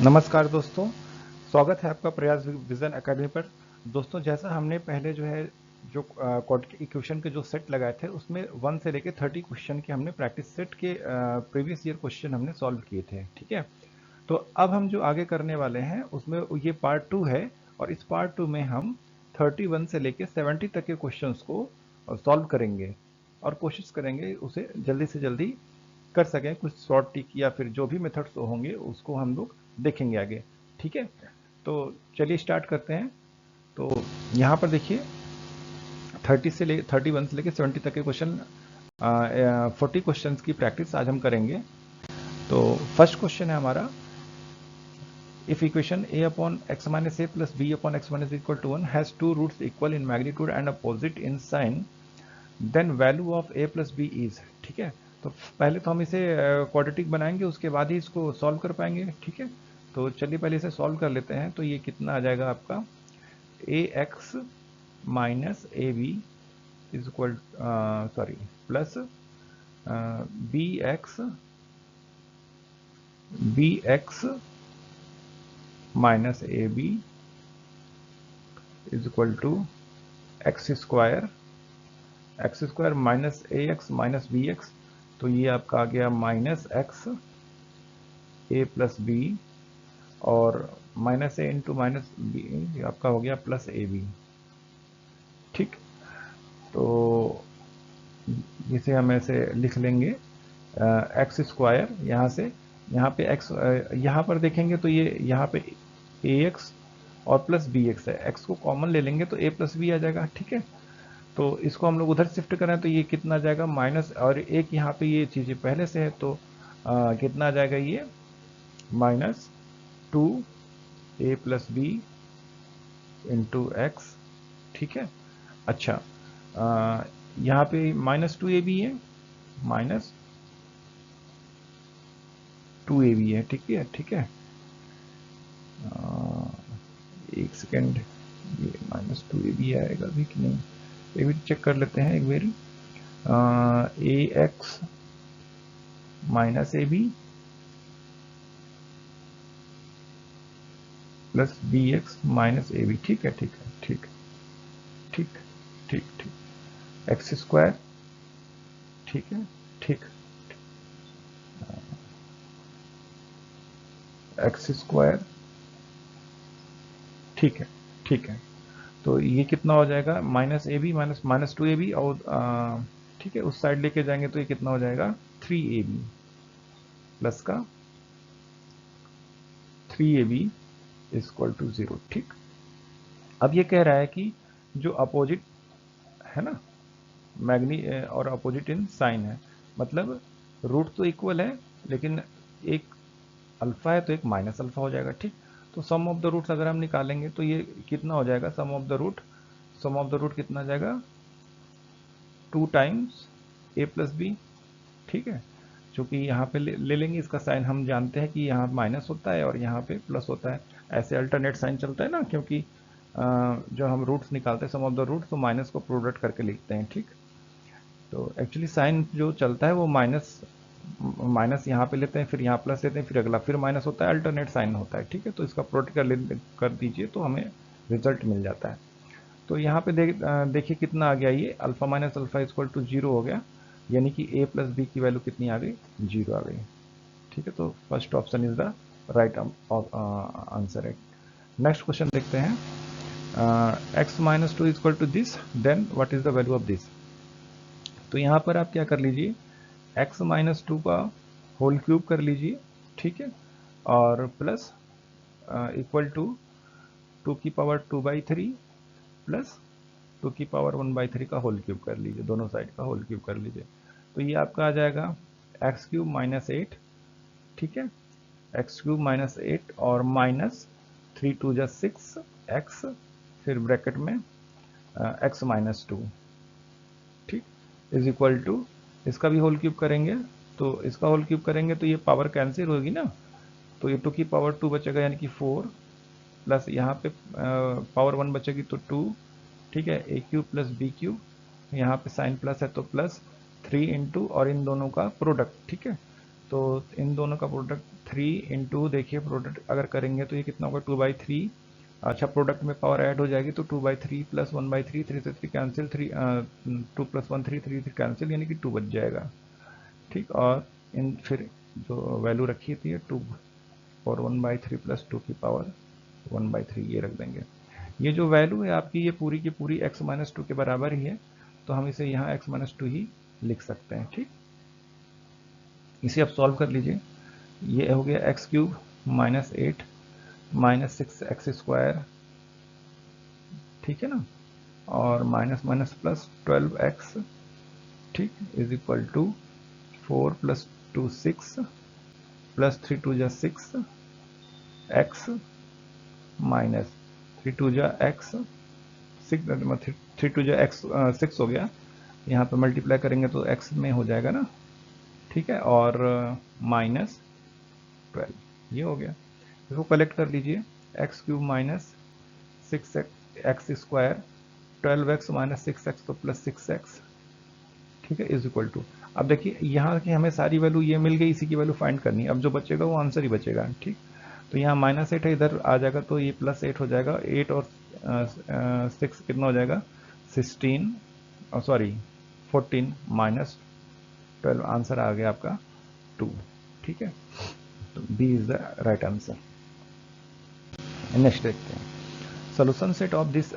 नमस्कार दोस्तों, स्वागत है आपका प्रयास विजन एकेडमी पर। दोस्तों, जैसा हमने पहले जो क्वाड्रेटिक इक्वेशन के जो सेट लगाए थे उसमें 1 से लेके 30 क्वेश्चन के हमने प्रैक्टिस सेट के प्रीवियस ईयर क्वेश्चन हमने सॉल्व किए थे। ठीक है, तो अब हम जो आगे करने वाले हैं उसमें ये पार्ट 2 है और इस पार्ट 2 में हम 31 से लेके 70 तक के क्वेश्चंस को सॉल्व करेंगे और कोशिश करेंगे उसे जल्दी से जल्दी कर सकें। कुछ शॉर्ट टिक या फिर जो भी मेथड्स होंगे उसको हम लोग देखेंगे आगे। ठीक है, तो चलिए स्टार्ट करते हैं। तो यहाँ पर देखिए 31 से लेके 70 तक के क्वेश्चन, 40 क्वेश्चन की प्रैक्टिस आज हम करेंगे। तो फर्स्ट क्वेश्चन है हमारा, if equation a upon x minus a plus b upon x minus equal to 1 has two roots equal in magnitude and opposite in sign, then value of a plus b is। ठीक है, तो पहले तो हम इसे quadratic बनाएंगे, उसके बाद ही इसको सॉल्व कर पाएंगे। ठीक है, तो चलिए पहले इसे सॉल्व कर लेते हैं। तो ये कितना आ जाएगा आपका, a x minus a b is equal sorry plus b x minus a b is equal to x square minus a x minus b x. तो ये आपका आ गया minus x a plus b और minus a into minus b आपका हो गया plus ए b. ठीक, तो इसे हम ऐसे लिख लेंगे एक्स स्क्वायर, यहाँ से यहाँ पे एक्स, यहाँ पर देखेंगे तो ये यहाँ पे ए एक्स और प्लस बी एक्स है, एक्स को कॉमन ले लेंगे तो ए प्लस बी आ जाएगा। ठीक है, तो इसको हम लोग उधर शिफ्ट करें तो ये कितना आ जाएगा माइनस, और एक यहाँ पे ये चीज़ें पहले से है तो कितना आ जाएगा ये माइनस 2 ए प्लस बी इंटू एक्स। ठीक है, अच्छा यहाँ पे -2 AB है, -2 AB है। ठीक है, ठीक है, एक सेकेंड, ये -2 AB आएगा भी कि नहीं, ये भी चेक कर लेते हैं एक बारी। A x minus a b plus b x minus a b. ठीक है, ठीक है, ठीक ठीक ठीक ठीक, एक्स स्क्वायर। ठीक है, ठीक, एक्स स्क्वायर। ठीक है, ठीक है, तो ये कितना हो जाएगा minus a b minus 2 AB और ठीक है उस साइड लेके जाएंगे तो ये कितना हो जाएगा 3 AB प्लस का 3 AB इक्वल टू 0। ठीक, अब ये कह रहा है कि जो अपोजिट है ना, मैग्नी और अपोजिट इन साइन है, मतलब रूट तो इक्वल है लेकिन एक अल्फा है तो एक माइनस अल्फा हो जाएगा। ठीक, तो सम ऑफ द रूट्स अगर हम निकालेंगे तो ये कितना हो जाएगा, सम ऑफ द रूट कितना जाएगा 2 टाइम्स ए प्लस बी। ठीक है, चूंकि यहाँ पे ले लेंगे, इसका साइन हम जानते हैं कि यहाँ माइनस होता है और यहाँ पे प्लस होता है, ऐसे अल्टरनेट साइन चलता है ना, क्योंकि जो हम रूट्स निकालते हैं सम ऑफ द रूट तो माइनस को प्रोडक्ट करके लिखते हैं। ठीक, तो एक्चुअली साइन जो चलता है वो माइनस यहाँ पे लेते हैं, फिर यहाँ प्लस लेते हैं, फिर अगला फिर माइनस होता है, अल्टरनेट साइन होता है। ठीक है, तो इसका प्रोडक्ट कर दीजिए तो हमें रिजल्ट मिल जाता है। तो यहाँ पे देखिए कितना आ गया, ये alpha minus alpha equal to 0 हो गया, यानी कि ए प्लस बी की वैल्यू कितनी आ गई, 0 आ गई। ठीक है, तो first option is the right answer है। नेक्स्ट क्वेश्चन देखते हैं, x minus 2 equal to this, then what is the value of this. तो यहाँ पर आप क्या कर लीजिए, x माइनस 2 का होल क्यूब कर लीजिए। ठीक है, और प्लस इक्वल टू 2 की पावर 2/3 प्लस 2 की पावर 1/3 का होल क्यूब कर लीजिए, दोनों साइड का होल क्यूब कर लीजिए। तो ये आपका आ जाएगा एक्स क्यूब माइनस 8। ठीक है, एक्स क्यूब माइनस 8 और माइनस 3 × 2 = 6 एक्स, फिर ब्रैकेट में एक्स माइनस 2। ठीक, इज इक्वल टू, इसका भी होल क्यूब करेंगे, तो इसका होल क्यूब करेंगे तो ये पावर कैंसिल होगी ना, तो ये 2 की पावर 2 बचेगा यानी कि 4, प्लस यहाँ पे पावर 1 बचेगी तो 2। ठीक है, ए क्यूब प्लस बी क्यूब, यहाँ पे साइन प्लस है तो प्लस 3 इंटू और इन दोनों का प्रोडक्ट। ठीक है, तो इन दोनों का प्रोडक्ट 3 इंटू, देखिए प्रोडक्ट अगर करेंगे तो ये कितना होगा 2/3। अच्छा, प्रोडक्ट में पावर ऐड हो जाएगी तो 2/3 प्लस 1/3, 3 से 3 कैंसिल, 2 प्लस 1 3, 3 से कैंसिल, यानी कि 2 बच जाएगा। ठीक, और इन फिर जो वैल्यू रखी थी 2 और 1/3 प्लस 2 की पावर 1/3 ये रख देंगे। ये जो वैल्यू है आपकी ये पूरी की पूरी x माइनस 2 के बराबर ही है, तो हम इसे यहाँ x माइनस 2 ही लिख सकते हैं। ठीक, इसे आप सॉल्व कर लीजिए। ये हो गया x cube minus 8 minus 6x², ठीक है ना, और माइनस माइनस प्लस 12x, ठीक, is equal to 4 plus 2 6 plus 3 2 जा 6 x माइनस 3 2 जा x 6, 3 2 जा x 6 हो गया। यहाँ पे मल्टीप्लाई करेंगे तो x में हो जाएगा ना, ठीक है, और माइनस 12 ये हो गया। इसको कलेक्ट कर लीजिए, x cube minus 6x², 12x minus 6x तो प्लस 6x, ठीक है, इज इक्वल टू। अब देखिए यहाँ की हमें सारी वैल्यू ये मिल गई, इसी की वैल्यू फाइंड करनी है। अब जो बचेगा वो आंसर ही बचेगा। ठीक, तो यहाँ -8 है, इधर आ जाएगा तो ये +8 हो जाएगा। 8 और 6 कितना हो जाएगा 16, सॉरी 14 माइनस 12, आंसर आ गया आपका 2। ठीक है, तो b is the right answer. Next देखते हैं, solution set of this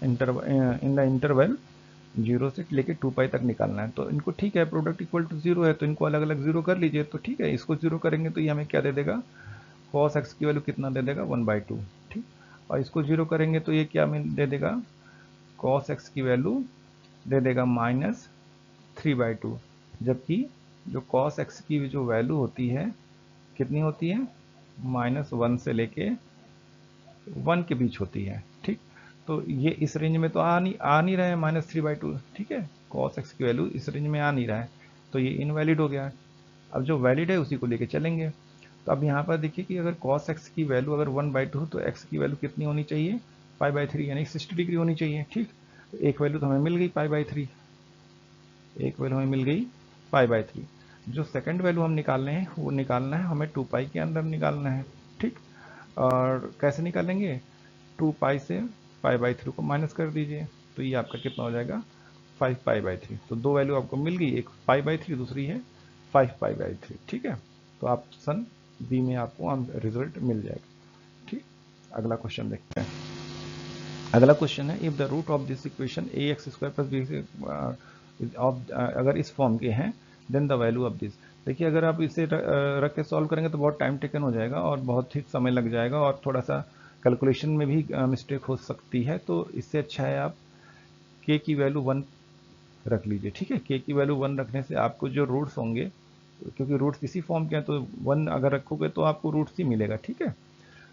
in the interval 0 से लेके 2π तक निकालना है। तो इनको ठीक है, प्रोडक्ट इक्वल टू 0 है तो इनको अलग अलग 0 कर लीजिए। तो ठीक है, इसको 0 करेंगे तो ये हमें क्या दे देगा, cos x की वैल्यू कितना दे देगा 1/2। ठीक, और इसको 0 करेंगे तो ये क्या दे देगा, cos x की वैल्यू दे देगा -3/2। जबकि जो cos x की जो वैल्यू होती है कितनी होती है, -1 से लेके 1 के बीच होती है। ठीक, तो ये इस रेंज में तो आ नहीं रहा है -3/2। ठीक है, cos x की वैल्यू इस रेंज में आ नहीं रहा है, तो ये इनवैलिड हो गया। अब जो वैलिड है उसी को लेके चलेंगे। तो अब यहाँ पर देखिए कि अगर cos x की वैल्यू अगर 1/2 तो x की वैल्यू कितनी होनी चाहिए, π/3 यानी 60 डिग्री होनी चाहिए। ठीक, तो एक वैल्यू तो हमें मिल गई π/3, एक वैल्यू हमें मिल गई π/3। जो सेकंड वैल्यू हम निकालने हैं वो निकालना है हमें 2π के अंदर निकालना है। ठीक, और कैसे निकालेंगे, 2π से π/3 को माइनस कर दीजिए, तो ये आपका कितना हो जाएगा 5π/3। तो दो वैल्यू आपको मिल गई, एक π/3 दूसरी है 5π/3। ठीक है, तो ऑप्शन बी में आपको रिजल्ट मिल जाएगा। ठीक, अगला क्वेश्चन देखते हैं। अगला क्वेश्चन है, if the root of this equation ax² plus b of, अगर इस फॉर्म के हैं then the value of this. देखिए अगर आप इसे रख के सॉल्व करेंगे तो बहुत टाइम टेकन हो जाएगा और बहुत ही समय लग जाएगा और थोड़ा सा कैलकुलेशन में भी मिस्टेक हो सकती है। तो इससे अच्छा है आप k की वैल्यू 1 रख लीजिए। ठीक है, k की वैल्यू 1 रखने से आपको जो रूट्स होंगे, क्योंकि रूट्स इसी फॉर्म के हैं तो 1 अगर रखोगे तो आपको रूट्स ही मिलेगा। ठीक है,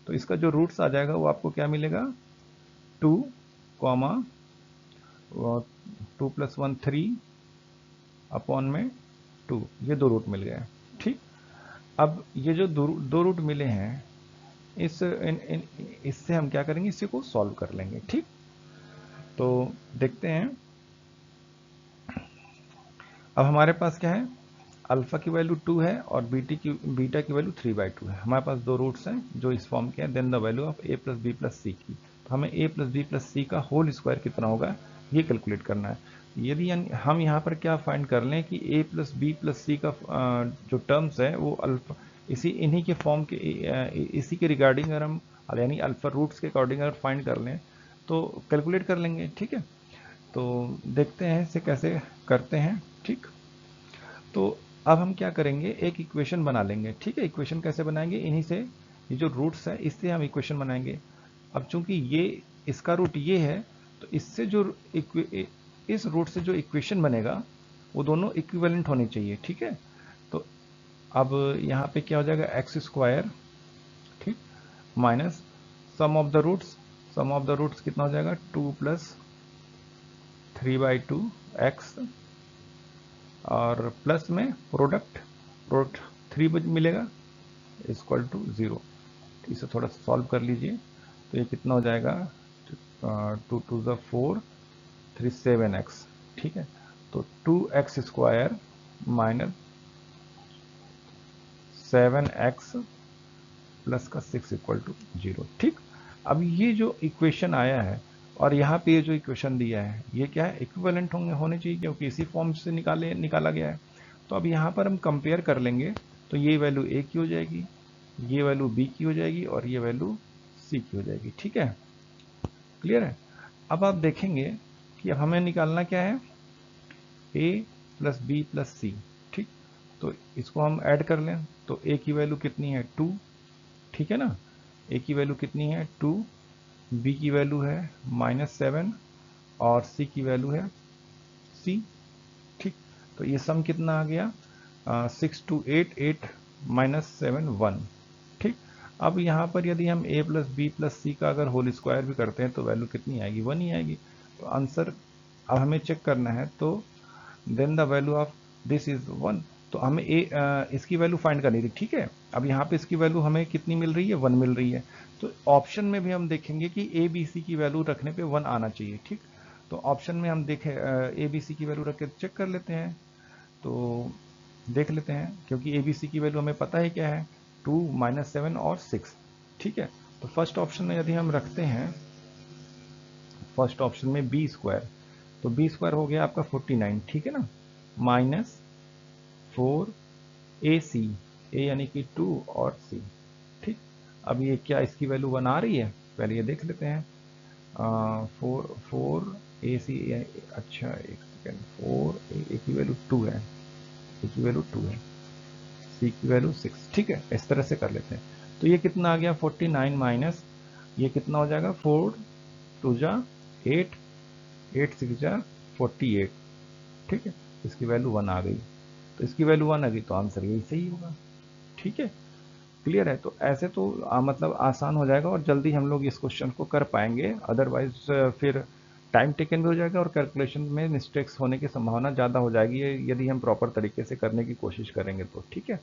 तो इसका जो रूट्स आ जाएगा वो आपको क्या मिलेगा, 2, 2 + 1 3 अपॉन में 2, ये दो रूट मिल गए। ठीक, अब ये जो दो रूट मिले हैं इससे हम क्या करेंगे, इसी को सॉल्व कर लेंगे। ठीक, तो देखते हैं। अब हमारे पास क्या है, अल्फा की वैल्यू 2 है और बीटा की वैल्यू 3/2 है। हमारे पास दो रूट्स हैं जो इस फॉर्म के हैं, then the value of a + b + c की। तो हमें a + b + c का होल स्क्वायर कितना होगा ये कैलकुलेट करना है। यदि हम यहाँ पर क्या फाइंड कर लें कि a + b + c का जो टर्म्स है वो अल्फा इन्हीं के फॉर्म के इसी के रिगार्डिंग अगर हम यानी अल्फा रूट्स के अकॉर्डिंग अगर फाइंड कर लें तो कैलकुलेट कर लेंगे। ठीक है, तो देखते हैं इसे कैसे करते हैं। ठीक, तो अब हम क्या करेंगे, एक इक्वेशन बना लेंगे। ठीक है, इक्वेशन कैसे बनाएंगे, इन्हीं से, ये जो रूट्स है इससे हम इक्वेशन बनाएंगे। अब चूंकि ये इसका रूट ये है तो इससे जो इस रूट से जो इक्वेशन बनेगा वो दोनों इक्विवेलेंट होने चाहिए। ठीक है, तो अब यहाँ पे क्या हो जाएगा x², ठीक, minus sum of the roots कितना हो जाएगा 2 + 3/2 x और प्लस में प्रोडक्ट 3 मिलेगा इक्वल टू 0। इसे थोड़ा सॉल्व कर लीजिए तो ये कितना हो जाएगा 2 × 2 = 4, 3 7x। ठीक है, तो 2x² माइनस 7x प्लस का 6 इक्वल टू 0। ठीक, अब ये जो इक्वेशन आया है और यहाँ पे ये जो इक्वेशन दिया है ये क्या है, इक्विवेलेंट होने चाहिए, क्योंकि इसी फॉर्म से निकाला गया है। तो अब यहाँ पर हम कंपेयर कर लेंगे, तो ये वैल्यू a की हो जाएगी, ये वैल्यू b की हो जाएगी और ये वैल्यू c की हो जाएगी। ठीक है, क्लियर है। अब आप देखेंगे कि अब हमें निकालना क्या है, a plus b plus c. ठीक, तो इसको हम ऐड कर लें, तो a की वैल्यू कितनी है 2, ठीक है ना, a की वैल्यू कितनी है 2, b की वैल्यू है -7 और c की वैल्यू है c। ठीक, तो ये सम कितना आ गया 6 2 8 8 -7 1। ठीक, अब यहाँ पर यदि हम a प्लस बी प्लस सी का अगर होल स्क्वायर भी करते हैं तो वैल्यू कितनी आएगी, 1 ही आएगी। तो आंसर अब हमें चेक करना है, तो then the value of this is 1। तो हमें इसकी वैल्यू फाइंड करनी थी। ठीक है, अब यहाँ पे इसकी वैल्यू हमें कितनी मिल रही है, 1 मिल रही है। तो ऑप्शन में भी हम देखेंगे कि ए बी सी की वैल्यू रखने पे 1 आना चाहिए। ठीक, तो ऑप्शन में हम देखें ए बी सी की वैल्यू रख के चेक कर लेते हैं, तो देख लेते हैं, क्योंकि ए बी सी की वैल्यू हमें पता है क्या है, 2 -7 और 6। ठीक है, तो फर्स्ट ऑप्शन में यदि हम रखते हैं, फर्स्ट ऑप्शन में बी स्क्वायर, तो बी स्क्वायर हो गया आपका 49, ठीक है ना, -4 ए सी, ए यानी कि 2 और सी। ठीक, अब ये क्या इसकी वैल्यू 1 आ रही है, पहले ये देख लेते हैं। 4 ए सी, अच्छा एक सेकेंड, 4 ए की वैल्यू 2 है, ए की वैल्यू 2 है, सी की वैल्यू 6। ठीक है, इस तरह से कर लेते हैं। तो ये कितना आ गया 49 माइनस ये कितना हो जाएगा, 4 2 जा 8, 8 6 जा 48। ठीक है, इसकी वैल्यू 1 आ गई, तो इसकी वैल्यू 1 आ गई, तो आंसर यही सही होगा। ठीक है, क्लियर है। तो ऐसे तो मतलब आसान हो जाएगा और जल्दी हम लोग इस क्वेश्चन को कर पाएंगे, अदरवाइज फिर टाइम टेकन भी हो जाएगा और कैलकुलेशन में मिस्टेक्स होने की संभावना ज़्यादा हो जाएगी यदि हम प्रॉपर तरीके से करने की कोशिश करेंगे तो। ठीक है,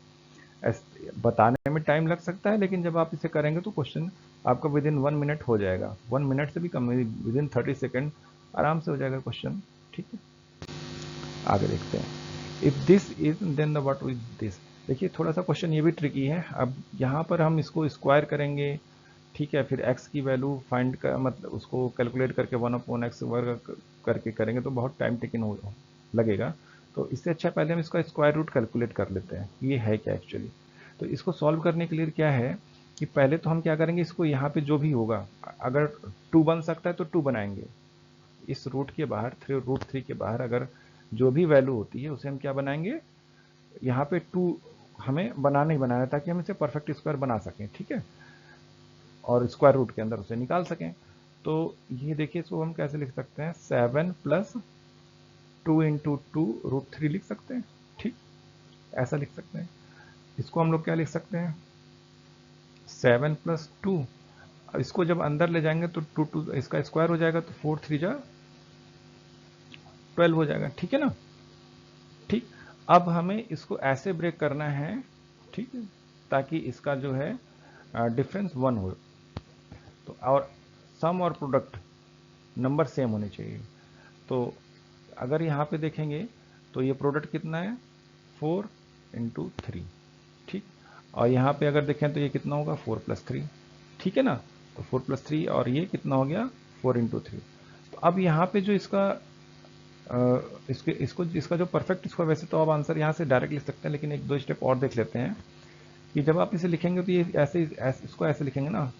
बताने में टाइम लग सकता है, लेकिन जब आप इसे करेंगे तो क्वेश्चन आपका विद इन 1 मिनट हो जाएगा, 1 मिनट से भी कम, विद इन 30 सेकेंड आराम से हो जाएगा क्वेश्चन। ठीक है, आगे देखते हैं। If this is then the what is this. देखिए थोड़ा सा क्वेश्चन ये भी ट्रिकी है। अब यहाँ पर हम इसको स्क्वायर करेंगे, ठीक है, फिर x की वैल्यू फाइंड कर मतलब उसको कैलकुलेट करके 1/x वर्ग करके करेंगे तो बहुत टाइम टेकिंग हो लगेगा। तो इससे अच्छा पहले हम इसका स्क्वायर रूट कैलकुलेट कर लेते हैं, ये है क्या एक्चुअली। तो इसको सॉल्व करने के लिए क्या है कि पहले तो हम क्या करेंगे, इसको यहाँ पे जो भी होगा, अगर 2 बन सकता है तो 2 बनाएंगे, इस रूट के बाहर √3 के बाहर अगर जो भी वैल्यू होती है उसे हम क्या बनाएंगे, यहाँ पे 2 हमें बनाना ही बनाना है ताकि हम इसे परफेक्ट स्क्वायर बना सकें। ठीक है, और स्क्वायर रूट के अंदर उसे निकाल सकें। तो ये देखिए, इसको हम कैसे लिख सकते हैं, 7 प्लस 2 इंटू 2 √3 लिख सकते हैं। ठीक, ऐसा लिख सकते हैं। इसको हम लोग क्या लिख सकते हैं, 7 प्लस 2, अब इसको जब अंदर ले जाएंगे तो 2 2 इसका स्क्वायर हो जाएगा, तो 4 3 जा 12 हो जाएगा। ठीक है ना। ठीक, अब हमें इसको ऐसे ब्रेक करना है, ठीक है, ताकि इसका जो है डिफरेंस 1 हो, तो और सम और प्रोडक्ट नंबर सेम होने चाहिए। तो अगर यहाँ पे देखेंगे तो ये प्रोडक्ट कितना है, 4 इंटू 3। ठीक, और यहाँ पे अगर देखें तो ये कितना होगा, 4 + 3। ठीक है ना, तो 4 + 3 और ये कितना हो गया, 4 इंटू 3। तो अब यहाँ पे जो इसका इसका जो परफेक्ट स्क्वायर, वैसे तो आप आंसर यहाँ से डायरेक्ट लिख सकते हैं, लेकिन एक दो स्टेप और देख लेते हैं कि जब आप इसे लिखेंगे तो ये ऐसे इसको ऐसे लिखेंगे ना,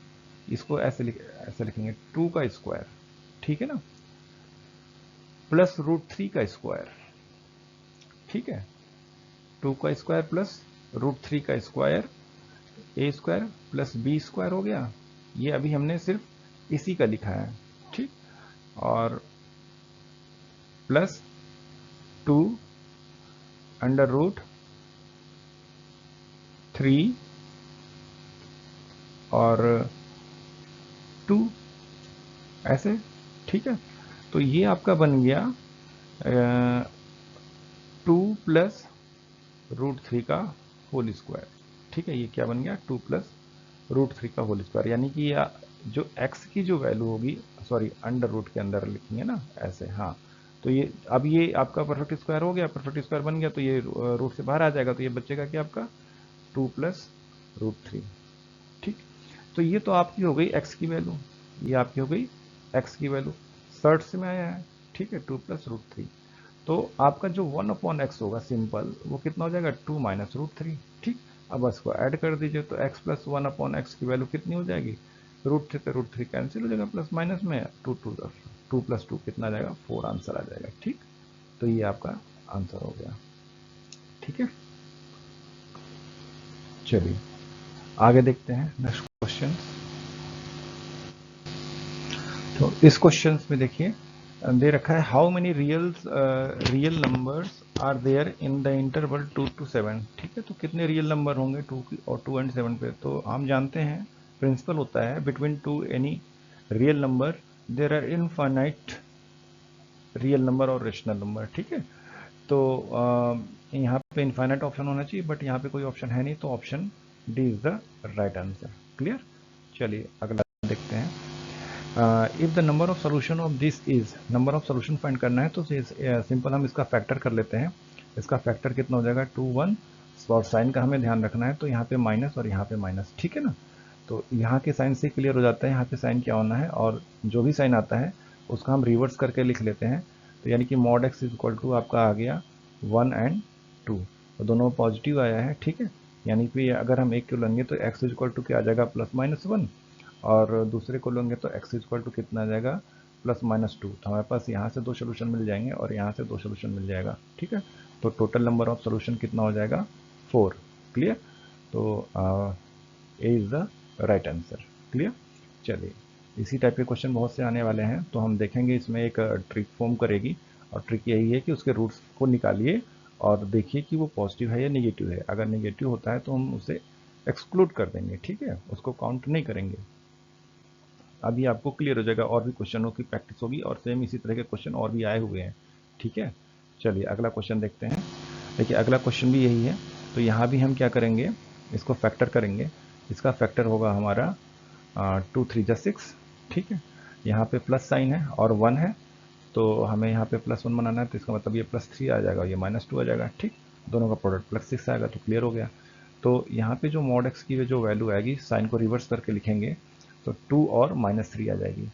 इसको ऐसे लिखेंगे 2 का स्क्वायर, ठीक है ना, प्लस √3 का स्क्वायर। ठीक है, 2 का स्क्वायर प्लस √3 का स्क्वायर, ए स्क्वायर प्लस बी स्क्वायर हो गया। ये अभी हमने सिर्फ इसी का लिखा है। ठीक, और प्लस 2 √3 और 2 ऐसे। ठीक है, तो ये आपका बन गया 2 प्लस √3 का होल स्क्वायर। ठीक है, ये क्या बन गया, 2 प्लस √3 का होल स्क्वायर, यानी कि जो x की जो वैल्यू होगी, सॉरी अंडर रूट के अंदर लिखेंगे ना ऐसे, हाँ। तो ये अब ये आपका परफेक्ट स्क्वायर हो गया, परफेक्ट स्क्वायर बन गया, तो ये रूट से बाहर आ जाएगा, तो ये बचेगा क्या आपका 2 प्लस √3। ठीक, तो ये तो आपकी हो गई x की वैल्यू, ये आपकी हो गई x की वैल्यू, सर्च में आया है। ठीक है, 2 प्लस √3, तो आपका जो 1/x होगा सिंपल, वो कितना हो जाएगा 2 माइनस √3। ठीक, अब इसको ऐड कर दीजिए तो x प्लस 1/x की वैल्यू कितनी हो जाएगी, √3 पे √3 कैंसिल हो जाएगा, प्लस माइनस में 2 प्लस 2 कितना आ जाएगा 4 आंसर आ जाएगा। ठीक, तो ये आपका आंसर हो गया। ठीक है, चलिए आगे देखते हैं नेक्स्ट क्वेश्चन। तो इस क्वेश्चन में देखिए दे रखा है how many real numbers are there in the interval 2 to 7। ठीक है, तो कितने रियल नंबर होंगे 2 और 2 and 7 पे, तो हम जानते हैं प्रिंसिपल होता है between two any real number there are infinite real number और रेशनल नंबर। ठीक है, तो यहाँ पे इनफाइनाइट ऑप्शन होना चाहिए, बट यहाँ पे कोई ऑप्शन है नहीं, तो option D is the right answer. Clear, चलिए अगला देखते हैं। If the number of solution of this is, number of solution find करना है तो सिंपल हम इसका फैक्टर कर लेते हैं। इसका फैक्टर कितना हो जाएगा 2 1, और साइन का हमें ध्यान रखना है, तो यहाँ पे माइनस और यहाँ पे माइनस। ठीक है ना, तो यहाँ के साइन से क्लियर हो जाता है यहाँ पे साइन क्या होना है, और जो भी साइन आता है उसका हम रिवर्स करके लिख लेते हैं। तो यानी कि mod x is equal to आपका आ गया 1 and 2, तो दोनों पॉजिटिव आया है। ठीक है, यानी कि अगर हम एक को लेंगे तो एक्स इज इक्वल टू क्या आ जाएगा +-1, और दूसरे को लेंगे तो x इक्वल टू कितना आ जाएगा +-2। तो हमारे पास यहाँ से 2 सोल्यूशन मिल जाएंगे और यहाँ से 2 सोल्यूशन मिल जाएगा। ठीक है, तो टोटल नंबर ऑफ सोल्यूशन कितना हो जाएगा 4। क्लियर, तो a is the right answer. Clear, चलिए इसी टाइप के क्वेश्चन बहुत से आने वाले हैं, तो हम देखेंगे इसमें एक ट्रिक फॉर्म करेगी, और ट्रिक यही है कि उसके रूट्स को निकालिए और देखिए कि वो पॉजिटिव है या नेगेटिव है। अगर नेगेटिव होता है तो हम उसे एक्सक्लूड कर देंगे। ठीक है, उसको काउंट नहीं करेंगे। अभी आपको क्लियर हो जाएगा, और भी क्वेश्चनों की प्रैक्टिस होगी, और सेम इसी तरह के क्वेश्चन और भी आए हुए हैं। ठीक है, चलिए अगला क्वेश्चन देखते हैं। देखिए अगला क्वेश्चन भी यही है, तो यहाँ भी हम क्या करेंगे, इसको फैक्टर करेंगे। इसका फैक्टर होगा हमारा 2 3 जा 6। ठीक है, यहाँ पे प्लस साइन है और 1 है, तो हमें यहाँ पे +1 बनाना है, तो इसका मतलब ये +3 आ जाएगा, ये -2 आ जाएगा। ठीक, दोनों का प्रोडक्ट +6 आएगा, तो क्लियर हो गया। तो यहाँ पे जो मॉड एक्स की जो वैल्यू आएगी, साइन को रिवर्स करके लिखेंगे तो 2 और -3 आ जाएगी।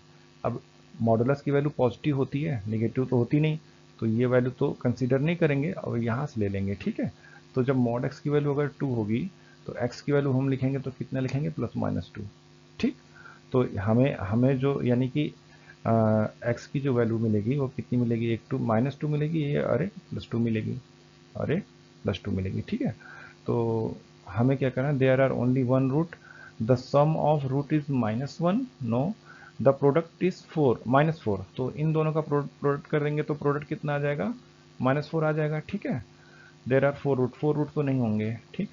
अब मॉडुलस की वैल्यू पॉजिटिव होती है, नेगेटिव तो होती नहीं, तो ये वैल्यू तो कंसीडर नहीं करेंगे और यहाँ से ले लेंगे। ठीक है, तो जब मॉड एक्स की वैल्यू अगर 2 होगी तो एक्स की वैल्यू हम लिखेंगे तो कितना लिखेंगे +-2। ठीक, तो हमें हमें जो यानी कि एक्स की जो वैल्यू मिलेगी वो कितनी मिलेगी, एक -2 मिलेगी, ये अरे +2 मिलेगी, अरे +2 मिलेगी। ठीक है, तो हमें क्या करना है, there are only one root, the sum of root is -1, no the product is -4, तो इन दोनों का प्रोडक्ट करेंगे तो प्रोडक्ट कितना आ जाएगा -4 आ जाएगा। ठीक है, देयर आर 4 रूट तो नहीं होंगे। ठीक,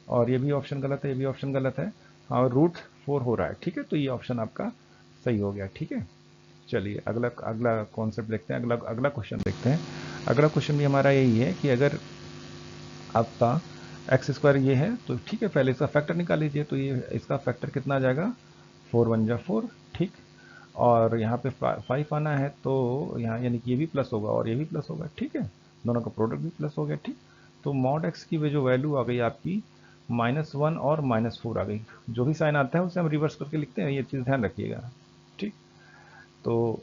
और ये भी ऑप्शन गलत है, ये भी ऑप्शन गलत है, और रूट 4 हो रहा है। ठीक है, तो ये ऑप्शन आपका सही हो गया। ठीक है, चलिए अगला अगला कॉन्सेप्ट देखते हैं, अगला अगला क्वेश्चन देखते हैं। अगला क्वेश्चन भी हमारा यही है कि अगर आपका x² ये है तो ठीक है, पहले इसका फैक्टर निकाल लीजिए, तो ये इसका फैक्टर कितना आ जाएगा 4 1 जा 4। ठीक, और यहाँ पे 5 आना है, तो यहाँ यानी कि ये भी प्लस होगा और ये भी प्लस होगा। ठीक है, दोनों का प्रोडक्ट भी प्लस हो गया। ठीक, तो मॉड एक्स की जो वैल्यू आ गई आपकी -1 और -4 आ गई। जो भी साइन आता है उसे हम रिवर्स करके लिखते हैं, ये चीज़ ध्यान रखिएगा। ठीक, तो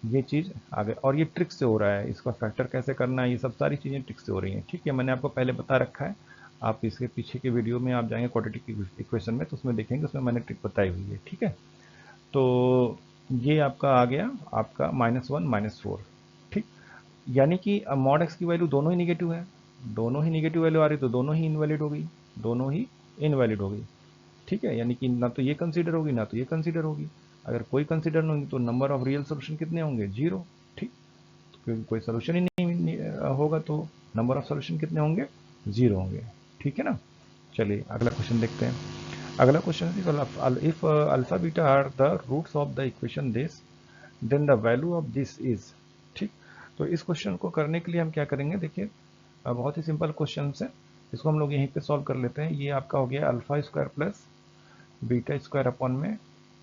ये चीज़ आ गई, और ये ट्रिक से हो रहा है, इसका फैक्टर कैसे करना है, ये सब सारी चीज़ें ट्रिक से हो रही हैं। ठीक है, मैंने आपको पहले बता रखा है, आप इसके पीछे के वीडियो में आप जाएंगे क्वाड्रेटिक इक्वेशन में, तो उसमें देखेंगे, उसमें मैंने ट्रिक बताई हुई है। ठीक है, तो ये आपका आ गया आपका -1 -4। ठीक, यानी कि मॉड एक्स की वैल्यू दोनों ही निगेटिव है, दोनों ही निगेटिव वैल्यू आ रही, तो दोनों ही इनवैलिड हो गई, दोनों ही इनवैलिड हो गई। ठीक है, यानी कि ना तो ये कंसीडर होगी ना तो ये कंसीडर होगी। अगर कोई कंसीडर नहीं होगी तो नंबर ऑफ रियल सोल्यूशन कितने होंगे 0। ठीक, तो क्योंकि कोई सोल्यूशन ही नहीं होगा तो नंबर ऑफ सोल्यूशन कितने होंगे 0 होंगे। ठीक है ना, चलिए अगला क्वेश्चन देखते हैं। अगला question if alpha beta are the roots of the equation this then the value of this is. ठीक, तो इस क्वेश्चन को करने के लिए हम क्या करेंगे, देखिए बहुत ही सिंपल क्वेश्चन है, इसको हम लोग यहीं पे सॉल्व कर लेते हैं। ये आपका हो गया α² प्लस β² अपॉन में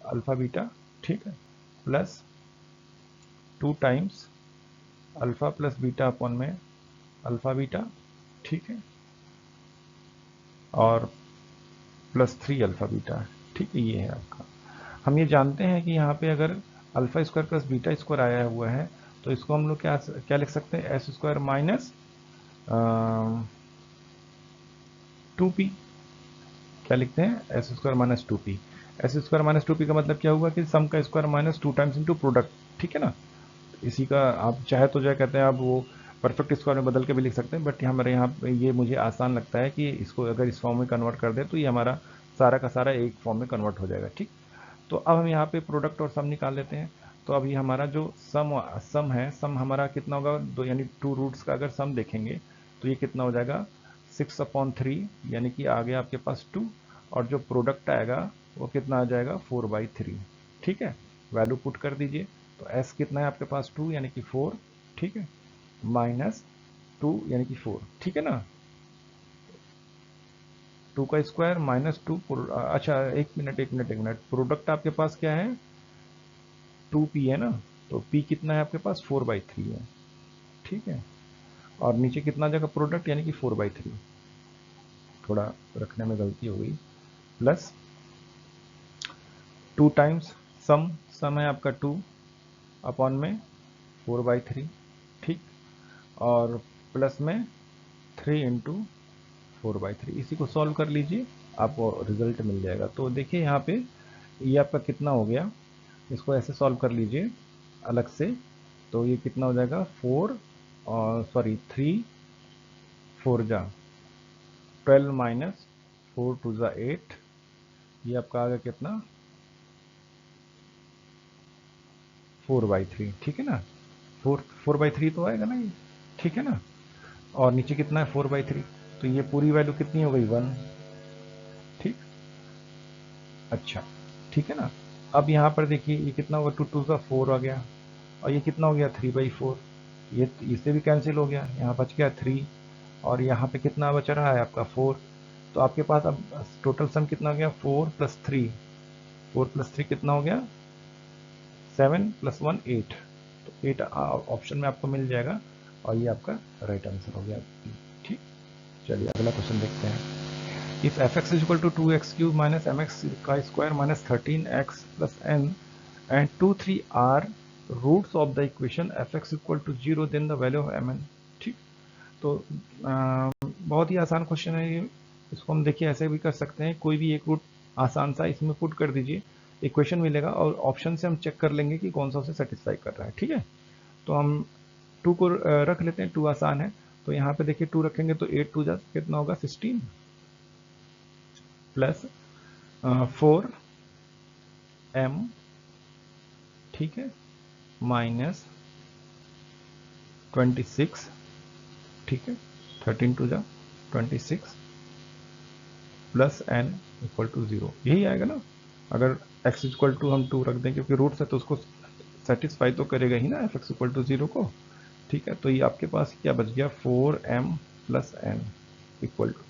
अल्फा बीटा। ठीक है, plus 2 times alpha plus beta upon में अल्फा बीटा। ठीक है, और प्लस 3 अल्फा बीटा, ठीक है, ये है आपका। हम ये जानते हैं कि यहाँ पे अगर alpha square plus beta square आया हुआ है तो इसको हम लोग क्या क्या लिख सकते हैं, एस स्क्वायर माइनस 2p, क्या लिखते हैं, S square minus 2p। S square minus 2p का मतलब क्या हुआ कि सम का square minus 2 times into product, ठीक है ना। इसी का आप चाहे तो जो कहते हैं आप वो परफेक्ट स्क्वायर में बदल के भी लिख सकते हैं, बट हमारे यहाँ पे ये मुझे आसान लगता है कि इसको अगर इस फॉर्म में कन्वर्ट कर दे तो ये हमारा सारा का सारा एक फॉर्म में कन्वर्ट हो जाएगा, ठीक। तो अब हम यहाँ पे प्रोडक्ट और सम निकाल लेते हैं। तो अभी हमारा जो सम है, सम हमारा कितना होगा, दो यानी 2 रूट्स का अगर सम देखेंगे तो ये कितना हो जाएगा 6/3, यानी कि आ गया आपके पास 2, और जो प्रोडक्ट आएगा वो कितना आ जाएगा 4/3, ठीक है। वैल्यू पुट कर दीजिए, तो s कितना है आपके पास 2 यानी कि 4, ठीक है, माइनस 2 यानी कि 4, ठीक है ना। 2 का स्क्वायर माइनस 2, अच्छा एक मिनट, प्रोडक्ट आपके पास क्या है 2p है ना, तो p कितना है आपके पास 4/3 है, ठीक है। और नीचे कितना जगह प्रोडक्ट यानी कि 4/3, थोड़ा रखने में गलती हो गई, प्लस 2 टाइम्स सम है आपका 2 अपॉन में 4/3, ठीक, और प्लस में 3 इंटू 4/3, इसी को सॉल्व कर लीजिए, आपको रिजल्ट मिल जाएगा। तो देखिए यहाँ पे ये आपका कितना हो गया, इसको ऐसे सॉल्व कर लीजिए अलग से, तो ये कितना हो जाएगा 4 और सॉरी 3 4 जा 12 माइनस 4 2 जा 8, ये आपका आ गया कितना 4/3, ठीक है ना। 4/3 तो आएगा ना ये, ठीक है ना। और नीचे कितना है 4/3, तो ये पूरी वैल्यू कितनी हो गई 1, ठीक, अच्छा, ठीक है ना। अब यहाँ पर देखिए ये कितना होगा 2 2 का 4 आ गया, और ये कितना हो गया 3/4, ये इससे भी कैंसिल हो गया, यहाँ बच गया 3, और यहाँ पे कितना बच रहा है आपका 4। तो आपके पास अब टोटल सम कितना हो गया 4 + 3, 4 + 3 कितना हो गया 7 + 1 8, तो 8 ऑप्शन में आपको मिल जाएगा, और ये आपका राइट आंसर हो गया, ठीक। चलिए अगला क्वेश्चन देखते हैं। If f(x) = 2x³ - mx² - 13x + n and 2 3 are roots of the equation f(x) = 0, then the value of mn, ठीक। तो बहुत ही आसान क्वेश्चन है ये, इसको हम देखिए ऐसे भी कर सकते हैं, कोई भी एक रूट आसान सा इसमें पुट कर दीजिए, इक्वेशन मिलेगा, और ऑप्शन से हम चेक कर लेंगे कि कौन सा उसे सेटिस्फाई कर रहा है, ठीक है। तो हम 2 को रख लेते हैं, 2 आसान है, तो यहाँ पे देखिए 2 रखेंगे तो 8 2 जा कितना होगा 16 प्लस 4m, ठीक है, माइनस 26, ठीक है, 13 2 जा 26 प्लस n = 0, यही आएगा ना। अगर x = हम 2 रख दें क्योंकि रूट्स है तो उसको सेटिस्फाई तो करेगा ही ना f(x) = 0 को, ठीक है। तो ये आपके पास क्या बच गया 4m + n इक्वल टू,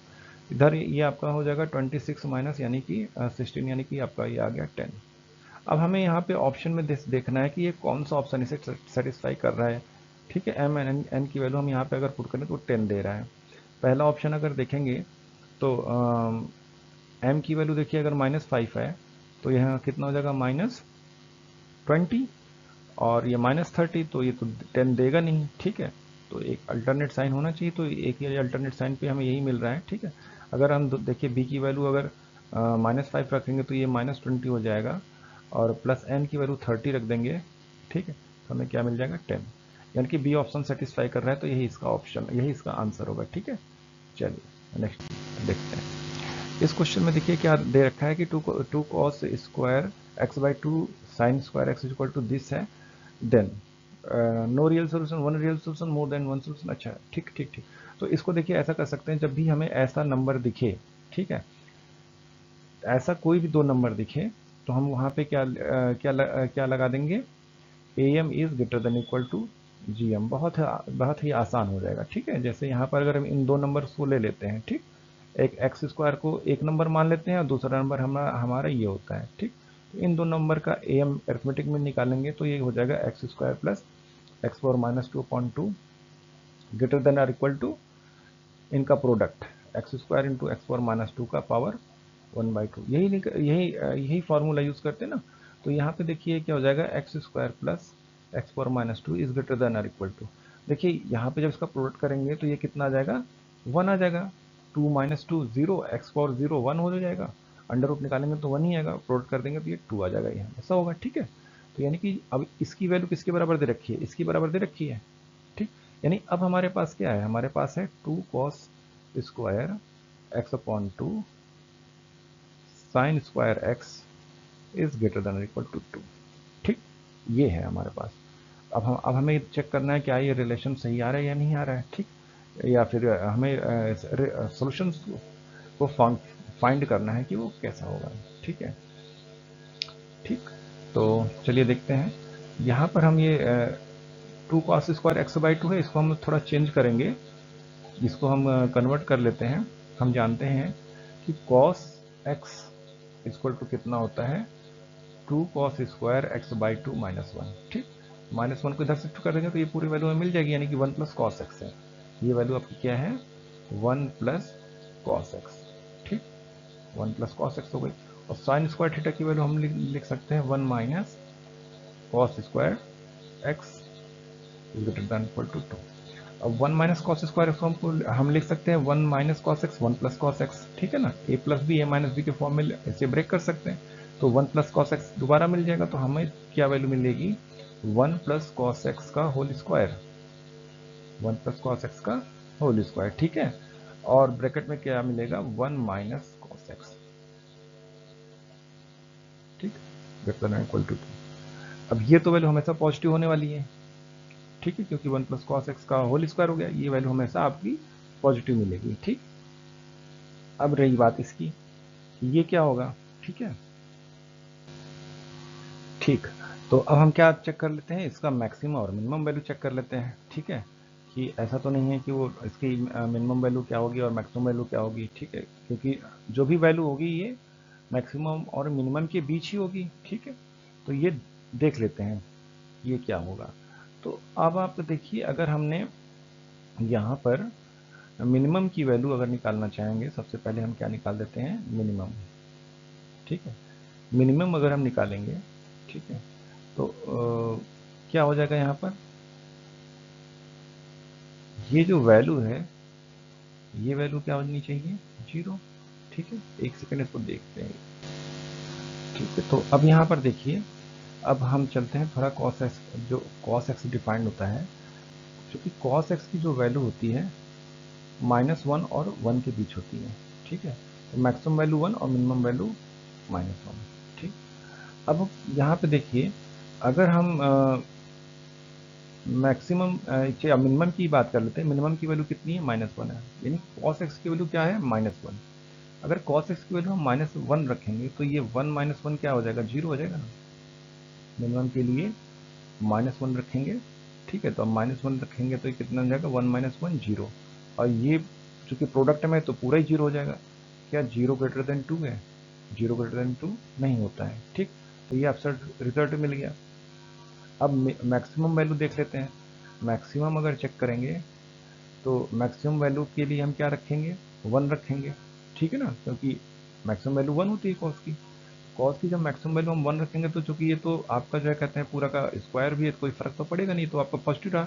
इधर ये आपका हो जाएगा 26 माइनस यानी कि 16, यानी कि आपका ये आ गया 10। अब हमें यहाँ पे ऑप्शन में देखना है कि ये कौन सा ऑप्शन इसे सेटिस्फाई कर रहा है, ठीक है। m n की वैल्यू हम यहाँ पे अगर पुट करें तो 10 दे रहा है। पहला ऑप्शन अगर देखेंगे तो m की वैल्यू देखिए अगर -5 है तो यहाँ कितना हो जाएगा -20, और ये -30, तो ये तो 10 देगा नहीं, ठीक है। तो एक अल्टरनेट साइन होना चाहिए, तो एक ये अल्टरनेट साइन पे हमें यही मिल रहा है, ठीक है। अगर हम देखिए b की वैल्यू अगर -5 रखेंगे तो ये -20 हो जाएगा, और प्लस n की वैल्यू 30 रख देंगे, ठीक है, तो हमें क्या मिल जाएगा 10, यानी कि बी ऑप्शन सेटिस्फाई कर रहा है, तो यही इसका ऑप्शन, यही इसका आंसर होगा, ठीक है। चलिए नेक्स्ट देखते हैं। इस क्वेश्चन में देखिए क्या दे रखा है कि 2 cos square x/2 sin square x = this है, then no real solution, one real solution, more than one solution, अच्छा ठीक ठीक ठीक। तो इसको देखिए ऐसा कर सकते हैं, जब भी हमें ऐसा नंबर दिखे, ठीक है, ऐसा कोई भी 2 नंबर दिखे तो हम वहाँ पे क्या लगा देंगे, am is greater than equal to gm, बहुत ही आसान हो जाएगा, ठीक है। जैसे यहाँ पर अगर हम इन 2 नंबर को ले लेते हैं, ठीक, एक एक्स स्क्वायर को एक नंबर मान लेते हैं और दूसरा नंबर हमारा ये होता है, ठीक। तो इन 2 नंबर का am अरिथमेटिक में निकालेंगे तो ये हो जाएगा x² plus x⁻²/2 greater than और इक्वल टू इनका प्रोडक्ट x² इंटू x⁻² का पावर 1/2, यही फॉर्मूला यूज करते हैं ना। तो यहाँ पे देखिए क्या हो जाएगा, x square plus x power minus 2 is greater then और इक्वल टू। देखिए यहाँ पे जब इसका प्रोडक्ट करेंगे तो ये कितना आ जाएगा, 1 आ जाएगा। 2 माइनस 2 0, एक्स पावर 0 1 हो जाएगा, अंडर रूट निकालेंगे तो 1 ही आएगा, प्रोडक्ट कर देंगे तो ये 2 आ जाएगा, यहाँ ऐसा होगा। ठीक है, तो यानी कि अब इसकी वैल्यू किसके बराबर दे रखी है, इसकी बराबर दे रखी है। ठीक, यानी अब हमारे पास क्या है, हमारे पास है 2 cos square x upon 2 sine square x is greater than equal to 2। ठीक, ये है हमारे पास। अब हमें चेक करना है क्या ये रिलेशन सही आ रहा है या नहीं आ रहा है। ठीक, या फिर हमें सॉल्यूशन को फाइंड करना है कि वो कैसा होगा। ठीक है, ठीक, तो चलिए देखते हैं। यहाँ पर हम ये 2 कॉस स्क्वायर एक्स बाई 2 है, इसको हम थोड़ा चेंज करेंगे, इसको हम कन्वर्ट कर लेते हैं। हम जानते हैं कि कॉस एक्स इक्वल टू कितना होता है, 2 cos square x by 2 minus 1। ठीक, माइनस 1 को इधर शिफ्ट कर देंगे तो ये पूरी वैल्यू हमें मिल जाएगी, यानी कि 1 प्लस कॉस एक्स है। ये वैल्यू आपकी क्या है, 1 प्लस कॉस एक्स। ठीक, 1 प्लस कॉस एक्स हो गई। और साइन स्क्वायर थीटा की वैल्यू हम लिख सकते हैं 1 minus cos square x is greater than equal to 2। अब 1 माइनस कॉस स्क्वायर को हम लिख सकते हैं 1 minus cos x 1 plus cos x. ठीक है ना, ए plus B a minus B के फॉर्म में इसे ब्रेक कर सकते हैं, तो 1 प्लस कॉस एक्स दोबारा मिल जाएगा, तो हमें क्या वैल्यू मिलेगी, 1 प्लस कॉस एक्स का whole square, 1 plus cos x का होल स्क्वायर। ठीक है, और ब्रैकेट में क्या मिलेगा, 1 माइनस कॉस एक्स। ठीक, ग्रेटर देन इक्वल टू 2। अब ये तो वैल्यू हमेशा पॉजिटिव होने वाली है। ठीक है, क्योंकि 1 प्लस कॉस एक्स का होल स्क्वायर हो गया, ये वैल्यू हमेशा आपकी पॉजिटिव मिलेगी। ठीक, अब रही बात इसकी, ये क्या होगा। ठीक है, ठीक, तो अब हम क्या चेक कर लेते हैं, इसका मैक्सिमम और मिनिमम वैल्यू चेक कर लेते हैं। ठीक है, कि ऐसा तो नहीं है कि वो इसकी मिनिमम वैल्यू क्या होगी और मैक्सिमम वैल्यू क्या होगी। ठीक है, क्योंकि जो भी वैल्यू होगी ये मैक्सिमम और मिनिमम के बीच ही होगी। ठीक है, तो ये देख लेते हैं ये क्या होगा। तो अब आप देखिए, अगर हमने यहाँ पर मिनिमम की वैल्यू अगर निकालना चाहेंगे, सबसे पहले हम क्या निकाल देते हैं, मिनिमम। ठीक है, मिनिमम अगर हम निकालेंगे, ठीक है, तो क्या हो जाएगा यहाँ पर, ये जो वैल्यू है ये वैल्यू क्या होनी चाहिए, 0। ठीक है, एक सेकेंड इसको देखते हैं। ठीक है, तो अब यहाँ पर देखिए, अब हम चलते हैं थोड़ा कॉस एक्स, जो कॉस एक्स डिफाइंड होता है, क्योंकि कॉस एक्स की जो वैल्यू होती है -1 और 1 के बीच होती है। ठीक है, तो मैक्सिमम वैल्यू 1 और मिनिमम वैल्यू -1। ठीक, अब यहाँ पे देखिए, अगर हम मैक्सिमम या मिनिमम की बात कर लेते हैं, मिनिमम की वैल्यू कितनी है, -1 है, यानी cos x की वैल्यू क्या है, -1। अगर cos x की वैल्यू हम -1 रखेंगे तो ये 1 -1 क्या हो जाएगा, 0 हो जाएगा ना। मिनिमम के लिए -1 रखेंगे। ठीक है, तो अब -1 रखेंगे तो ये कितना हो जाएगा, 1 -1 0। और ये चूंकि प्रोडक्ट में तो पूरा ही 0 हो जाएगा। क्या 0 ग्रेटर देन 2 है, 0 ग्रेटर देन 2 नहीं होता है। ठीक, तो ये आपसे रिजल्ट मिल गया। अब मैक्सिमम वैल्यू देख लेते हैं। मैक्सिमम अगर चेक करेंगे तो मैक्सिमम वैल्यू के लिए हम क्या रखेंगे, 1 रखेंगे। ठीक है ना, क्योंकि मैक्सिमम वैल्यू 1 होती है कॉस की। कॉस की जब मैक्सिमम वैल्यू हम 1 रखेंगे तो चूंकि ये तो आपका जो है कहते हैं पूरा का स्क्वायर भी है, कोई फर्क तो पड़ेगा नहीं, तो आपका पॉजिटिव रहा,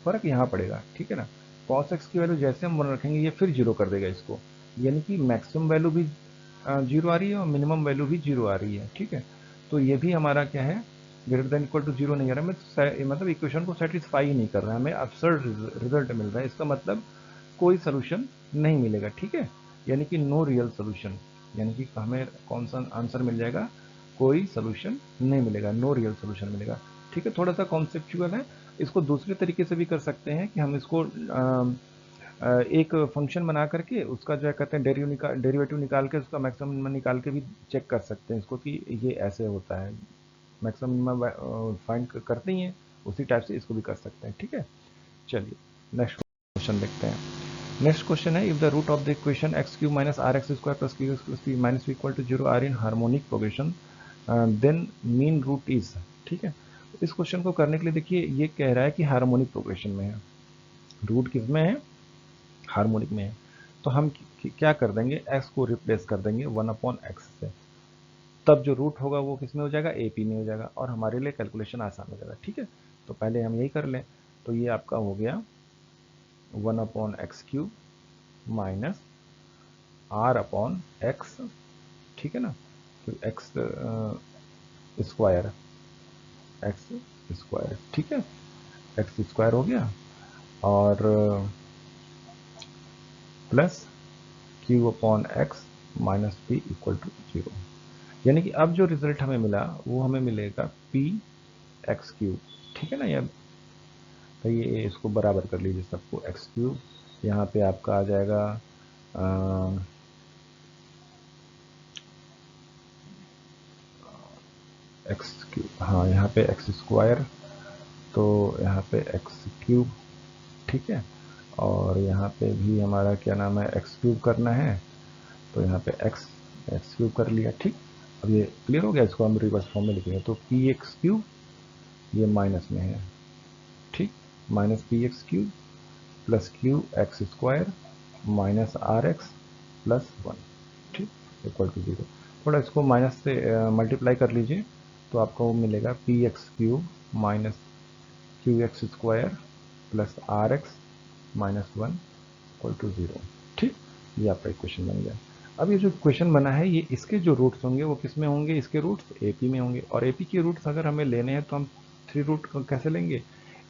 फर्क यहाँ पड़ेगा। ठीक है ना, कॉस एक्स की वैल्यू जैसे हम 1 रखेंगे ये फिर 0 कर देगा इसको, यानी कि मैक्सिमम वैल्यू भी 0 आ रही है और मिनिमम वैल्यू भी 0 आ रही है। ठीक है, तो ये भी हमारा क्या है, ग्रेटर देन इक्वल टू 0 नहीं आ रहा है, मतलब इक्वेशन को सेटिस्फाई ही नहीं कर रहा है, हमें absurd रिजल्ट मिल रहा है। इसका मतलब कोई सोल्यूशन नहीं मिलेगा। ठीक है, यानी कि नो रियल सोल्यूशन, यानी कि हमें कौन सा आंसर मिल जाएगा, कोई सोल्यूशन नहीं मिलेगा, नो रियल सोल्यूशन मिलेगा। ठीक है, थोड़ा सा कॉन्सेप्चुअल है। इसको दूसरे तरीके से भी कर सकते हैं कि हम इसको एक फंक्शन बना करके उसका जो है कहते हैं डेरिवेटिव निकाल के उसका मैक्सिमम निकाल के भी चेक कर सकते हैं इसको, कि ये ऐसे होता है, मैक्सिमम फाइंड करते ही हैं, उसी टाइप से इसको भी कर सकते हैं। ठीक है, चलिए नेक्स्ट क्वेश्चन देखते हैं। नेक्स्ट क्वेश्चन है, if the root of the equation x q minus r x square plus q x plus p minus equal to 0 are in harmonic progression then mean root is. ठीक है, इस question को करने के लिए देखिए, ये कह रहा है कि हार्मोनिक प्रोग्रेशन में है, रूट किस में है, हार्मोनिक में है। तो हम क्या कर देंगे, x को रिप्लेस कर देंगे 1/x से, तब जो रूट होगा वो किस में हो जाएगा, AP में हो जाएगा, और हमारे लिए कैलकुलेशन आसान हो जाएगा। ठीक है, तो पहले हम यही कर लें। तो ये आपका हो गया 1/x³ माइनस r/x, ठीक है ना, तो x स्क्वायर, ठीक है, एक्स स्क्वायर हो गया, और plus q/x minus p equal to 0। यानी कि अब जो रिजल्ट हमें मिला वो हमें मिलेगा px³, ठीक है ना। ये तो ये इसको बराबर कर लीजिए सबको, x³, यहाँ पे आपका आ जाएगा x³, हाँ यहाँ पे x², तो यहाँ पे x³, ठीक है, और यहाँ पे भी हमारा क्या नाम है, x³ करना है, तो यहाँ पे x³ कर लिया। ठीक, अब ये क्लियर हो गया, इसको हम रिवर्स फॉर्म में लिखेंगे, तो px³ ये माइनस में है, ठीक, minus px³ plus qx² minus rx plus 1, ठीक, इक्वल टू 0। थोड़ा इसको माइनस से मल्टीप्लाई कर लीजिए, तो आपको वो मिलेगा px³ minus qx² plus rx minus 1 equal to 0। ठीक, ये आपका इक्वेशन बन गया। अब ये जो इक्वेशन बना है, ये इसके जो रूट्स होंगे वो किस में होंगे, इसके रूट्स AP में होंगे, और AP के रूट्स अगर हमें लेने हैं तो हम 3 रूट कैसे लेंगे,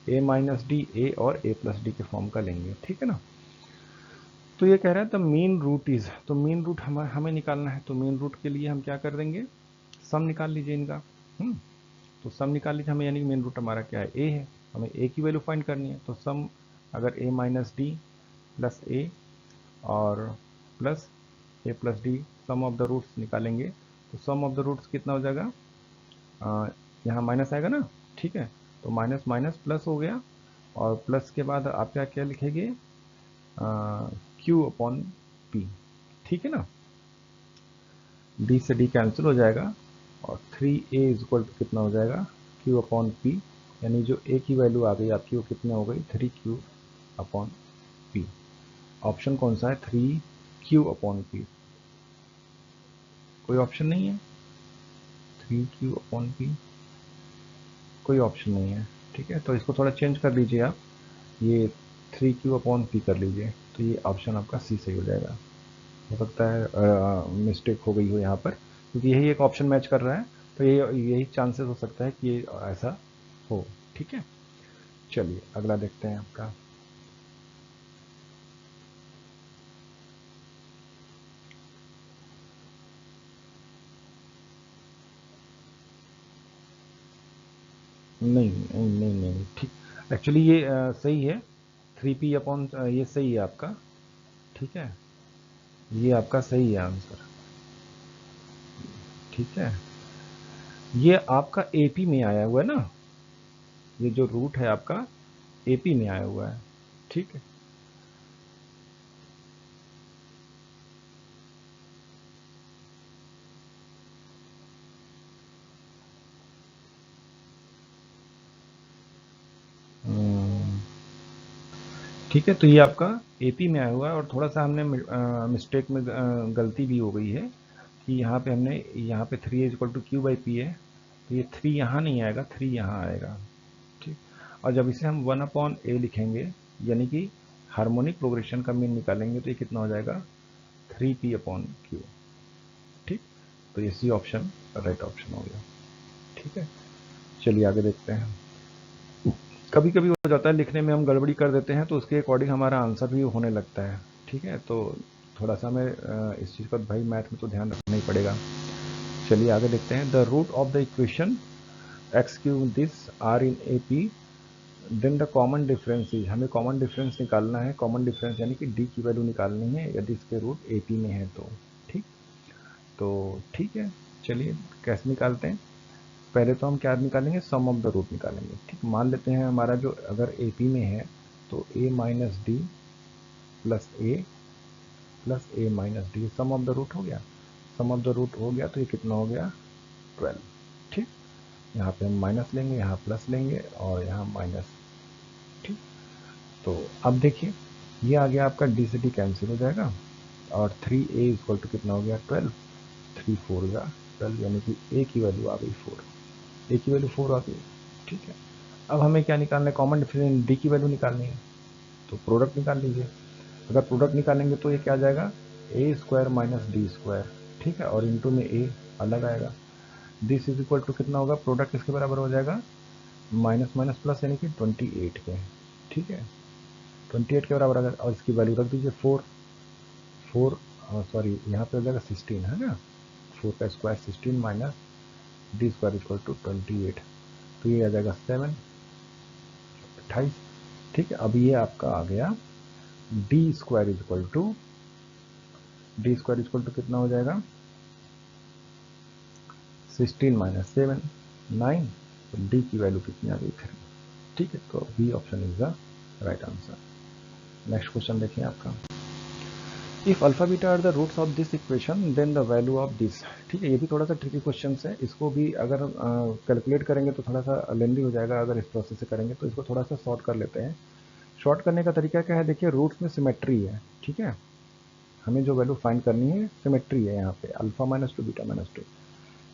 a माइनस डी, ए और a प्लस डी के फॉर्म का लेंगे, ठीक है ना। तो ये कह रहा है द मीन रूट इज, तो मीन रूट हमें निकालना है, तो मीन रूट के लिए हम क्या कर देंगे, सम निकाल लीजिए इनका। तो सम निकाल लीजिए हमें, यानी कि मेन रूट हमारा क्या है, a है, हमें a की वैल्यू फाइंड करनी है, तो सम अगर a minus d plus a और plus a plus d, sum of the roots निकालेंगे, तो सम ऑफ द रूट्स कितना हो जाएगा, यहाँ माइनस आएगा ना, ठीक है, तो माइनस माइनस प्लस हो गया, और प्लस के बाद आप क्या क्या लिखेंगे, q/p, ठीक है ना, d से d कैंसिल हो जाएगा, और 3a इज इक्वल टू कितना हो जाएगा, q/p, यानी जो a की वैल्यू आ गई आपकी वो कितने हो गई, 3q/p। ऑप्शन कौन सा है, 3q/p, कोई ऑप्शन नहीं है, 3q/p कोई ऑप्शन नहीं है, ठीक है, तो इसको थोड़ा चेंज कर लीजिए आप, ये 3q/p कर लीजिए, तो ये ऑप्शन आपका सी सही हो जाएगा। हो सकता है मिस्टेक हो गई हो यहाँ पर, क्योंकि यही एक ऑप्शन मैच कर रहा है, तो यही चांसेस हो सकता है कि ये ऐसा हो, ठीक है। चलिए अगला देखते हैं आपका, नहीं नहीं नहीं नहीं, ठीक, एक्चुअली ये सही है, 3p/, ये सही है आपका, ठीक है, ये आपका सही है आंसर, ठीक है, ये आपका AP में आया हुआ है ना, ये जो रूट है आपका AP में आया हुआ है, ठीक है। ठीक है, तो ये आपका AP में आया हुआ है, और थोड़ा सा हमने मिस्टेक में गलती भी हो गई है, कि यहाँ पे हमने, यहाँ पे 3a इक्वल टू q/p है, तो ये 3 यहाँ नहीं आएगा, 3 यहाँ आएगा, ठीक, और जब इसे हम 1/a लिखेंगे, यानी कि हार्मोनिक प्रोग्रेशन का मीन निकालेंगे, तो ये कितना हो जाएगा, 3p/q, ठीक, तो ये सी ऑप्शन राइट ऑप्शन हो गया, ठीक है। चलिए आगे देखते हैं, कभी कभी हो जाता है लिखने में हम गड़बड़ी कर देते हैं, तो उसके अकॉर्डिंग हमारा आंसर भी होने लगता है, ठीक है, तो थोड़ा सा हमें इस चीज़ का भाई मैथ में तो ध्यान रखना ही पड़ेगा। चलिए आगे देखते हैं, the root of the equation x³ this are in AP, then the common difference is, हमें कॉमन डिफरेंस निकालना है, कॉमन डिफरेंस यानी कि d की वैल्यू निकालनी है यदि इसके रूट AP में है तो, ठीक, तो ठीक है, चलिए कैसे निकालते हैं, पहले तो हम क्या निकालेंगे, सम ऑफ द रूट निकालेंगे, ठीक, मान लेते हैं हमारा जो अगर AP में है, तो a minus d plus a minus d, sum of the root हो गया, सम ऑफ द रूट हो गया, तो ये कितना हो गया, 12, ठीक, यहाँ पे हम माइनस लेंगे, यहाँ प्लस लेंगे, और यहाँ माइनस, ठीक, तो अब देखिए ये आ गया आपका d से d कैंसिल हो जाएगा, और 3a इक्वल टू कितना हो गया 12, 3 4 जा 12, यानी कि a की वैल्यू आ गई 4, a की वैल्यू 4 आ गई। ठीक है, अब हमें क्या निकालना है, कॉमन डिफरेंस d की वैल्यू निकालनी है, तो प्रोडक्ट निकाल लीजिए। अगर प्रोडक्ट निकालेंगे तो ये क्या आ जाएगा ए स्क्वायर माइनस डी स्क्वायर, ठीक है, और इंटू में ए अलग आएगा। दिस इज इक्वल टू कितना होगा, प्रोडक्ट इसके बराबर हो जाएगा माइनस माइनस प्लस यानी कि 28 के, ठीक है, 28 के बराबर अगर, और इसकी वैल्यू रख दीजिए 4 सॉरी यहाँ पे हो जाएगा 16 है ना, 4 का square 16 minus d square equal to 28, तो ये आ जाएगा 7 28। ठीक है, अब ये आपका आ गया डी स्क्वायर इक्वल टू कितना हो जाएगा 16 माइनस 7 9, तो डी की वैल्यू कितनी आ गई 3। ठीक है, तो B option is the right answer. Next question देखिए आपका, if alpha beta are the roots of this equation then the value of this. ठीक है, ये भी थोड़ा सा ट्रिकी क्वेश्चन है, इसको भी अगर कैलकुलेट करेंगे तो थोड़ा सा लेंदी हो जाएगा, अगर इस प्रोसेस से करेंगे तो इसको थोड़ा सा शॉर्ट कर लेते हैं। शॉर्ट करने का तरीका क्या है, देखिए रूट्स में सिमेट्री है, ठीक है, हमें जो वैल्यू फाइंड करनी है सिमेट्री है यहाँ पे, alpha minus two beta minus two.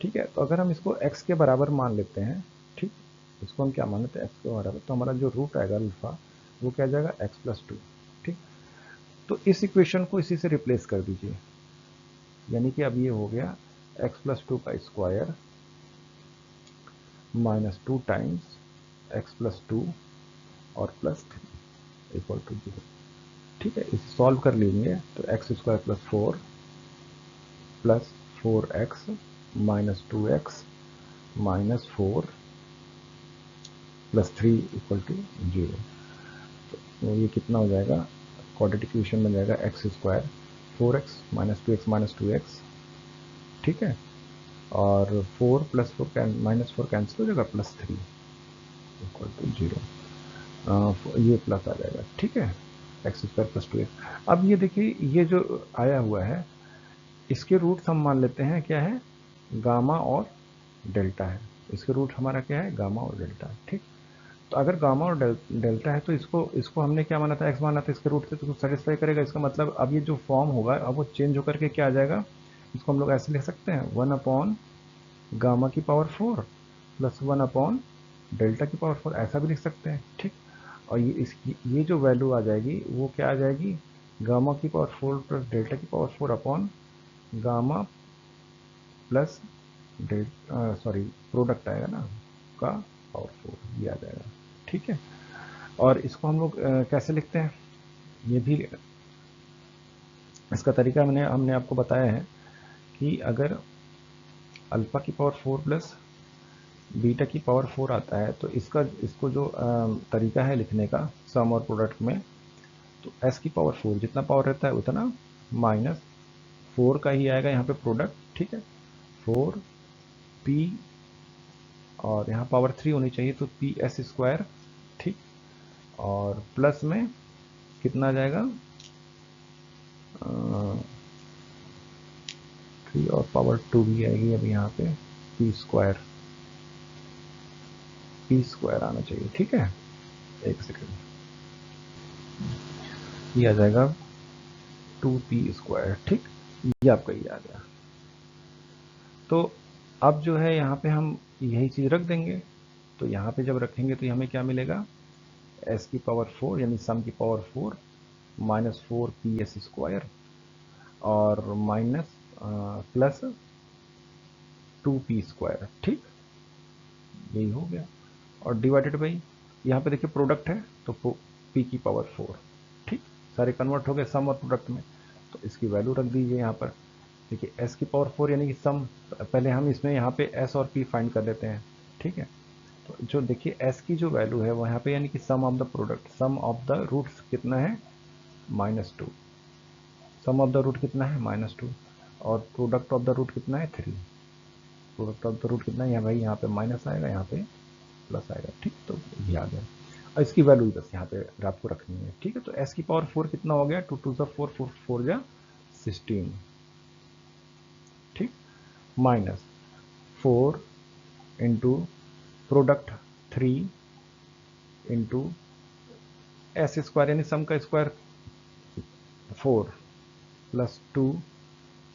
ठीक है, तो अगर हम इसको x के बराबर मान लेते हैं, ठीक, इसको हम क्या मान लेते हैं x के बराबर, तो हमारा जो रूट आएगा अल्फा वो क्या आ जाएगा x प्लस 2। ठीक, तो इस इक्वेशन को इसी से रिप्लेस कर दीजिए, यानी कि अब ये हो गया x प्लस 2 का square minus 2 times x plus 2 और प्लस 3 इक्वल टू 0। ठीक है, इसे सॉल्व कर लेंगे तो x square plus 4 plus 4x minus 2x minus 4 plus 3 equal to 0। तो ये कितना हो जाएगा, क्वाड्रेटिक इक्वेशन बन जाएगा x square 4x minus 2x minus 2x, ठीक है, और 4 प्लस 4 माइनस 4 कैंसिल हो जाएगा, प्लस 3 इक्वल टू 0, ये प्लस आ जाएगा। ठीक है, एक्स स्क्वायर प्लस 2x। अब ये देखिए ये जो आया हुआ है इसके रूट हम मान लेते हैं क्या है, गामा और डेल्टा है, इसके रूट हमारा क्या है, गामा और डेल्टा। ठीक, तो अगर गामा और डेल्टा है तो इसको हमने क्या माना था, एक्स माना था, इसके रूट से तो सेटिस्फाई करेगा। इसका मतलब अब ये जो फॉर्म होगा अब वो चेंज होकर के क्या आ जाएगा, इसको हम लोग ऐसे लिख सकते हैं 1 अपॉन गामा की पावर 4 प्लस 1 अपॉन डेल्टा की पावर 4, ऐसा भी लिख सकते हैं। ठीक, और ये जो वैल्यू आ जाएगी वो क्या आ जाएगी, गामा की पावर 4 प्लस डेल्टा की power 4 upon gamma plus sorry product आएगा ना का पावर 4, ये आ जाएगा। ठीक है, और इसको हम लोग कैसे लिखते हैं, ये भी इसका तरीका हमने आपको बताया है कि अगर अल्फा की पावर 4 प्लस बीटा की पावर 4 आता है तो इसको जो तरीका है लिखने का सम और प्रोडक्ट में, तो एस की पावर 4 जितना पावर रहता है उतना माइनस 4 का ही आएगा यहाँ पे प्रोडक्ट। ठीक है, 4 पी और यहाँ पावर 3 होनी चाहिए तो पी एस स्क्वायर। ठीक, और प्लस में कितना आ जाएगा 3 और पावर 2 भी आएगी, अब यहाँ पे पी स्क्वायर आना चाहिए। ठीक है, एक सेकेंड, ये आ जाएगा 2p स्क्वायर। ठीक, ये आपका ये आ गया। तो अब जो है यहाँ पे हम यही चीज़ रख देंगे, तो यहाँ पे जब रखेंगे तो हमें क्या मिलेगा, s की पावर 4 यानी सम की पावर 4 माइनस 4ps स्क्वायर और माइनस प्लस 2p स्क्वायर। ठीक, यही हो गया, और डिवाइडेड बाई यहाँ पे देखिए प्रोडक्ट है तो p की पावर 4। ठीक, सारे कन्वर्ट हो गए सम और प्रोडक्ट में, तो इसकी वैल्यू रख दीजिए यहाँ पर। देखिए s की पावर 4 यानी कि सम, पहले हम इसमें यहाँ पे s और p फाइंड कर लेते हैं। ठीक है, तो जो देखिए s की जो वैल्यू है वो यहाँ पे यानी कि sum of the product, sum of the roots कितना है -2, सम ऑफ द रूट कितना है -2, और प्रोडक्ट ऑफ द रूट कितना है 3, प्रोडक्ट ऑफ द रूट कितना है, भाई यहाँ पे माइनस आएगा यहाँ पे प्लस आएगा। ठीक, तो ये आ गया, और इसकी वैल्यू बस यहाँ पे आपको रखनी है। ठीक है, तो s की पावर 4 कितना हो गया, 2 2 4 4 4 जा 16। ठीक, minus 4 into product 3 into S square यानी सम का स्क्वायर 4 प्लस 2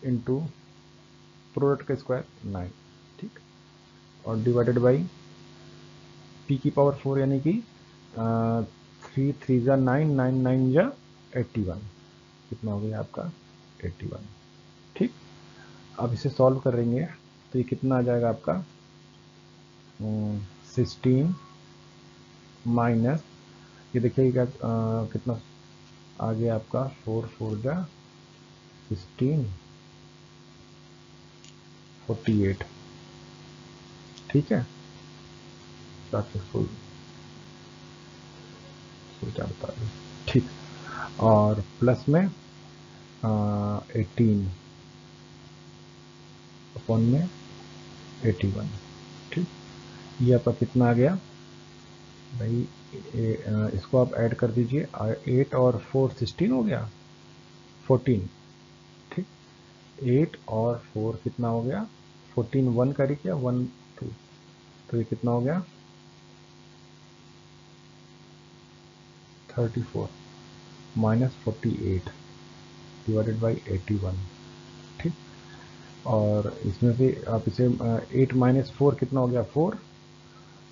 इंटू प्रोडक्ट का स्क्वायर 9, ठीक, और डिवाइडेड बाई p की पावर 4 यानी कि 3 3 जा 9, 9 9 जा 81, कितना हो गया आपका 81, ठीक। अब इसे सॉल्व करेंगे तो ये कितना आ जाएगा आपका 16 माइनस, ये देखिए क्या कितना आ गया आपका 4 4 जा 16 48, ठीक है, सक्सेसफुल जाता है, ठीक, और प्लस में 18 अपॉन में 81, ठीक। ये आपका कितना आ गया भाई, इसको आप ऐड कर दीजिए, 8 और 4 16 हो गया 14, ठीक, 8 और 4 कितना हो गया 14, 1 करी क्या 1 2, तो ये कितना हो गया 34 माइनस 48 डिवाइडेड बाई 81, ठीक, और इसमें से आप इसे 8 माइनस 4 कितना हो गया 4,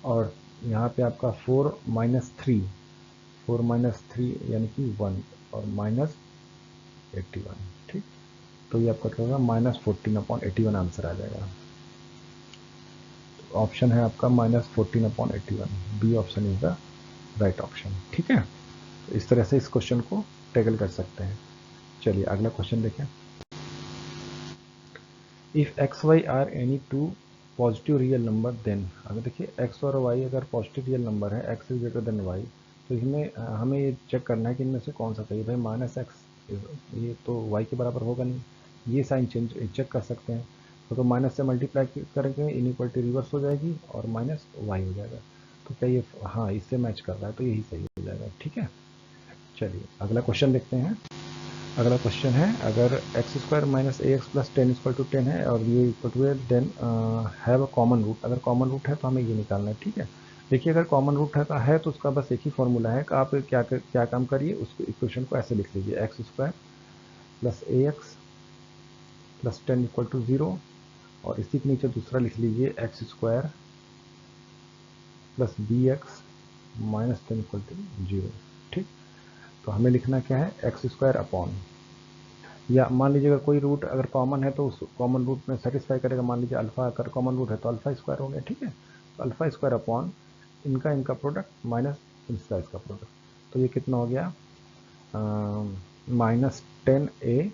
और यहाँ पे आपका 4 माइनस 3, 4 माइनस 3 यानी कि 1, और माइनस 81, ठीक, तो ये आपका क्या होगा -14/81 आंसर आ जाएगा। तो ऑप्शन है आपका -14/81, B option is the right option, ठीक है। तो इस तरह से इस क्वेश्चन को टैकल कर सकते हैं। चलिए अगला क्वेश्चन देखें। If x y are any two positive real number then, अगर देखिए एक्स और वाई अगर पॉजिटिव रियल नंबर है, x is greater than y, तो इसमें हमें ये चेक करना है कि इनमें से कौन सा सही। भाई माइनस एक्स ये तो वाई के बराबर होगा नहीं, ये साइन चेंज चेक कर सकते हैं, तो माइनस से मल्टीप्लाई करेंगे इनइक्वालिटी रिवर्स हो जाएगी और माइनस वाई हो जाएगा। तो क्या ये हाँ इससे मैच कर रहा है, तो यही सही हो जाएगा, ठीक है। चलिए अगला क्वेश्चन देखते हैं। अगला क्वेश्चन है, अगर x square minus a x plus 10 equal to 10 है और ये इक्वल टू है, then have a common root. अगर कॉमन रूट है तो हमें ये निकालना है, ठीक है। देखिए अगर कॉमन रूट है तो उसका बस एक ही फॉर्मूला है कि आप क्या काम करिए, उस इक्वेशन को ऐसे लिख लीजिए, x square plus a x plus 10 equal to 0, और इसी के नीचे दूसरा लिख लीजिए x square plus b x minus 10 equal to 0, ठीक। तो हमें लिखना क्या है, एक्स स्क्वायर अपॉन, या मान लीजिए अगर कोई रूट अगर कॉमन है तो उस कॉमन रूट में सेटिस्फाई करेगा, मान लीजिए अल्फा अगर कॉमन रूट है तो अल्फा स्क्वायर हो गया, ठीक है। तो अल्फा स्क्वायर अपॉन इनका प्रोडक्ट माइनस इसका प्रोडक्ट, तो ये कितना हो गया -10a,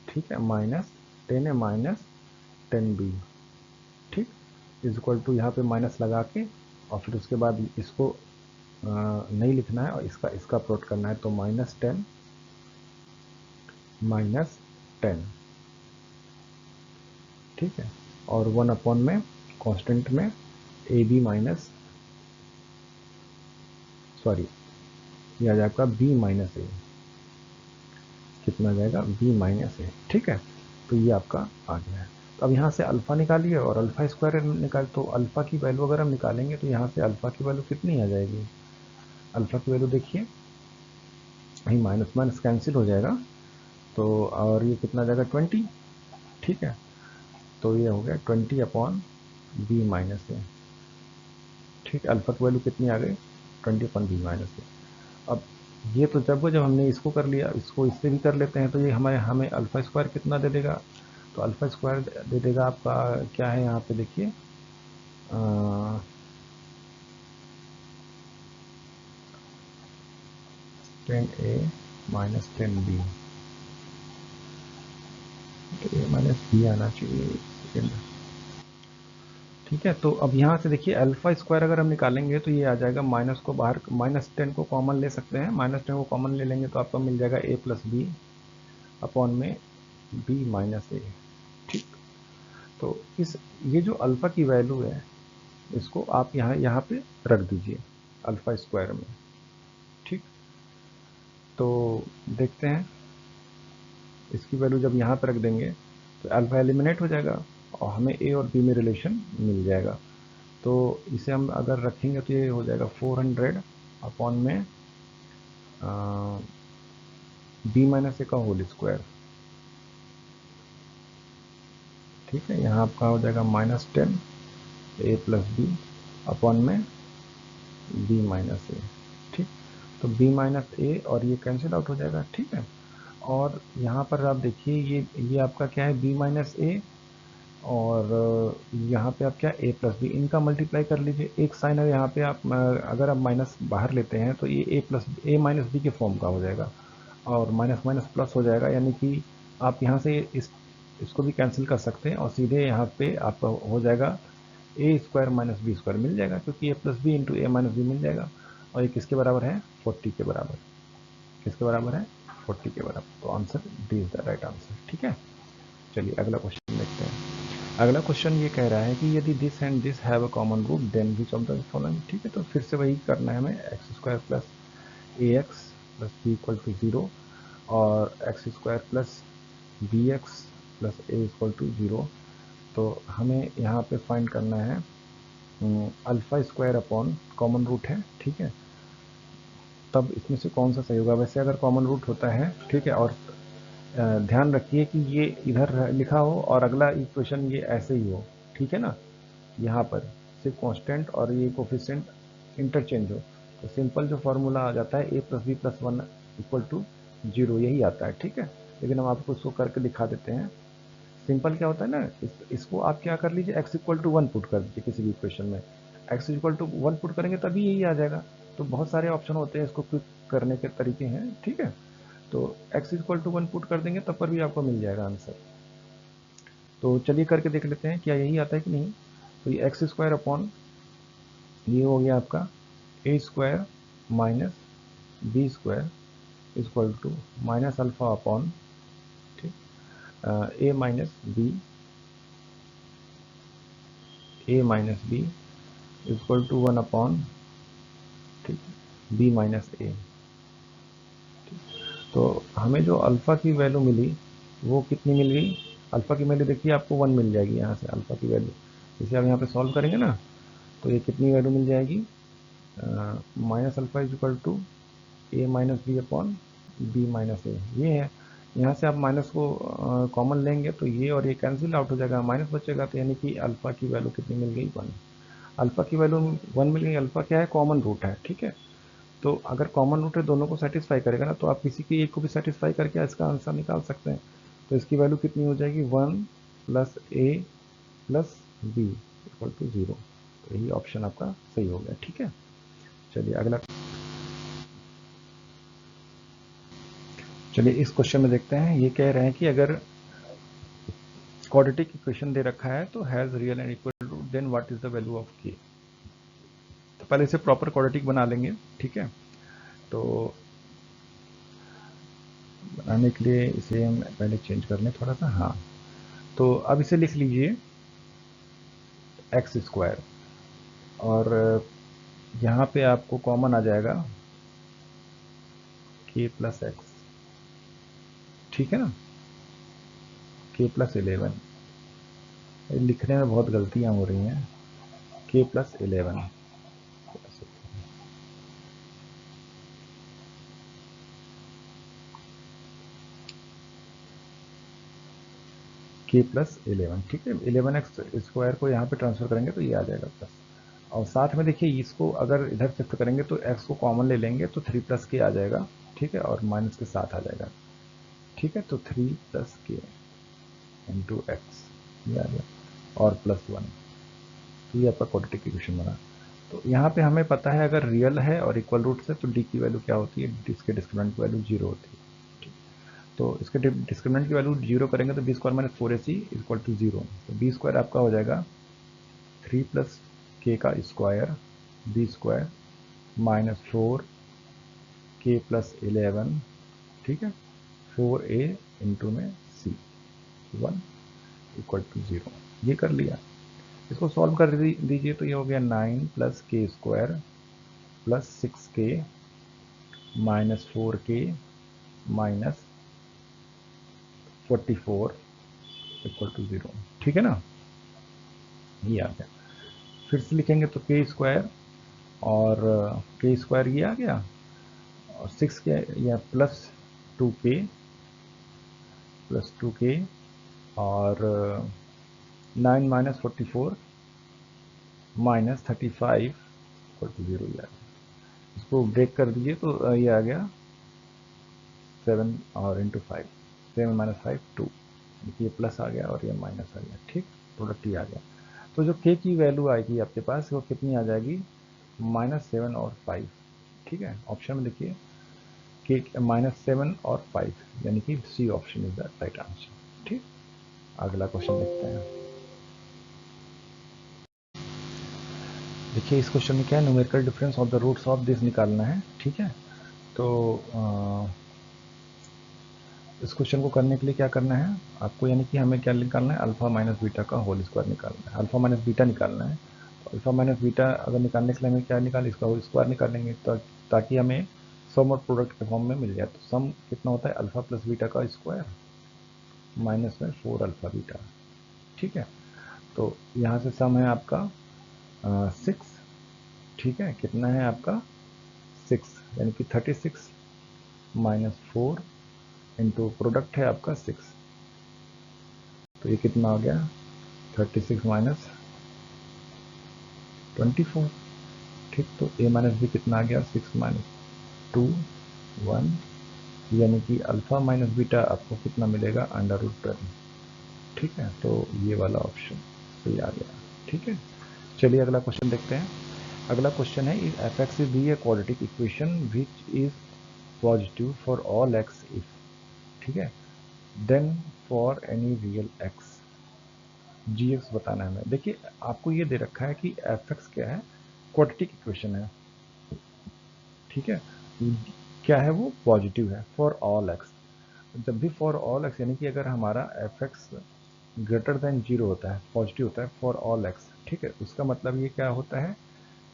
ठीक है, -10a माइनस 10b, ठीक, इज इक्वल टू यहाँ पे माइनस लगा के और फिर उसके बाद इसको नहीं लिखना है और इसका प्लॉट करना है, तो -10 -10, ठीक है, और 1 अपॉन में कांस्टेंट में ए बी माइनस, सॉरी ये आ जाएगा आपका बी माइनस ए, कितना आ जाएगा बी माइनस ए, ठीक है। तो ये आपका आ गया है। तो अब यहाँ से अल्फा निकालिए और अल्फा स्क्वायर निकाल, तो अल्फा की वैल्यू अगर हम निकालेंगे तो यहाँ से अल्फा की वैल्यू कितनी आ जाएगी, अल्फा की वैल्यू देखिए, वही माइनस माइनस कैंसिल हो जाएगा, तो और ये कितना आ जाएगा 20, ठीक है। तो ये हो गया 20 अपॉन बी माइनस ए, ठीक है, अल्फा की वैल्यू कितनी आ गई 20 अपॉन बी माइनस ए। अब ये तो जब हमने इसको कर लिया, इसको इससे भी कर लेते हैं, तो ये हमें अल्फा स्क्वायर कितना दे देगा, तो अल्फा स्क्वायर दे देगा आपका क्या है यहाँ पे देखिए 10a माइनस 10b, तो a माइनस बी आना चाहिए, सेकेंड, ठीक है। तो अब यहाँ से देखिए अल्फा स्क्वायर अगर हम निकालेंगे तो ये आ जाएगा, माइनस को बाहर -10 को कॉमन ले सकते हैं, -10 को कॉमन ले लेंगे तो आपका मिल जाएगा a प्लस बी अपॉन में b माइनस ए, ठीक। तो इस ये जो अल्फा की वैल्यू है इसको आप यहाँ पे रख दीजिए अल्फा स्क्वायर में, ठीक। तो देखते हैं इसकी वैल्यू जब यहाँ पे रख देंगे तो अल्फा एलिमिनेट हो जाएगा और हमें ए और बी में रिलेशन मिल जाएगा। तो इसे हम अगर रखेंगे तो ये हो जाएगा 400 अपॉन में बी माइनस ए का होल स्क्वायर, ठीक है। यहाँ आपका हो जाएगा -10 a प्लस बी अपॉन में b माइनस ए। ठीक, तो b माइनस ए और ये कैंसिल आउट हो जाएगा। ठीक है, और यहाँ पर आप देखिए ये आपका क्या है, b माइनस ए, और यहाँ पे आप क्या a प्लस बी, इनका मल्टीप्लाई कर लीजिए। एक साइन है यहाँ पे, आप अगर आप माइनस बाहर लेते हैं तो ये a माइनस बी के फॉर्म का हो जाएगा, और माइनस माइनस प्लस हो जाएगा, यानी कि आप यहाँ से इसको भी कैंसिल कर सकते हैं और सीधे यहाँ पे आपका हो जाएगा ए स्क्वायर माइनस बी स्क्वायर मिल जाएगा, क्योंकि ए प्लस बी इंटू ए माइनस बी मिल जाएगा। और ये किसके बराबर है, 40 के बराबर। किसके बराबर है, 40 के बराबर। तो answer D is the right answer. ठीक है, चलिए अगला क्वेश्चन देखते हैं। अगला क्वेश्चन ये कह रहा है कि यदि this and this have a common root then which of the following. ठीक है, तो फिर से वही करना है हमें, x square plus a x plus b equal to 0 और x square plus b x plus a equal to 0। तो हमें यहाँ पे फाइंड करना है alpha square upon common root है। ठीक है, तब इसमें से कौन सा सही होगा। वैसे अगर कॉमन रूट होता है, ठीक है, और ध्यान रखिए कि ये इधर लिखा हो और अगला इक्वेशन ये ऐसे ही हो। ठीक है ना, यहाँ पर सिर्फ कांस्टेंट और ये कोफिशिएंट इंटरचेंज हो, तो सिंपल जो फॉर्मूला आ जाता है a plus b plus 1 equal to 0, यही आता है। ठीक है, लेकिन हम आपको इसको करके दिखा देते हैं। सिंपल क्या होता है ना, इसको आप क्या कर लीजिए, x इक्वल टू 1 पुट कर दीजिए किसी भी इक्वेशन में। x इक्वल टू 1 पुट करेंगे तभी यही आ जाएगा। तो बहुत सारे ऑप्शन होते हैं, इसको क्विक करने के तरीके हैं। ठीक है, तो x इक्वल टू 1 पुट कर देंगे तब पर भी आपको मिल जाएगा आंसर। तो चलिए करके देख लेते हैं क्या यही आता है कि नहीं। तो ये एक्स स्क्वायर अपॉन ये हो गया आपका a square minus B square equal to minus alpha upon, ठीक, a minus b, a minus b equal to 1 upon, ठीक, बी माइनस ए। तो हमें जो अल्फ़ा की वैल्यू मिली वो कितनी मिल गई, अल्फ़ा की वैल्यू देखिए आपको 1 मिल जाएगी यहाँ से। अल्फ़ा की वैल्यू जैसे आप यहाँ पे सॉल्व करेंगे ना, तो ये कितनी वैल्यू मिल जाएगी, minus alpha is equal to a minus b upon b minus a. ये है, यहाँ से आप माइनस को कॉमन लेंगे तो ये और ये कैंसिल आउट हो जाएगा, माइनस बचेगा, तो यानी कि अल्फ़ा की वैल्यू कितनी मिल गई, 1। अल्फ़ा की वैल्यू 1 मिल गई। अल्फ़ा क्या है, कॉमन रूट है। ठीक है, तो अगर कॉमन रूट है दोनों को सेटिस्फाई करेगा ना, तो आप किसी की एक को भी सेटिस्फाई करके इसका आंसर निकाल सकते हैं। तो इसकी वैल्यू कितनी हो जाएगी, 1 plus a plus b equal to 0। तो यही ऑप्शन आपका सही हो गया। ठीक है, चलिए अगला, चलिए इस क्वेश्चन में देखते हैं। ये कह रहे हैं कि अगर क्वाड्रेटिक इक्वेशन दे रखा है तो has real and equal root then what is the value of k. तो पहले इसे प्रॉपर क्वाड्रेटिक बना लेंगे। ठीक है, तो बनाने के लिए इसे हम पहले चेंज कर लें थोड़ा सा। हाँ, तो अब इसे लिख लीजिए एक्स स्क्वायर, और यहाँ पे आपको कॉमन आ जाएगा के प्लस एक्स। ठीक है ना, के प्लस 11। लिखने में बहुत गलतियाँ हो रही हैं, के प्लस 11, के प्लस 11। ठीक है, 11x स्क्वायर को यहाँ पे ट्रांसफर करेंगे तो ये आ जाएगा प्लस, और साथ में देखिए इसको अगर इधर शिफ्ट करेंगे तो x को कॉमन ले लेंगे तो 3 प्लस के आ जाएगा। ठीक है, और माइनस के साथ आ जाएगा। ठीक है, तो 3 प्लस के इंटू एक्स, ये आ गया, और प्लस 1। तो ये आपका क्वाड्रेटिक इक्वेशन बना। तो यहाँ पे हमें पता है अगर रियल है और इक्वल रूट से तो डी की वैल्यू क्या होती है, इसके डिस्क्रिमिनेंट की वैल्यू 0 होती है। ठीक, तो इसके डिस्क्रिमिनेंट की वैल्यू 0 करेंगे तो b square minus 4ac equal to 0। तो बी स्क्वायर आपका हो जाएगा 3 प्लस के का स्क्वायर बी स्क्वायर माइनस 4 के प्लस 11। ठीक है, 4a इंटू में c 1 इक्वल टू 0। ये कर लिया, इसको सॉल्व कर दीजिए तो ये हो गया 9 plus k square plus 6k minus 4k minus 44 equal to 0। ठीक है ना, ये आ गया। फिर से लिखेंगे तो के स्क्वायर और के स्क्वायर ये आ गया, और 6k या प्लस 2k और 9 माइनस 44 माइनस 35 इक्वल टू 0 ही आ गया। इसको ब्रेक कर दीजिए तो ये आ गया 7 और इंटू 5, 7 माइनस 5 2, ये प्लस आ गया और ये माइनस आ गया। ठीक, प्रोडक्ट ही आ गया। तो जो के की वैल्यू आएगी आपके पास वो कितनी आ जाएगी, -7 और 5। ठीक है, ऑप्शन में देखिए के -7 और 5, यानी कि C option is the right answer. ठीक, अगला क्वेश्चन देखते हैं। देखिए इस क्वेश्चन में क्या है, numerical difference of the roots of this निकालना है। ठीक है, तो इस क्वेश्चन को करने के लिए क्या करना है आपको, यानी कि हमें क्या निकालना है, अल्फा माइनस बीटा का होल स्क्वायर निकालना है, अल्फा माइनस बीटा निकालना है। तो अल्फा माइनस बीटा अगर निकालने के लिए हमें क्या निकालें, इसका होल स्क्वायर निकालेंगे ताकि हमें सम और प्रोडक्ट के फॉर्म में मिल जाए। तो सम कितना होता है, अल्फा प्लस बीटा का स्क्वायर माइनस में 4 अल्फा बीटा। ठीक है, तो यहाँ से सम है आपका 6। ठीक है, कितना है आपका 6, यानी कि 36 माइनस 4 इंटू प्रोडक्ट है आपका 6, तो ये कितना हो गया 36 माइनस 24। ठीक, तो a माइनस बी कितना आ गया 6 माइनस 2 1, यानी कि अल्फा माइनस बीटा आपको कितना मिलेगा √12। ठीक है, तो ये वाला ऑप्शन सही आ गया। ठीक है, चलिए अगला क्वेश्चन देखते हैं। अगला क्वेश्चन है f x is be a quadratic equation which is positive for all x if, ठीक है, then for any real x g x बताना है हमें। देखिए आपको ये दे रखा है कि एफ एक्स क्या है, क्वाड्रेटिक इक्वेशन है। ठीक है, क्या है वो, पॉजिटिव है फॉर ऑल एक्स। जब भी फॉर ऑल एक्स यानी कि अगर हमारा F x greater than zero होता है, पॉजिटिव होता है फॉर ऑल एक्स। ठीक है, उसका मतलब ये क्या होता है,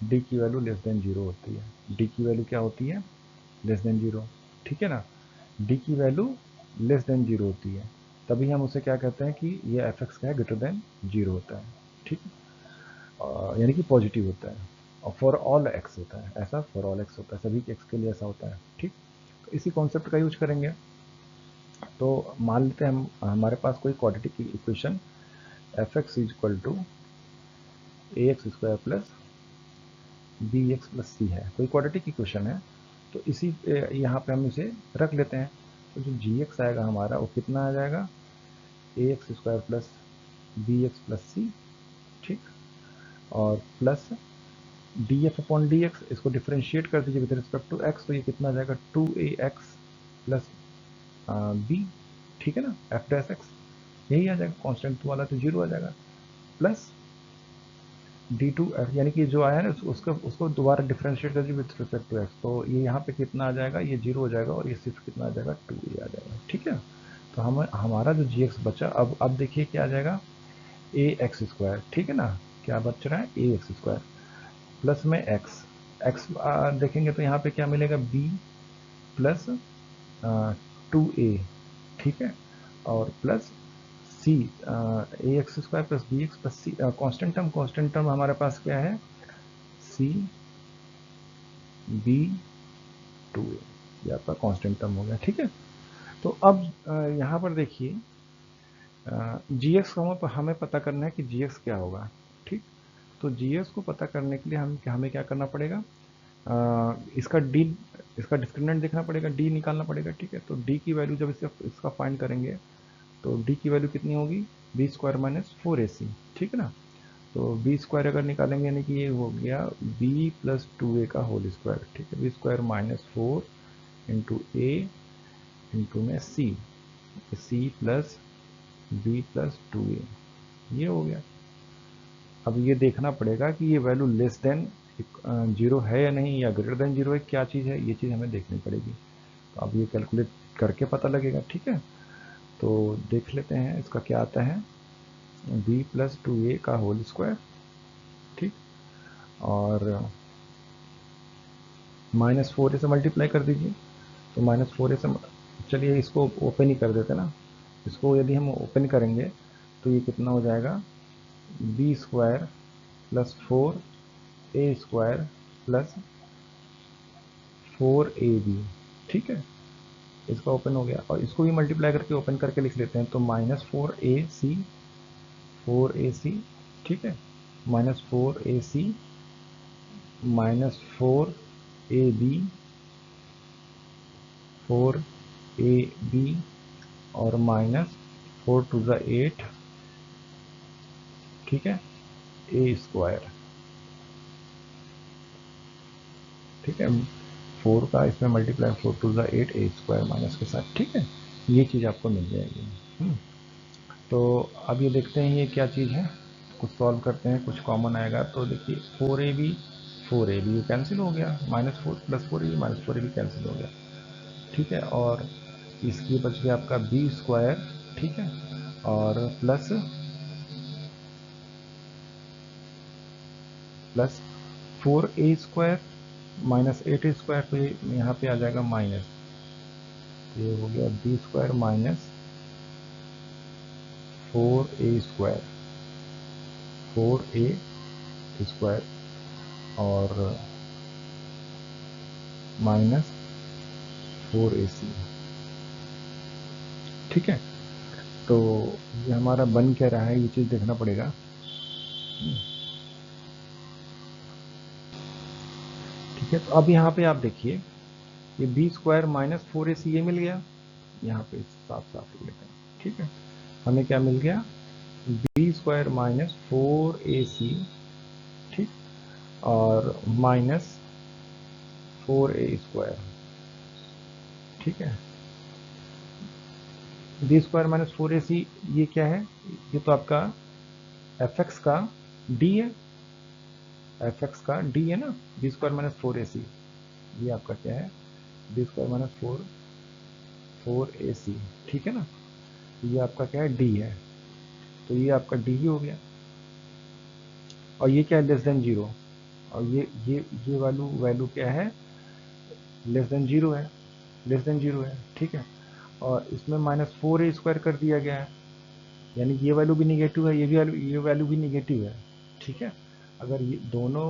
डी की वैल्यू लेस देन जीरो होती है। डी की वैल्यू क्या होती है, लेस देन जीरो। ठीक है ना, डी की वैल्यू लेस देन जीरो होती है, तभी हम उसे क्या कहते हैं कि ये एफ एक्स का है ग्रेटर देन जीरो होता है। ठीक, यानी कि पॉजिटिव होता है। और फॉर ऑल एक्स होता है, ऐसा फॉर ऑल एक्स होता है, सभी एक्स के लिए ऐसा होता है। ठीक, तो इसी कॉन्सेप्ट का यूज करेंगे। तो मान लेते हैं हम, हमारे पास कोई quadratic equation f x is equal to a x square plus b x plus c है, कोई क्वाड्रेटिक इक्वेशन है। तो इसी यहाँ पे हम इसे रख लेते हैं। तो जो जी एक्स आएगा हमारा वो कितना आ जाएगा, a x square plus b x plus c. ठीक, और plus d f upon d x, इसको डिफ्रेंशिएट कर दीजिए विद रिस्पेक्ट टू एक्स, तो ये कितना आ जाएगा 2ax प्लस बी। ठीक है ना, एफ डैश एक्स यही आ जाएगा, कांस्टेंट वाला तो जीरो आ जाएगा, प्लस डी टू एफ, यानी कि जो आया है ना उसको दोबारा डिफ्रेंशिएट कर दीजिए विद रिस्पेक्ट टू एक्स, तो ये यहाँ पे कितना आ जाएगा, ये जीरो हो जाएगा और ये सिर्फ कितना आ जाएगा 2a आ जाएगा। ठीक है, तो हम हमारा जो जी एक्स बचा, अब देखिए क्या आ जाएगा, ए एक्स स्क्वायर। ठीक है ना, क्या बच रहा है, ए एक्स स्क्वायर प्लस में एक्स, एक्स देखेंगे तो यहाँ पे क्या मिलेगा, बी प्लस 2a। ठीक है, और plus c, a x square plus b x plus c, constant term हमारे पास क्या है, सी बी 2a, ये आपका कांस्टेंट टर्म हो गया। ठीक है, तो अब यहाँ पर देखिए जी एक्स को हमें पता करना है कि जी एक्स क्या होगा। ठीक, तो जी एक्स को पता करने के लिए हमें क्या करना पड़ेगा, इसका डी, इसका डिस्क्रिमिनेंट देखना पड़ेगा, डी निकालना पड़ेगा। ठीक है, तो डी की वैल्यू जब इसका फाइंड करेंगे तो डी की वैल्यू कितनी होगी, बी स्क्वायर माइनस 4ac। ठीक है ना, तो बी स्क्वायर अगर निकालेंगे यानी कि ये हो गया बी प्लस 2a का होल स्क्वायर। ठीक है, b square minus 4 into a into में c plus b plus 2a, ये हो गया। अब ये देखना पड़ेगा कि ये वैल्यू लेस देन जीरो है या नहीं, या ग्रेटर देन जीरो है, क्या चीज़ है, ये चीज़ हमें देखनी पड़ेगी। तो अब ये कैलकुलेट करके पता लगेगा। ठीक है, तो देख लेते हैं इसका क्या आता है, बी प्लस 2a का होल स्क्वायर। ठीक, और -4a से मल्टीप्लाई कर दीजिए, तो -4a से, चलिए इसको ओपन ही कर देते ना, इसको यदि हम ओपन करेंगे तो ये कितना हो जाएगा, b square plus 4a square plus 4ab। ठीक है, इसका ओपन हो गया, और इसको भी मल्टीप्लाई करके ओपन करके लिख लेते हैं, तो -4ac 4ac, ठीक है, minus 4ac minus 4ab 4ab और माइनस 4 टू द 8, ठीक है, ए स्क्वायर, ठीक है, 4 का इसमें multiply 4 to the 8 a square minus के साथ, ठीक है, ये चीज़ आपको मिल जाएगी। तो अब ये देखते हैं ये क्या चीज़ है, कुछ सॉल्व करते हैं, कुछ कॉमन आएगा। तो देखिए 4ab कैंसिल हो गया, minus 4 plus 4ab minus 4ab cancel हो गया, ठीक है, और इसकी बच गया आपका बी स्क्वायर, ठीक है, और plus 4a square minus 8a square, तो ये यहाँ पे आ जाएगा माइनस, तो ये हो गया B square minus 4a square, 4a square और माइनस 4ac, ठीक है। तो ये हमारा बन क्या रहा है, ये चीज़ देखना पड़ेगा। ठीक है, तो अब यहाँ पे आप देखिए ये बी स्क्वायर माइनस 4ac ये मिल गया, यहाँ पे साफ साफ लिख लेते हैं, ठीक है, हमें क्या मिल गया, बी स्क्वायर माइनस 4ac, ठीक, और माइनस 4a स्क्वायर, ठीक है, बी स्क्वायर माइनस 4ac ये क्या है, ये तो आपका एफ एक्स का डी है, एफ एक्स का डी है ना, बी स्क्वायर माइनस 4ac, ये आपका क्या है, बी स्क्वायर माइनस 4ac, ठीक है ना, ये आपका क्या है, डी है, तो ये आपका डी ही हो गया, और ये क्या है, लेस देन जीरो, और ये वैल्यू क्या है, लेस देन जीरो है, लेस देन जीरो है, ठीक है, और इसमें माइनस 4a स्क्वायर कर दिया गया है, यानी ये वैल्यू भी निगेटिव है, ये वैल्यू भी निगेटिव है, ठीक है, अगर ये दोनों,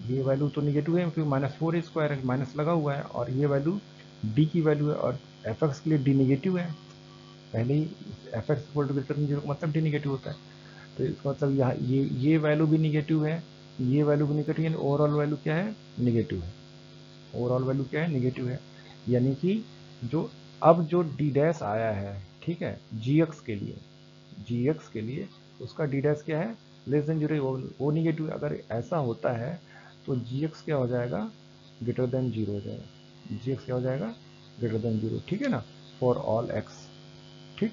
ये वैल्यू तो निगेटिव है क्योंकि माइनस 4a स्क्वायर है, माइनस लगा हुआ है, और ये वैल्यू डी की वैल्यू है, और एफ एक्स के लिए डी निगेटिव है, पहले ही f x equal to greater than zero का मतलब डी निगेटिव होता है, तो इसका मतलब यहाँ ये वैल्यू भी निगेटिव है, ये वैल्यू भी निगेटिव है, ओवरऑल वैल्यू क्या है, निगेटिव है, ओवरऑल वैल्यू क्या है, निगेटिव है, यानी कि जो अब जो डी डैश आया है, ठीक है, जी एक्स के लिए, जी एक्स के लिए उसका डी डैश क्या है, लेस देन जीरो, वो निगेटिव है, अगर ऐसा होता है तो जी एक्स क्या हो जाएगा, ग्रेटर देन जीरो हो जाएगा, जी एक्स क्या हो जाएगा, ग्रेटर देन जीरो, ठीक है ना, फॉर ऑल एक्स, ठीक,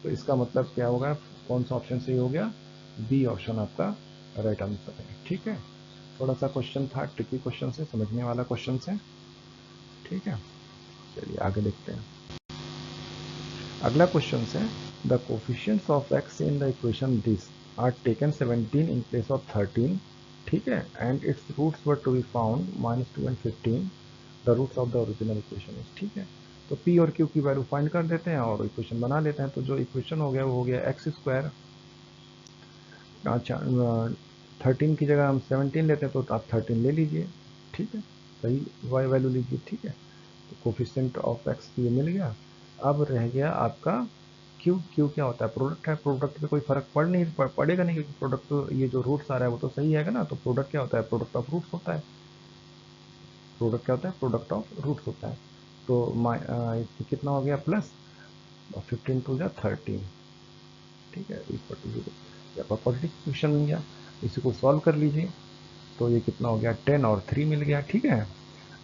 तो इसका मतलब क्या होगा, कौन सा ऑप्शन सही हो गया, बी ऑप्शन आपका राइट आंसर है, ठीक है, थोड़ा सा क्वेश्चन था, ट्रिकी क्वेश्चन से, समझने वाला क्वेश्चन से, ठीक है, चलिए आगे देखते हैं। अगला क्वेश्चन है, the coefficients of x in the equation this are taken 17 in place of 13, ठीक है, and its roots were to be found -2 and 15, the roots of the original equation is, ठीक है, तो पी और क्यू की value find कर देते हैं और इक्वेशन बना लेते हैं, तो जो इक्वेशन हो गया वो हो गया एक्स स्क्वायर, अच्छा 13 की जगह हम 17 लेते हैं, तो आप 13 ले लीजिए, ठीक है, सही वाई वैल्यू लीजिए, ठीक है, तो कोफिशिएंट ऑफ एक्स ये मिल गया, अब रह गया आपका क्यू, क्यू क्या होता है, प्रोडक्ट है, प्रोडक्ट पे कोई फर्क पड़ेगा नहीं, क्योंकि प्रोडक्ट तो ये जो रूट्स आ रहा है वो तो सही है ना, तो प्रोडक्ट क्या होता है, प्रोडक्ट ऑफ रूट्स होता है, प्रोडक्ट क्या होता है, प्रोडक्ट ऑफ रूट्स होता है, तो कितना हो गया, प्लस 15 टू 13, ठीक है, इक्वल टू जीरो, आपका पॉजिटिव क्वेश्चन बन गया, इसी को सॉल्व कर लीजिए, तो ये कितना हो गया, 10 और 3 मिल गया, ठीक है,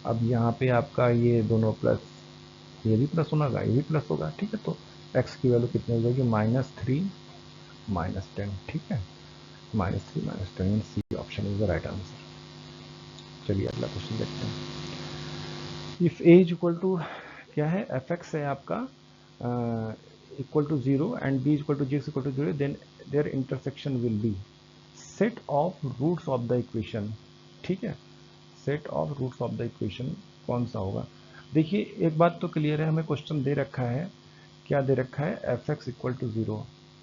अब यहाँ पे आपका ये दोनों प्लस, ये भी प्लस होगा, ये भी प्लस होगा, ठीक है, तो x की वैल्यू कितनी हो जाएगी, -3 -10, ठीक है, -3 -10, C option is the right answer. चलिए अगला क्वेश्चन देखते हैं। If a is equal to क्या है, एफ एक्स है आपका equal to 0 and b equal to g x equal to 0, then their intersection will be set of roots of the equation, ठीक है, set of roots of the equation कौन सा होगा, देखिए एक बात तो क्लियर है, हमें क्वेश्चन दे रखा है, क्या दे रखा है, एफ एक्स इक्वल टू 0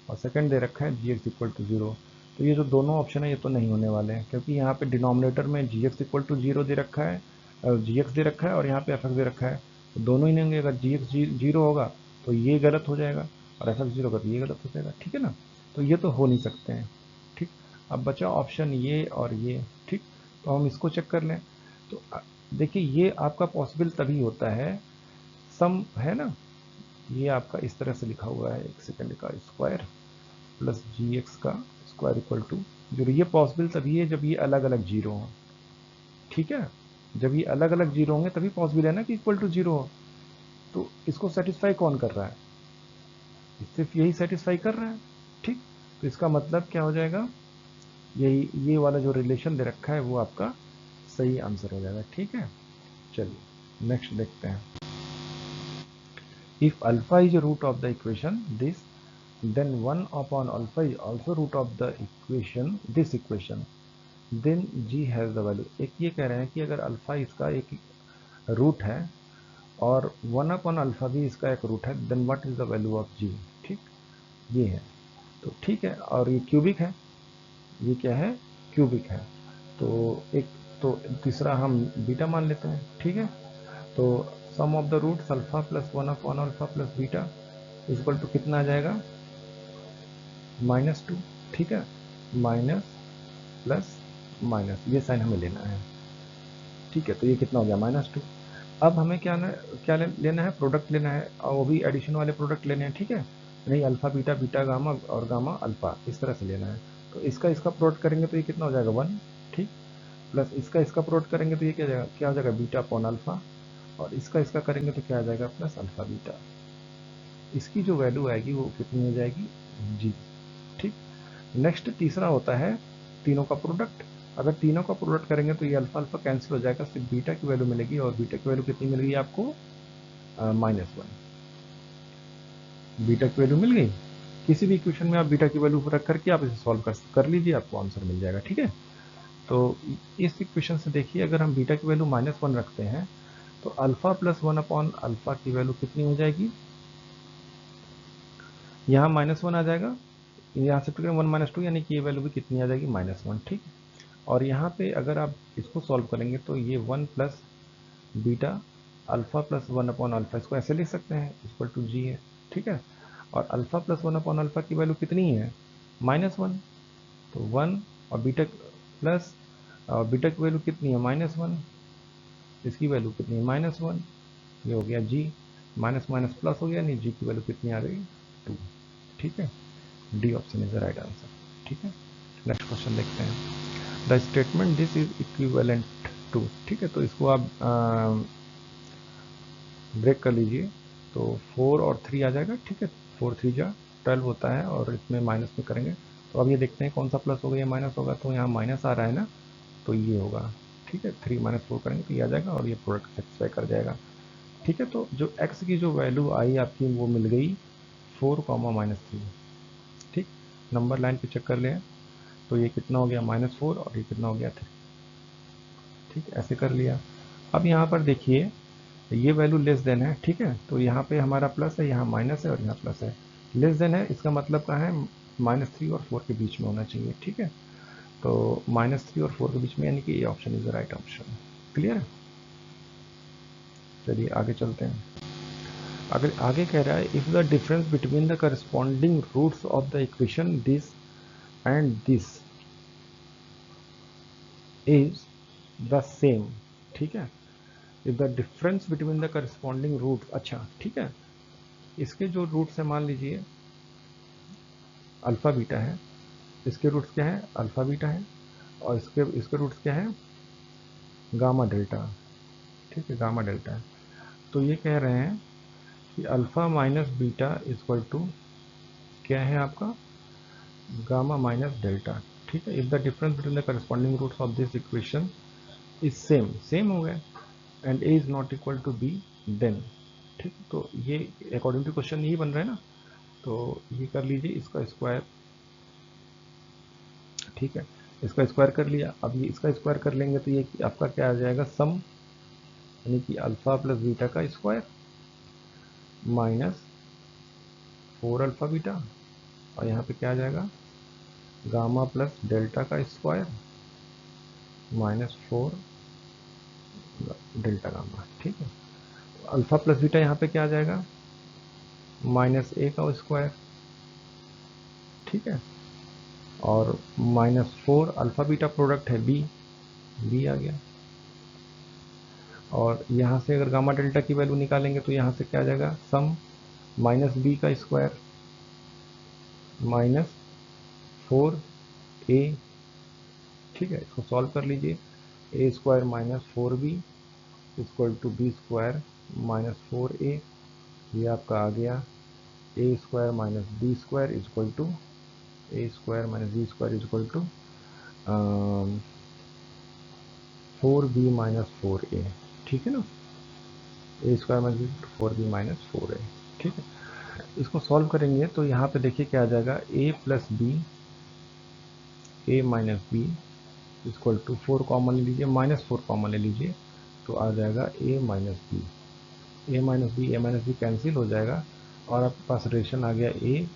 और सेकंड दे रखा है जी एक्स इक्वल टू 0, तो ये जो दोनों ऑप्शन है ये तो नहीं होने वाले हैं, क्योंकि यहाँ पे डिनोमिनेटर में जी एक्स इक्वल टू 0 दे रखा है, जी एक्स दे रखा है, और यहाँ पे एफ एक्स दे रखा है, तो दोनों ही नहीं होंगे, अगर जी एक्स 0 होगा तो ये गलत हो जाएगा, और एफ एक्स 0 होगा तो ये गलत हो जाएगा, ठीक है ना, तो ये तो हो नहीं सकते हैं, ठीक। अब बचा ऑप्शन ये और ये, ठीक। तो हम इसको चेक कर लें। तो देखिए ये आपका पॉसिबल तभी होता है, सम है ना, ये आपका इस तरह से लिखा हुआ है, एक सेकंड का स्क्वायर प्लस जी एक्स का स्क्वायर इक्वल टू जो, ये पॉसिबल तभी है जब ये अलग अलग जीरो हो, ठीक है। जब ये अलग अलग जीरो होंगे तभी पॉसिबल है ना कि इक्वल टू जीरो हो। तो इसको सेटिस्फाई कौन कर रहा है, सिर्फ यही सेटिस्फाई कर रहा है, ठीक। तो इसका मतलब क्या हो जाएगा, यही ये वाला जो रिलेशन दे रखा है वो आपका सही आंसर हो जाएगा, ठीक है। चलिए नेक्स्ट देखते हैं। If alpha is root of the equation this, then 1 upon alpha is also root of the equation this equation, then g has the value। एक ये कह रहे हैं कि अगर अल्फा इसका एक रूट है और 1 अपॉन अल्फा भी इसका एक रूट है, then what is the value of g, ठीक। ये है, तो ठीक है। और ये क्यूबिक है, ये क्या है, क्यूबिक है। तो एक, तो तीसरा हम बीटा मान लेते हैं, ठीक है। तो sum of the roots alpha plus 1 upon alpha plus beta equal to कितना आ जाएगा, -2, ठीक है। माइनस प्लस माइनस, ये साइन हमें लेना है, ठीक है। तो ये कितना हो गया, -2। अब हमें क्या लेना है, प्रोडक्ट लेना है, और वो भी एडिशन वाले प्रोडक्ट लेने हैं, ठीक है। नहीं अल्फा बीटा, बीटा गामा और गामा अल्फा, इस तरह से लेना है। तो इसका प्रोडक्ट करेंगे तो ये कितना हो जाएगा, 1, ठीक। प्लस इसका प्रोडक्ट करेंगे तो ये क्या हो जाएगा, बीटा अपॉन अल्फा। और इसका करेंगे तो क्या आ जाएगा, प्लस अल्फा बीटा। इसकी जो वैल्यू आएगी वो कितनी हो जाएगी, जी, ठीक। नेक्स्ट तीसरा होता है तीनों का प्रोडक्ट। अगर तीनों का प्रोडक्ट करेंगे तो ये अल्फा अल्फा कैंसिल हो जाएगा, सिर्फ बीटा की वैल्यू मिलेगी, और बीटा की वैल्यू कितनी मिल गई आपको, -1। बीटा की वैल्यू मिल गई। किसी भी इक्वेशन में आप बीटा की वैल्यू रख करके आप इसे सॉल्व कर लीजिए, आपको आंसर मिल जाएगा, ठीक है। तो इस इक्वेशन से देखिए, अगर हम बीटा की वैल्यू -1 रखते हैं तो अल्फा प्लस 1 अपॉन अल्फा की वैल्यू कितनी हो जाएगी, यहाँ -1 आ जाएगा, यहाँ से 1 - 2, यानी कि ये वैल्यू भी कितनी आ जाएगी, -1, ठीक। और यहाँ पे अगर आप इसको सॉल्व करेंगे तो ये 1 plus beta alpha plus 1 upon alpha, इसको ऐसे लिख सकते हैं, इक्वल टू जी है, ठीक है। और अल्फा प्लस 1 अपॉन अल्फा की वैल्यू कितनी है, -1। तो 1 और बीटा प्लस, और बीटा की वैल्यू कितनी है, -1, इसकी वैल्यू कितनी है, -1। ये हो गया जी, माइनस माइनस प्लस हो गया, नहीं जी की वैल्यू कितनी आ गई, 2, ठीक है। D option is the right answer, ठीक है। नेक्स्ट क्वेश्चन देखते हैं। The statement this is equivalent to, ठीक है। तो इसको आप ब्रेक कर लीजिए, तो 4 और 3 आ जाएगा, ठीक है। 4 3 जा 12 होता है, और इसमें माइनस में करेंगे तो अब ये देखते हैं कौन सा प्लस होगा या माइनस होगा। तो यहाँ माइनस आ रहा है ना, तो ये होगा, ठीक है। 3 - 4 करेंगे तो ये आ जाएगा, और ये प्रोडक्ट सेटिस्फाई कर जाएगा, ठीक है। तो जो x की जो वैल्यू आई आपकी वो मिल गई 4, -3, ठीक। नंबर लाइन पे चेक कर लें, तो ये कितना हो गया, -4, और ये कितना हो गया, 3, ठीक। ऐसे कर लिया। अब यहाँ पर देखिए ये वैल्यू लेस देन है, ठीक है। तो यहाँ पे हमारा प्लस है, यहाँ माइनस है, और यहाँ प्लस है। लेस देन है, इसका मतलब क्या है, -3 और 4 के बीच में होना चाहिए, ठीक है। तो -3 और 4 के बीच में, यानी कि ये option is the right option, clear है। चलिए आगे चलते हैं। अगर आगे कह रहा है, if the difference between the corresponding roots of the equation this and this is the same, ठीक है। If the difference between the corresponding root, अच्छा ठीक है, इसके जो रूट्स है, मान लीजिए अल्फा बीटा है, इसके रूट्स क्या है, अल्फा बीटा है, और इसके रूट्स क्या है, गामा डेल्टा, ठीक है, गामा डेल्टा है। तो ये कह रहे हैं कि alpha minus beta equal to क्या है आपका, गामा माइनस डेल्टा, ठीक है। If the difference between the corresponding roots of this equation is same, same हो गए, and a is not equal to b, then, ठीक। तो ये अकॉर्डिंग टू क्वेश्चन यही बन रहा है ना, तो ये कर लीजिए इसका स्क्वायर, ठीक है। इसका स्क्वायर कर लिया। अब ये इसका स्क्वायर कर लेंगे तो ये आपका क्या आ जाएगा, सम, यानी कि अल्फा प्लस बीटा का स्क्वायर -4 अल्फा बीटा, और यहाँ पे क्या आ जाएगा, गामा प्लस डेल्टा का स्क्वायर -4 डेल्टा गामा, ठीक है। अल्फा प्लस बीटा यहाँ पे क्या आ जाएगा, -a का स्क्वायर ठीक है। और -4 अल्फा बीटा प्रोडक्ट है बी आ गया। और यहाँ से अगर गामा डेल्टा की वैल्यू निकालेंगे तो यहाँ से क्या आ जाएगा, सम -b का स्क्वायर -4a। ठीक है, इसको सॉल्व कर लीजिए। a square -4b equal to b square -4a, ये आपका आ गया a square b square equal to a square b square equal to 4b -4a। ठीक है ना, a square b 4b -4a। ठीक है, इसको सॉल्व करेंगे तो यहाँ पे देखिए क्या आ जाएगा, a plus b a minus b equal to 4 common ले लीजिए, -4 कॉमन ले लीजिए तो आ जाएगा a minus b. a minus b cancel हो जाएगा और आपके पास रेशन आ गया a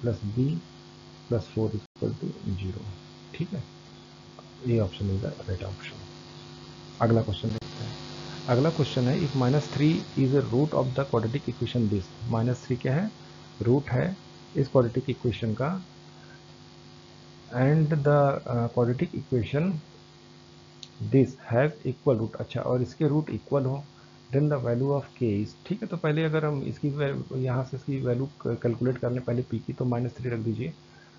plus b plus 4 equal to 0। ठीक है, ये option is the right option. अगला क्वेश्चन देखते हैं। अगला क्वेश्चन है, if -3 is a root of the quadratic equation this. -3 क्या है, रूट है इस क्वाड्रेटिक इक्वेशन का, and the quadratic equation this has equal root. अच्छा, और इसके रूट इक्वल हो, देन द वैल्यू ऑफ के इज। ठीक है, तो पहले अगर हम इसकी यहाँ से इसकी वैल्यू कैलकुलेट कर लें पहले पी की, तो -3 रख दीजिए।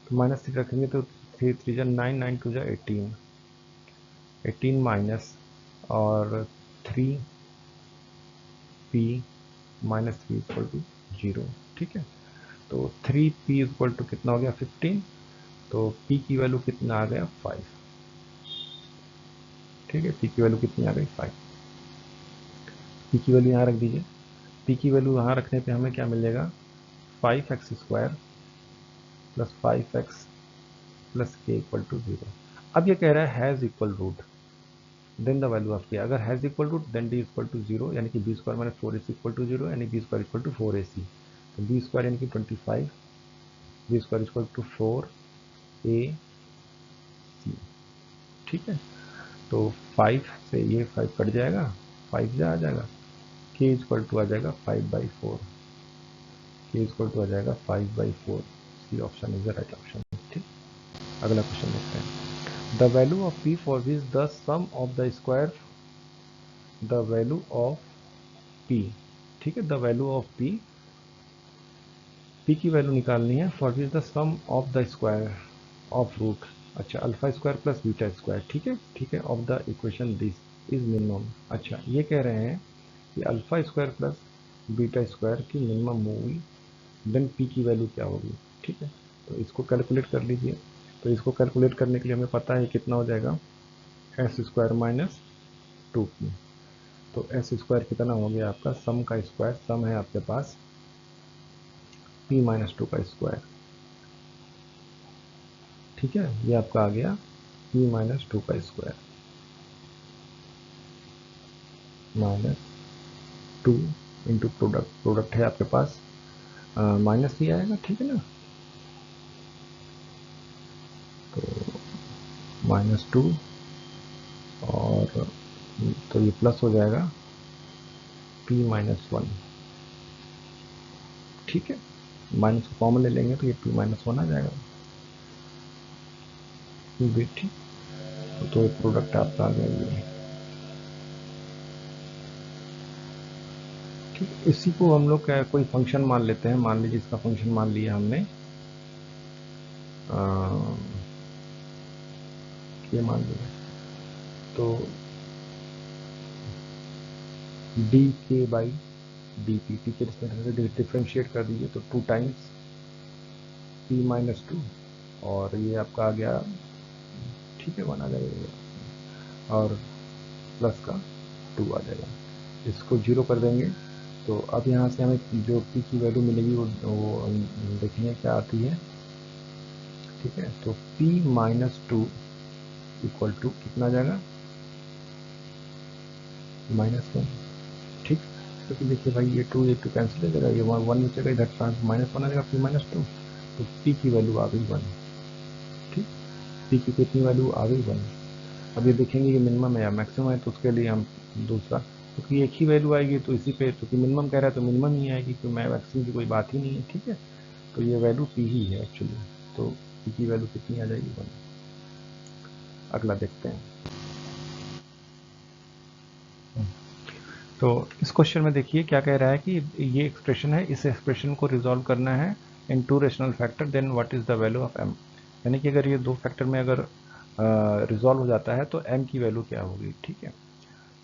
तो -3 रखेंगे तो 3 3 जा 9, 9 2 जा 18, 18 माइनस और 3 पी -3 इक्वल टू 0। ठीक है, तो 3p इक्वल टू कितना हो गया 15, तो p की वैल्यू कितना आ गया 5। ठीक है, p की वैल्यू कितनी आ गई 5। p की वैल्यू यहाँ रख दीजिए। p की वैल्यू यहाँ रखने पे हमें क्या मिलेगा, 5x square plus 5x plus k equal to 0। अब ये कह रहा है has equal root, then the value of k. अगर has equal root then d equal to 0, यानी कि b square minus 4ac equal to 0, यानी B square equal to 4ac। तो बी स्क्वायर यानी कि 25, B square equal to 4ac। ठीक है, तो 5 से ये 5 कट जाएगा, 5 जा आ जाएगा, के इक्वल टू आ जाएगा 5/4, के इक्वल टू आ जाएगा 5/4। C option is the right option. ठीक, अगला क्वेश्चन देखते हैं। The value of p for which the sum of the square, the value of p। ठीक है, द वैल्यू ऑफ p की वैल्यू निकालनी है for which the sum of the square of root. अच्छा, alpha square plus beta square. ठीक है, ठीक है, of the equation this is minimum. अच्छा, ये कह रहे हैं कि alpha square plus beta square की मिनिमम होगी, देन p की वैल्यू क्या होगी। ठीक है, तो इसको कैलकुलेट कर लीजिए। तो इसको कैलकुलेट करने के लिए हमें पता है कितना हो जाएगा, एस स्क्वायर माइनस 2p। तो एस स्क्वायर कितना हो गया आपका, सम का स्क्वायर, सम है आपके पास p माइनस 2 का स्क्वायर। ठीक है, ये आपका आ गया p माइनस 2 का square minus 2 into product, product है आपके पास माइनस ही आएगा। ठीक है ना, तो -2 और तो ये प्लस हो जाएगा p माइनस 1। ठीक है, माइनस को कॉमन ले लेंगे तो ये p माइनस 1 आ जाएगा। ये ठीक, तो प्रोडक्ट आपका आ गया ये। ठीक, इसी को हम लोग कोई फंक्शन मान लेते हैं। मान लीजिए इसका फंक्शन मान लिया हमने, ये मान लिया, तो डी के बाई डी पी, पी के डिफ्रेंशिएट कर दीजिए तो 2 टाइम्स p माइनस 2 और ये आपका आ गया, ठीक है, 1 आ जाएगा और प्लस का 2 आ जाएगा। इसको 0 कर देंगे तो अब यहाँ से हमें जो p की वैल्यू मिलेगी वो देखेंगे क्या आती है। ठीक है, तो p माइनस 2 इक्वल टू कितना आ जाएगा, -1। ठीक, क्योंकि देखिए भाई ये 2 कैंसिल हो जाएगा, ये 1 नीचे का इधर -1 आ जाएगा, p माइनस 2, तो p की वैल्यू आ गई 1। ठीक, p की कितनी वैल्यू आ गई 1। अब ये देखेंगे ये मिनिमम है या मैक्सिमम है, तो उसके लिए हम दूसरा, क्योंकि एक ही वैल्यू आएगी तो इसी पे, क्योंकि मिनिमम कह रहा है तो मिनिमम ही आएगी, क्योंकि मैक्सिमम की कोई बात ही नहीं है। ठीक है, तो ये वैल्यू p ही है एक्चुअली। तो d की वैल्यू कितनी आ जाएगी 1। अगला देखते हैं। तो इस क्वेश्चन में देखिए क्या कह रहा है कि ये एक्सप्रेशन है, इस एक्सप्रेशन को रिजॉल्व करना है in 2 rational factor, then what is the value of m। यानी कि अगर ये 2 फैक्टर में अगर रिजॉल्व हो जाता है तो m की वैल्यू क्या होगी, ठीक है।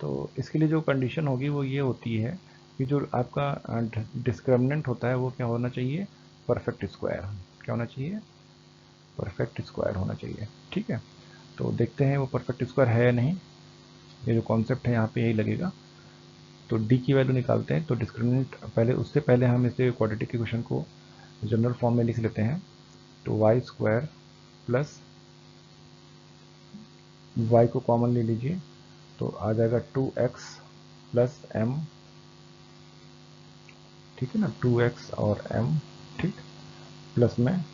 तो इसके लिए जो कंडीशन होगी वो ये होती है कि जो आपका डिस्क्रिमिनेंट होता है वो क्या होना चाहिए, परफेक्ट स्क्वायर। क्या होना चाहिए, परफेक्ट स्क्वायर होना चाहिए, ठीक है। तो देखते हैं वो परफेक्ट स्क्वायर है या नहीं। ये जो कॉन्सेप्ट है यहाँ पे यही लगेगा। तो d की वैल्यू निकालते हैं। तो डिस्क्रिमिनेंट पहले, उससे पहले हम इसे क्वाड्रेटिक इक्वेशन को जनरल फॉर्म में लिख लेते हैं। तो वाई स्क्वायर प्लस y को कॉमन ले लीजिए तो आ जाएगा 2x प्लस m, ठीक है ना, 2x और m, ठीक, प्लस में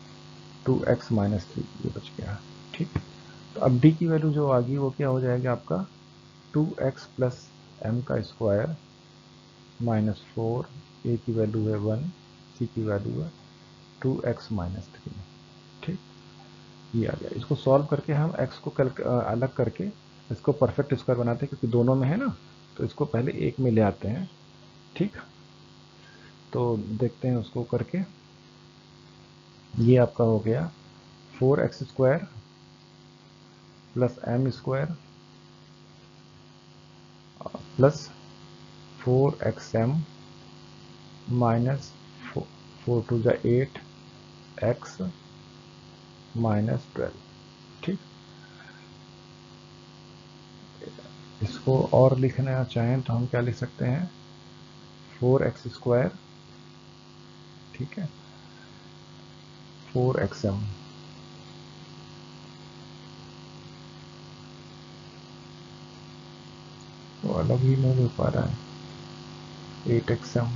2x माइनस 3 ये बच गया, ठीक। तो अब d की वैल्यू जो आ गई वो क्या हो जाएगा आपका 2x प्लस m का स्क्वायर माइनस 4, a की वैल्यू है 1, c की वैल्यू है 2x माइनस 3, ठीक। ये आ गया। इसको सॉल्व करके हम x को अलग करके इसको परफेक्ट स्क्वायर बनाते हैं, क्योंकि दोनों में है ना, तो इसको पहले एक में ले आते हैं, ठीक। तो देखते हैं उसको करके। ये आपका हो गया 4x square plus m square plus 4xm minus 4 टू जा 8 x माइनस 12, ठीक। इसको और लिखना चाहें तो हम क्या लिख सकते हैं, 4x स्क्वायर, ठीक है, 4xm तो अलग ही नहीं हो पा रहा है, 8xm।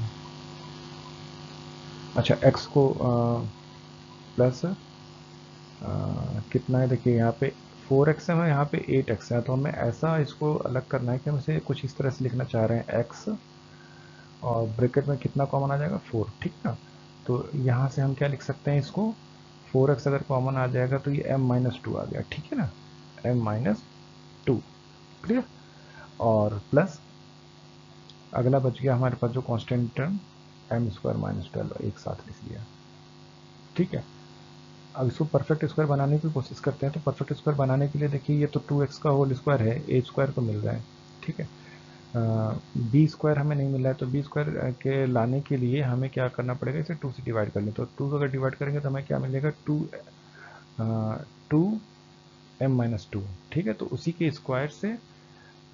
अच्छा x को प्लस कितना है, देखिए यहाँ पे 4xm है, यहाँ पे 8x है। तो हमें ऐसा इसको अलग करना है कि हम इसे कुछ इस तरह से लिखना चाह रहे हैं, x और ब्रैकेट में कितना कॉमन आ जाएगा 4, ठीक ना। तो यहाँ से हम क्या लिख सकते हैं इसको, 4x अगर कॉमन आ जाएगा तो ये m माइनस 2 आ गया, ठीक है ना, m माइनस 2, क्लियर। और प्लस अगला बच गया हमारे पास जो constant term m square minus 12 एक साथ लिख लिया, ठीक है। अब इसको परफेक्ट स्क्वायर बनाने की कोशिश करते हैं। तो परफेक्ट स्क्वायर बनाने के लिए देखिए ये तो 2x का होल स्क्वायर है, a स्क्वायर को मिल रहा है, ठीक है। बी स्क्वायर हमें नहीं मिल रहा है, तो बी स्क्वायर के लाने के लिए हमें क्या करना पड़ेगा, इसे 2 से डिवाइड कर लें। तो 2 अगर डिवाइड करेंगे तो हमें क्या मिलेगा, 2m-2, ठीक है। तो उसी के स्क्वायर से,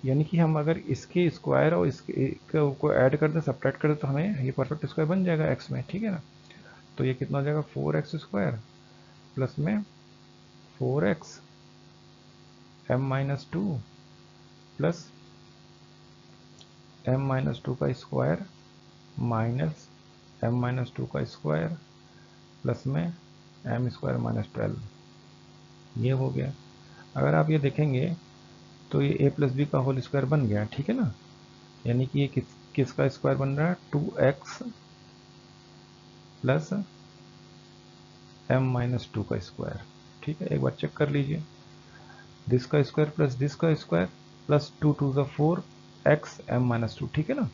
यानी कि हम अगर इसके स्क्वायर और इसके को ऐड कर दें, सब्ट्रैक्ट कर दें, तो हमें ये परफेक्ट स्क्वायर बन जाएगा x में, ठीक है ना। तो ये कितना हो जाएगा 4x स्क्वायर प्लस में 4x m minus 2 plus m minus 2 का स्क्वायर माइनस m माइनस 2 का स्क्वायर प्लस में m स्क्वायर माइनस 12, ये हो गया। अगर आप ये देखेंगे तो ये a प्लस बी का होल स्क्वायर बन गया, ठीक है ना। यानी कि ये किसका स्क्वायर बन रहा है, 2x प्लस m माइनस 2 का स्क्वायर, ठीक है। एक बार चेक कर लीजिए, दिस का स्क्वायर प्लस दिस का square plus 2 to the 4 x m minus 2, ठीक है ना,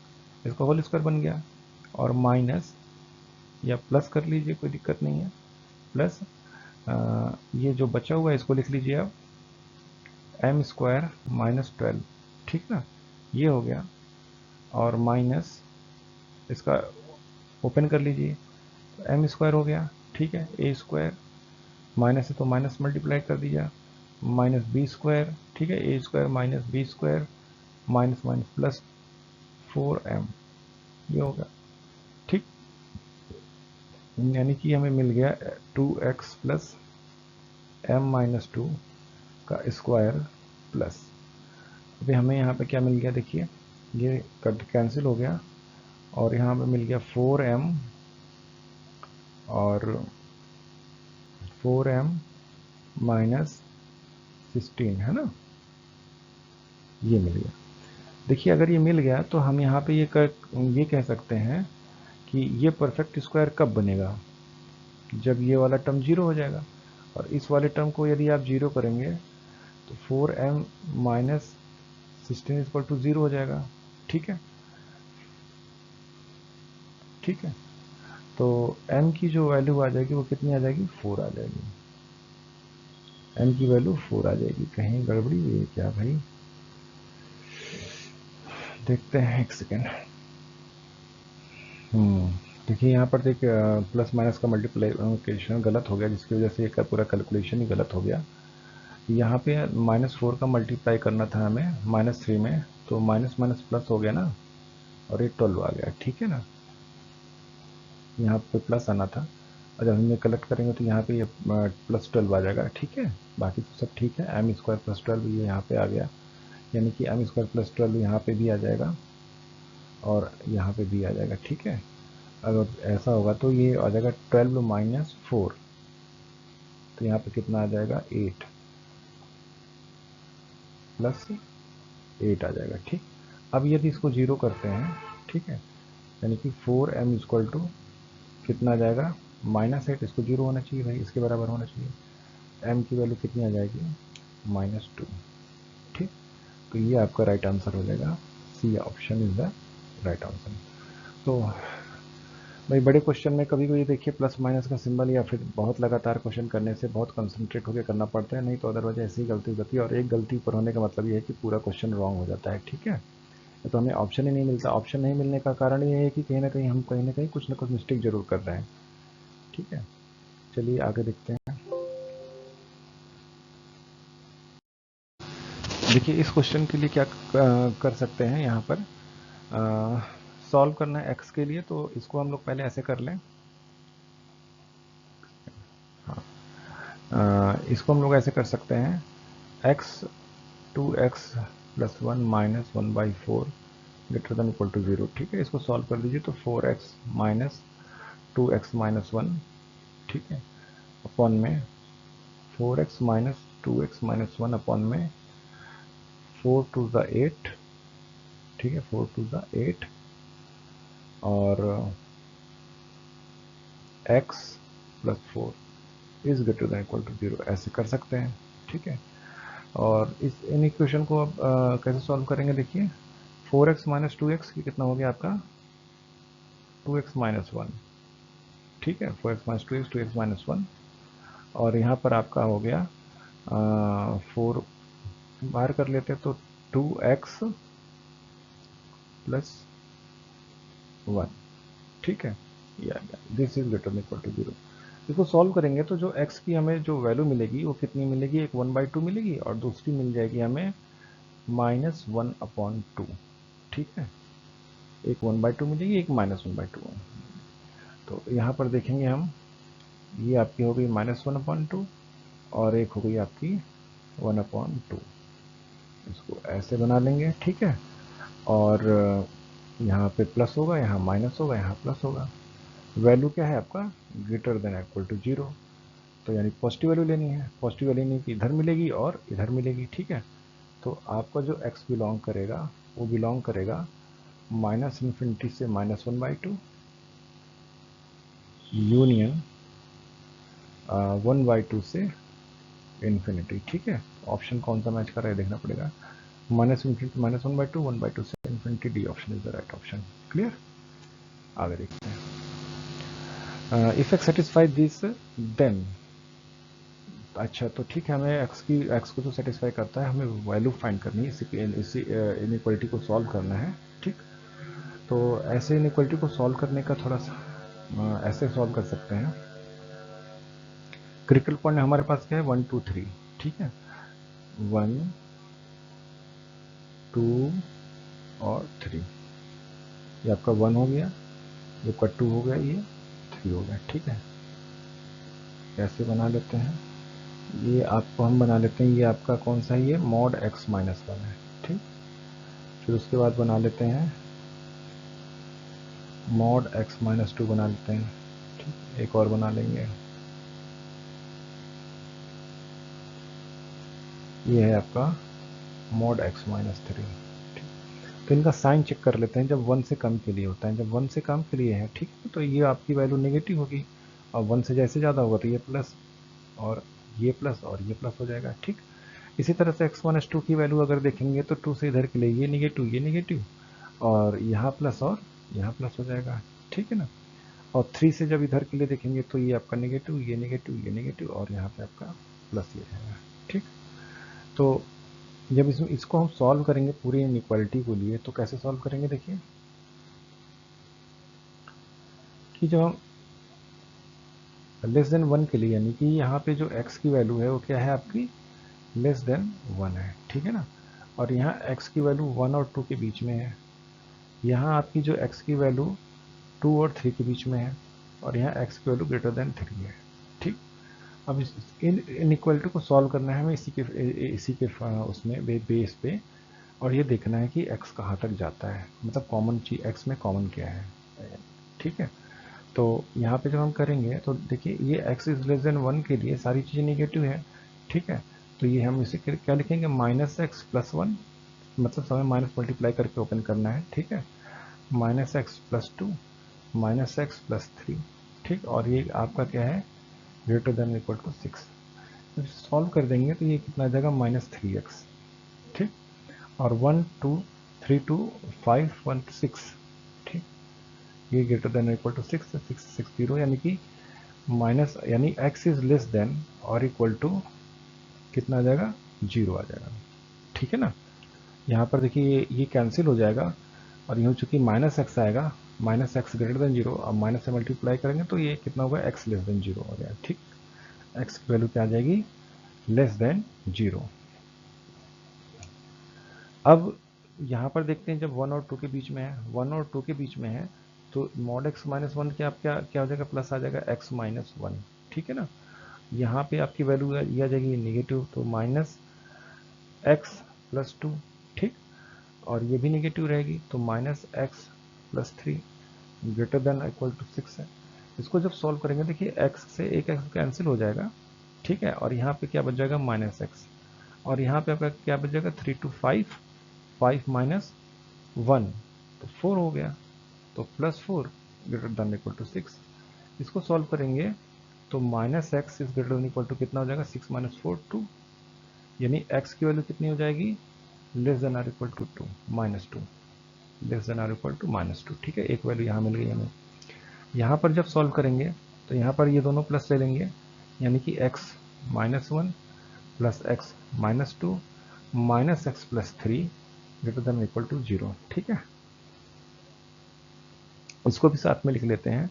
इसका होल स्क्वायर बन गया। और माइनस या प्लस कर लीजिए, कोई दिक्कत नहीं है, प्लस ये जो बचा हुआ है इसको लिख लीजिए अब m स्क्वायर माइनस 12, ठीक ना, ये हो गया। और माइनस इसका ओपन कर लीजिए, तो m स्क्वायर हो गया, ठीक है। a स्क्वायर माइनस है तो माइनस मल्टीप्लाई कर दिया, माइनस बी स्क्वायर, ठीक है, a square minus B square minus minus plus 4m, ये होगा, ठीक। यानी कि हमें मिल गया 2x प्लस m माइनस 2 का स्क्वायर प्लस, अभी हमें यहाँ पे क्या मिल गया, देखिए ये कट कैंसिल हो गया और यहाँ पे मिल गया 4m और 4m माइनस 16, है ना, ये मिल गया। देखिए अगर ये मिल गया तो हम यहाँ पे ये कह सकते हैं कि ये परफेक्ट स्क्वायर कब बनेगा, जब ये वाला टर्म जीरो हो जाएगा। और इस वाले टर्म को यदि आप 0 करेंगे तो 4m माइनस 16 इक्वल टू 0 हो जाएगा। ठीक है, ठीक है। तो m की जो वैल्यू आ जाएगी वो कितनी आ जाएगी, 4 आ जाएगी। m की वैल्यू 4 आ जाएगी। कहीं गड़बड़ी हुई है क्या भाई, देखते हैं एक सेकेंड। देखिए यहाँ पर देखिए प्लस माइनस का मल्टीप्लिकेशन गलत हो गया, जिसकी वजह से इसका पूरा कैलकुलेशन ही गलत हो गया। यहाँ पे -4 का मल्टीप्लाई करना था हमें -3 में, तो माइनस माइनस प्लस हो गया ना, और ये 12 आ गया। ठीक है ना, यहाँ पे प्लस आना था, और जब हम ये कलेक्ट करेंगे तो यहाँ पे ये +12 आ जाएगा। ठीक है, बाकी तो सब ठीक है। m स्क्वायर प्लस 12 ये यहाँ पे आ गया, यानी कि m स्क्वायर प्लस 12 यहाँ पे भी आ जाएगा और यहाँ पे भी आ जाएगा। ठीक है, अगर ऐसा होगा तो ये आ जाएगा 12 माइनस 4, तो यहाँ पे कितना आ जाएगा 8 प्लस 8 आ जाएगा। ठीक, अब यदि इसको 0 करते हैं, ठीक है, यानी कि 4m इक्वल टू कितना आ जाएगा -8, इसको 0 होना चाहिए भाई, इसके बराबर होना चाहिए। m की वैल्यू कितनी आ जाएगी -2। ठीक, तो ये आपका राइट आंसर हो जाएगा, C option is the right answer. तो भाई बड़े क्वेश्चन में कभी कभी देखिए प्लस माइनस का सिंबल, या फिर बहुत लगातार क्वेश्चन करने से बहुत कंसंट्रेट होकर करना पड़ता है, नहीं तो अदरवाइज ऐसी ही गलती हो जाती है। और एक गलती ऊपर होने का मतलब ये है कि पूरा क्वेश्चन रॉन्ग हो जाता है। ठीक है, तो हमें ऑप्शन ही नहीं मिलता। ऑप्शन नहीं मिलने का कारण ये है कि कहीं ना कहीं कुछ ना कुछ मिस्टेक जरूर कर रहे हैं। ठीक है, चलिए आगे देखते हैं। देखिए इस क्वेश्चन के लिए क्या कर सकते हैं, यहाँ पर सॉल्व करना है एक्स के लिए, तो इसको हम लोग पहले ऐसे कर लें। इसको हम लोग ऐसे कर सकते हैं, x 2x plus 1 minus 1/4 greater than equal to 0। ठीक है, इसको सॉल्व कर दीजिए तो 4x माइनस 2x माइनस 1, ठीक है, अपॉन में 4x minus 2x minus 1 upon में 4 टू द 8। ठीक है, 4 टू द 8 और x plus 4 is greater than equal to 0, ऐसे कर सकते हैं। ठीक है, और इस इन इक्वेशन को अब कैसे सॉल्व करेंगे, देखिए 4x माइनस 2x ये कितना हो गया आपका 2x माइनस 1। ठीक है, 4x minus 2x 2x minus 1, और यहाँ पर आपका हो गया 4 बाहर कर लेते हैं तो 2x प्लस 1। ठीक है, this is greater than equal to 0। इसको सॉल्व करेंगे तो जो x की हमें जो वैल्यू मिलेगी वो कितनी मिलेगी, एक 1/2 मिलेगी और दूसरी मिल जाएगी हमें -1/2। ठीक है, एक 1/2 मिलेगी, एक -1/2। तो यहाँ पर देखेंगे हम, ये आपकी हो गई -1/2 और एक हो गई आपकी 1/2। इसको ऐसे बना लेंगे। ठीक है, और यहाँ पे प्लस होगा, यहाँ माइनस होगा, यहाँ प्लस होगा। वैल्यू क्या है आपका, ग्रेटर देन इक्वल टू 0, तो यानी पॉजिटिव वैल्यू लेनी है। पॉजिटिव वैल्यू लेनी कि इधर मिलेगी और इधर मिलेगी। ठीक है, तो आपका जो x बिलोंग करेगा वो बिलोंग करेगा -∞ से -1/2 यूनियन 1/2 से इन्फिनिटी। ठीक है, ऑप्शन कौन सा मैच कर रहा है देखना पड़ेगा, -∞ -1/2 1/2 से infinity, D option is the right option. Clear, आगे देखते हैं। If x satisfy this then, अच्छा तो ठीक है, हमें एक्स को जो सेटिस्फाई करता है हमें वैल्यू फाइंड करनी है, इसी इनइक्वालिटी को सॉल्व करना है। ठीक, तो ऐसे इनइक्वालिटी को सॉल्व करने का थोड़ा सा ऐसे सॉल्व कर सकते हैं। क्रिटिकल पॉइंट हमारे पास क्या है, 1 2 3। ठीक है, 1 2 और 3, ये आपका 1 हो गया, ये आपका 2 हो गया, ये 3 हो गया। ठीक है, कैसे बना लेते हैं, ये आपको हम बना लेते हैं, ये आपका कौन सा है, ये मॉड x माइनस 1 है। ठीक, फिर उसके बाद बना लेते हैं मॉड x माइनस 2 बना लेते हैं। ठीक, एक और बना लेंगे, ये है आपका मॉड x माइनस 3। तो इनका साइन चेक कर लेते हैं, जब 1 से कम के लिए होता है, जब 1 से कम के लिए है, ठीक है, तो ये आपकी वैल्यू नेगेटिव होगी, और 1 से जैसे ज़्यादा होगा तो ये प्लस, और ये प्लस और ये प्लस हो जाएगा, ठीक। इसी तरह से x-2 की वैल्यू अगर देखेंगे तो 2 से इधर के लिए ये नेगेटिव और यहाँ प्लस और यहाँ प्लस हो जाएगा, ठीक है ना। और 3 से जब इधर के लिए देखेंगे तो ये आपका नेगेटिव, ये नेगेटिव, ये नेगेटिव और यहाँ पे आपका प्लस ये रहेगा, ठीक। तो जब इसको हम सॉल्व करेंगे पूरी इनइक्वालिटी को लिए तो कैसे सॉल्व करेंगे, देखिए कि जब हम लेस देन 1 के लिए, यानी कि यहाँ पे जो x की वैल्यू है वो क्या है आपकी लेस देन 1 है, ठीक है ना। और यहाँ x की वैल्यू 1 और 2 के बीच में है, यहाँ आपकी जो x की वैल्यू 2 और 3 के बीच में है और यहाँ x की वैल्यू ग्रेटर देन 3 है, ठीक। अब इन इनइक्वालिटी को सॉल्व करना है हमें इसी के उसमें बेस पे, और ये देखना है कि x कहाँ तक जाता है, मतलब कॉमन चीज x में कॉमन क्या है, ठीक है। तो यहाँ पे जब हम करेंगे तो देखिए ये x इज लेस देन 1 के लिए सारी चीज़ें निगेटिव है, ठीक है। तो ये हम इसे क्या लिखेंगे -x+1, मतलब समय माइनस मल्टीप्लाई करके ओपन करना है, ठीक है। -x+2 -x+3, ठीक। और ये आपका क्या है ग्रेटर देन इक्वल टू 6। तो सॉल्व कर देंगे तो ये कितना आ जाएगा -3x, ठीक। और 1 2 3 2 5 1 6, ठीक। ये ग्रेटर देन इक्वल टू 6 6 6 0, यानी कि माइनस यानी x इज लेस देन और इक्वल टू कितना आ जाएगा 0 आ जाएगा, ठीक है ना। यहाँ पर देखिए ये कैंसिल हो जाएगा और यूँ चूंकि -x आएगा, -x ग्रेटर देन 0, अब माइनस से मल्टीप्लाई करेंगे तो ये कितना होगा x लेस देन 0 हो गया, ठीक। x की वैल्यू क्या आ जाएगी लेस देन 0। अब यहाँ पर देखते हैं जब 1 और 2 के बीच में है, 1 और 2 के बीच में है तो मॉड x माइनस 1 क्या क्या हो जाएगा प्लस आ जाएगा x माइनस 1, ठीक है ना। यहाँ पे आपकी वैल्यू ये आ जाएगी नेगेटिव, तो -x+2, ठीक। और ये भी नेगेटिव रहेगी तो -x+3 greater than equal to 6 है। इसको जब सॉल्व करेंगे देखिए x से एक x कैंसिल हो जाएगा, ठीक है। और यहाँ पे क्या बच जाएगा -x, और यहाँ पे आपका क्या बच जाएगा 3 to 5 5 माइनस 1 तो 4 हो गया, तो +4 ग्रेटर देन इक्वल टू 6। इसको सॉल्व करेंगे तो -x is greater than equal to कितना हो जाएगा 6 माइनस 4 2, यानी x की वैल्यू कितनी हो जाएगी less than or equal to 2 -2, less than or equal to -2, ठीक है। एक वैल्यू यहाँ मिल गई हमें। यहाँ पर जब सॉल्व करेंगे तो यहाँ पर ये दोनों प्लस ले लेंगे, यानी कि x -1 plus x -2 -x+3 greater than equal to 0, ठीक है। इसको भी साथ में लिख लेते हैं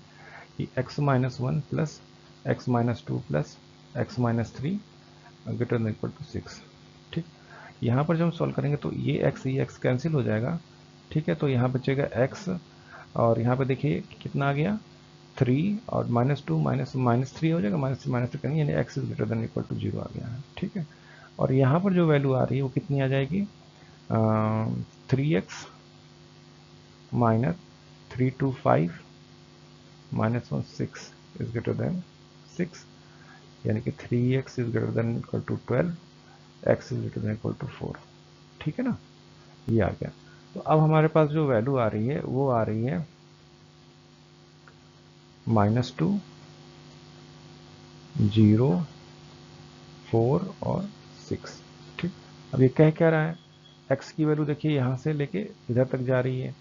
कि x-1 plus x-2 plus x-3 greater than equal to 6, ठीक। यहाँ पर जब हम सॉल्व करेंगे तो ये x कैंसिल हो जाएगा, ठीक है। तो यहाँ बचेगा x और यहाँ पे देखिए कितना आ गया 3 और -2 -3 हो जाएगा, -3 करेंगे यानी x is greater than equal to 0 आ गया है, ठीक है। और यहाँ पर जो वैल्यू आ रही है वो कितनी आ जाएगी 3x -3 to 5 -1 6 is greater than 6, यानी कि 3x is greater than equal to 12, x is greater than equal to 4, ठीक है ना। ये आ गया। तो अब हमारे पास जो वैल्यू आ रही है वो आ रही है -2 0 4 और 6, ठीक। अब ये कह क्या रहा है x की वैल्यू देखिए यहाँ से लेके इधर तक जा रही है,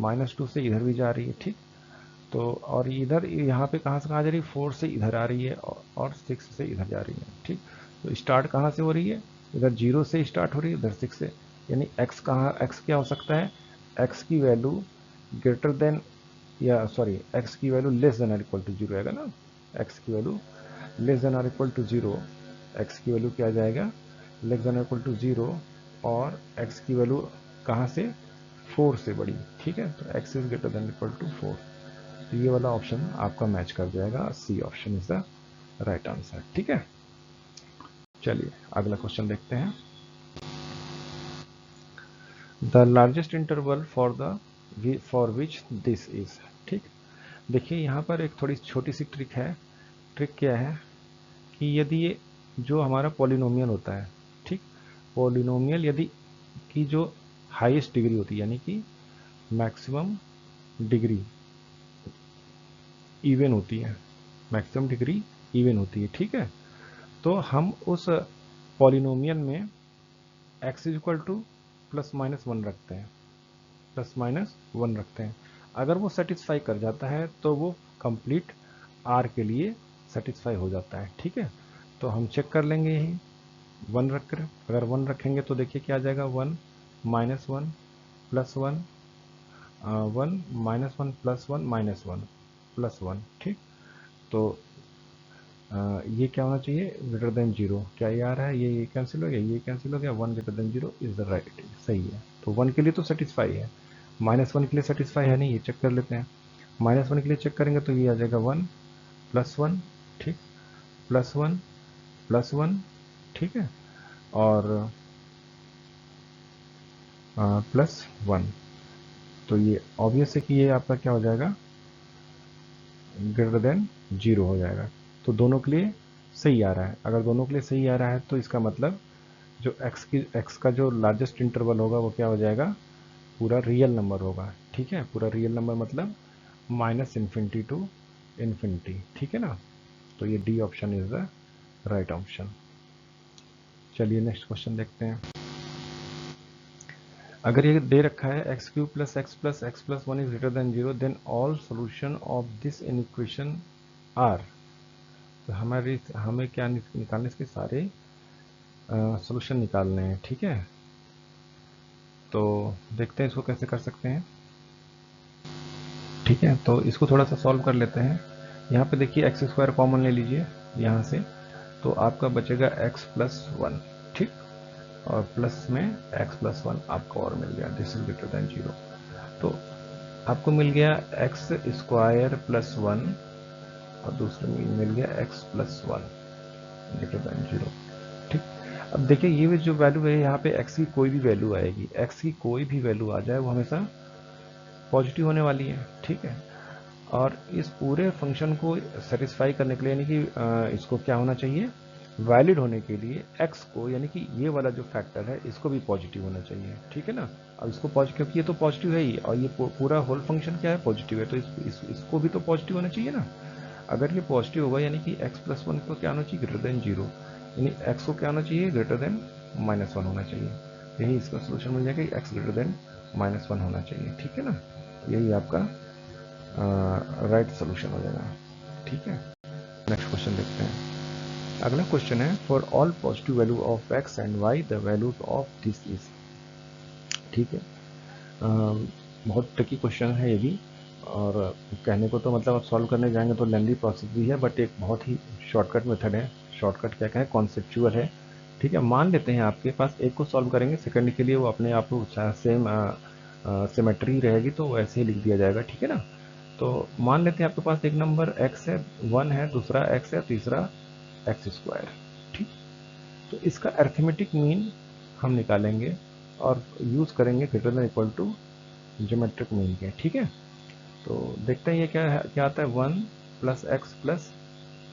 -2 से इधर भी जा रही है, ठीक। तो और इधर यहाँ पे कहाँ से कहाँ जा रही है 4 से इधर आ रही है और 6 से इधर जा रही है, ठीक। तो स्टार्ट कहाँ से हो रही है इधर 0 से स्टार्ट हो रही है, इधर 6 से, यानी x कहाँ x क्या हो सकता है x की वैल्यू ग्रेटर देन या सॉरी x की वैल्यू लेस देन और इक्वल टू 0 आएगा ना। x की वैल्यू लेस देन और इक्वल टू 0, x की वैल्यू क्या आ जाएगा लेस देन और इक्वल टू 0 और x की वैल्यू कहाँ से 4 से बड़ी, ठीक है। तो x is greater than equal to 4, तो ये वाला ऑप्शन आपका मैच कर जाएगा, C option is the right answer, ठीक है। चलिए अगला क्वेश्चन देखते हैं। The largest interval for which this is, ठीक। देखिए यहाँ पर एक थोड़ी छोटी सी ट्रिक है। ट्रिक क्या है कि यदि ये जो हमारा पॉलिनोमियल होता है, ठीक, पॉलिनोमियल यदि की जो हाईएस्ट डिग्री होती है यानी कि मैक्सिमम डिग्री इवन होती है, मैक्सिमम डिग्री इवन होती है, ठीक है। तो हम उस पॉलिनोमियल में x इज इक्वल टू +-1 रखते हैं, +-1 रखते हैं। अगर वो सेटिस्फाई कर जाता है तो वो कंप्लीट r के लिए सेटिस्फाई हो जाता है। ठीक है, तो हम चेक कर लेंगे यही 1 रख कर। अगर 1 रखेंगे तो देखिए क्या आ जाएगा, 1 -1 +1 1 -1 +1 -1 +1। ठीक, तो ये क्या होना चाहिए, ग्रेटर देन 0। क्या ये आ रहा है, ये कैंसिल हो गया, ये कैंसिल हो गया, 1 greater than 0 is the right, सही है। तो 1 के लिए तो सेटिस्फाई है, -1 के लिए सेटिस्फाई है नहीं, ये चेक कर लेते हैं। -1 के लिए चेक करेंगे तो ये आ जाएगा 1 +1। ठीक, +1 +1। ठीक है, और +1। तो ये ऑब्वियस है कि ये आपका क्या हो जाएगा, ग्रेटर देन 0 हो जाएगा। तो दोनों के लिए सही आ रहा है। अगर दोनों के लिए सही आ रहा है तो इसका मतलब जो x का जो लार्जेस्ट इंटरवल होगा वो क्या हो जाएगा, पूरा रियल नंबर होगा। ठीक है, पूरा रियल नंबर मतलब -∞ टू इन्फिनिटी। ठीक है ना, तो ये D option is the right option. चलिए नेक्स्ट क्वेश्चन देखते हैं। अगर ये दे रखा है x³ + x + x + 1 is greater than 0 then all solution of this equation are. तो हमें क्या निकालने, इसके सारे सोल्यूशन निकालने हैं। ठीक है, तो देखते हैं इसको कैसे कर सकते हैं। ठीक है, तो इसको थोड़ा सा सॉल्व कर लेते हैं। यहाँ पे देखिए x² कॉमन ले लीजिए यहाँ से, तो आपका बचेगा x + 1। ठीक, और प्लस में x + 1 आपको और मिल गया, दिस इज ग्रेटर देन 0। तो आपको मिल गया x² + 1 और दूसरे में मिल गया x + 1 ग्रेटर देन 0। ठीक, अब देखिए ये जो वैल्यू है यहाँ पे x की कोई भी वैल्यू आएगी, x की कोई भी वैल्यू आ जाए वो हमेशा पॉजिटिव होने वाली है। ठीक है, और इस पूरे फंक्शन को सेटिस्फाई करने के लिए, यानी कि इसको क्या होना चाहिए, वैलिड होने के लिए x को, यानी कि ये वाला जो फैक्टर है इसको भी पॉजिटिव होना चाहिए। ठीक है ना, अब इसको पॉजिटिव, क्योंकि ये तो पॉजिटिव है ही और ये पूरा होल फंक्शन क्या है, पॉजिटिव है, तो इसको भी तो पॉजिटिव होना चाहिए ना। अगर ये पॉजिटिव होगा यानी कि x + 1 को क्या होना चाहिए, ग्रेटर देन 0, यानी x को क्या होना चाहिए, ग्रेटर देन -1 होना चाहिए। यही इसका सोल्यूशन मिल जाएगा कि x ग्रेटर देन -1 होना चाहिए। ठीक है ना, यही आपका राइट सोल्यूशन हो जाएगा। ठीक है, नेक्स्ट क्वेश्चन देखते हैं। अगला क्वेश्चन है, for all positive value of x and y the values of this is. ठीक है, बहुत ट्रिकी क्वेश्चन है ये भी, और कहने को तो मतलब आप सॉल्व करने जाएंगे तो लेंदी प्रोसेस भी है, बट एक बहुत ही शॉर्टकट मेथड है। शॉर्टकट क्या कहें, कॉन्सेप्चुअल है। ठीक है, मान लेते हैं आपके पास एक को सॉल्व करेंगे, सेकंड के लिए वो अपने आप सेम सिमेट्री रहेगी तो वैसे ही लिख दिया जाएगा। ठीक है ना, तो मान लेते हैं आपके पास एक नंबर x है, 1 है, दूसरा x है, तीसरा x²। ठीक, तो इसका अरिथमेटिक मीन हम निकालेंगे और यूज करेंगे greater than equal to geometric mean के। ठीक है, तो देखते हैं ये क्या आता है, 1 + x +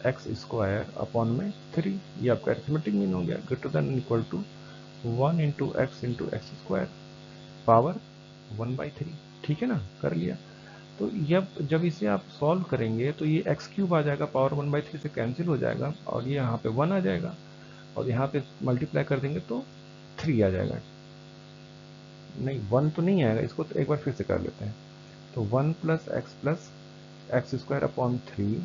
x² अपॉन में 3, ये आपका अरिथमेटिक मीन हो गया, greater than equal to 1 × x × x² power 1/3। ठीक है ना, कर लिया। तो जब इसे आप सॉल्व करेंगे तो ये x³ आ जाएगा, पावर 1/3 से कैंसिल हो जाएगा, और ये यहाँ पे 1 आ जाएगा, और यहाँ पे मल्टीप्लाई कर देंगे तो 3 आ जाएगा। नहीं, 1 तो नहीं आएगा, इसको तो एक बार फिर से कर लेते हैं। तो 1 + x + x² upon 3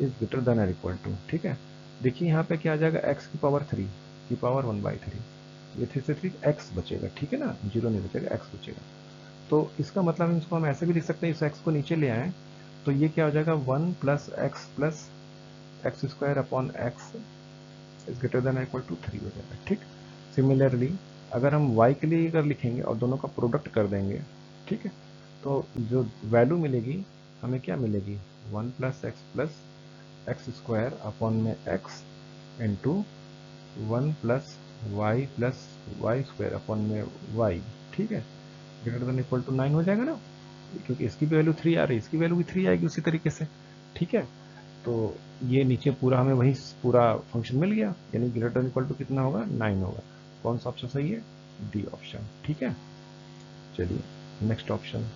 is greater then और इक्वल टू। ठीक है, देखिए यहाँ पे क्या आ जाएगा, x की पावर 3 की पावर 1/3, ये 3 से 3 x बचेगा। ठीक है ना, 0 नहीं बचेगा, x बचेगा। तो इसका मतलब इसको हम ऐसे भी लिख सकते हैं, इस x को नीचे ले आए तो ये क्या हो जाएगा, 1 + x + x² upon x is greater then और इक्वल टू 3 हो जाएगा। ठीक, सिमिलरली अगर हम y के लिए अगर लिखेंगे और दोनों का प्रोडक्ट कर देंगे, ठीक है, तो जो वैल्यू मिलेगी हमें क्या मिलेगी, 1 + x + x² अपॉन में x into 1 + y + y² upon में y। ठीक है, ग्रेटर देन इक्वल टू 9 हो जाएगा ना, क्योंकि इसकी भी वैल्यू 3 आ रही है, इसकी वैल्यू भी 3 आएगी उसी तरीके से। ठीक है, तो ये नीचे पूरा हमें वही पूरा फंक्शन मिल गया, यानी ग्रेटर देन इक्वल टू कितना होगा, 9 होगा। कौन सा ऑप्शन सही है, डी ऑप्शन। ठीक है, चलिए next option.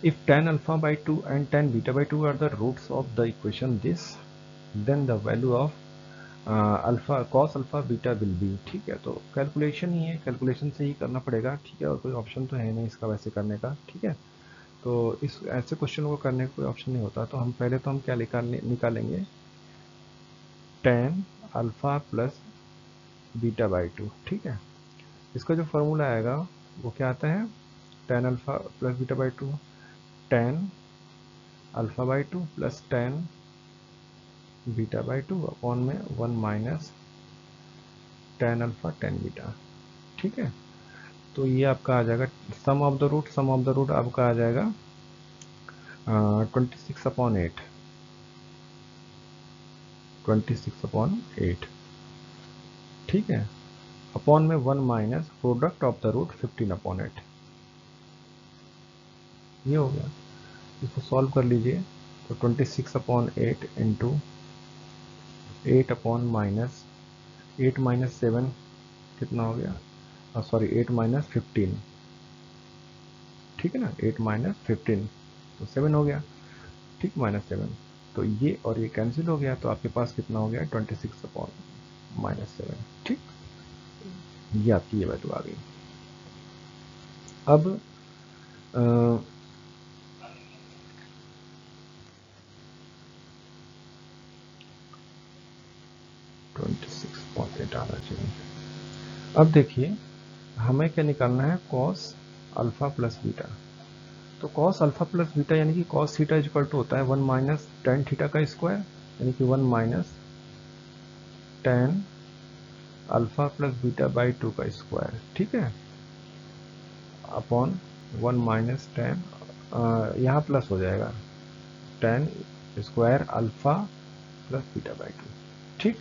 If tan alpha by 2 and tan beta by 2 are the roots of the equation this, then the value of alpha cos alpha beta will be. ठीक है, तो कैलकुलेशन ही है, calculation से ही करना पड़ेगा। ठीक है, और कोई ऑप्शन तो है नहीं इसका वैसे करने का। ठीक है, तो इस ऐसे क्वेश्चन को करने का कोई ऑप्शन नहीं होता। तो हम पहले तो हम क्या निकालेंगे, ten alpha plus beta by to. ठीक है, इसका जो फॉर्मूला आएगा वो क्या आता है, tan alpha plus beta by two, tan alpha by two plus tan beta by two upon में one minus tan alpha tan beta. ठीक है, तो ये आपका आ जाएगा sum of the root, sum of the root आपका आ जाएगा 26/8, 26/8। ठीक है, अपॉन में one minus product of the root 15/8। ये हो गया, इसको सॉल्व कर लीजिए। तो 26/8 इंटू 8/, -8 -7 कितना हो गया, सॉरी 8 - 15। ठीक है ना, 8 - 15 तो 7 हो गया। ठीक, -7, तो ये और ये कैंसिल हो गया, तो आपके पास कितना हो गया, 26/-7। ठीक, ये आपकी ये वैल्यू आ गई। अब 26.8 आना चाहिए। अब देखिए हमें क्या निकालना है, कॉस अल्फा प्लस बीटा। तो कॉस अल्फा प्लस बीटा यानी कि कॉस थीटा इक्वल टू होता है 1 माइनस टेन थीटा का स्क्वायर, यानी कि 1 minus tan alpha plus beta by two का स्क्वायर। ठीक है, अपॉन 1 माइनस टेन, यहाँ प्लस हो जाएगा, ten square alpha plus beta by to. ठीक,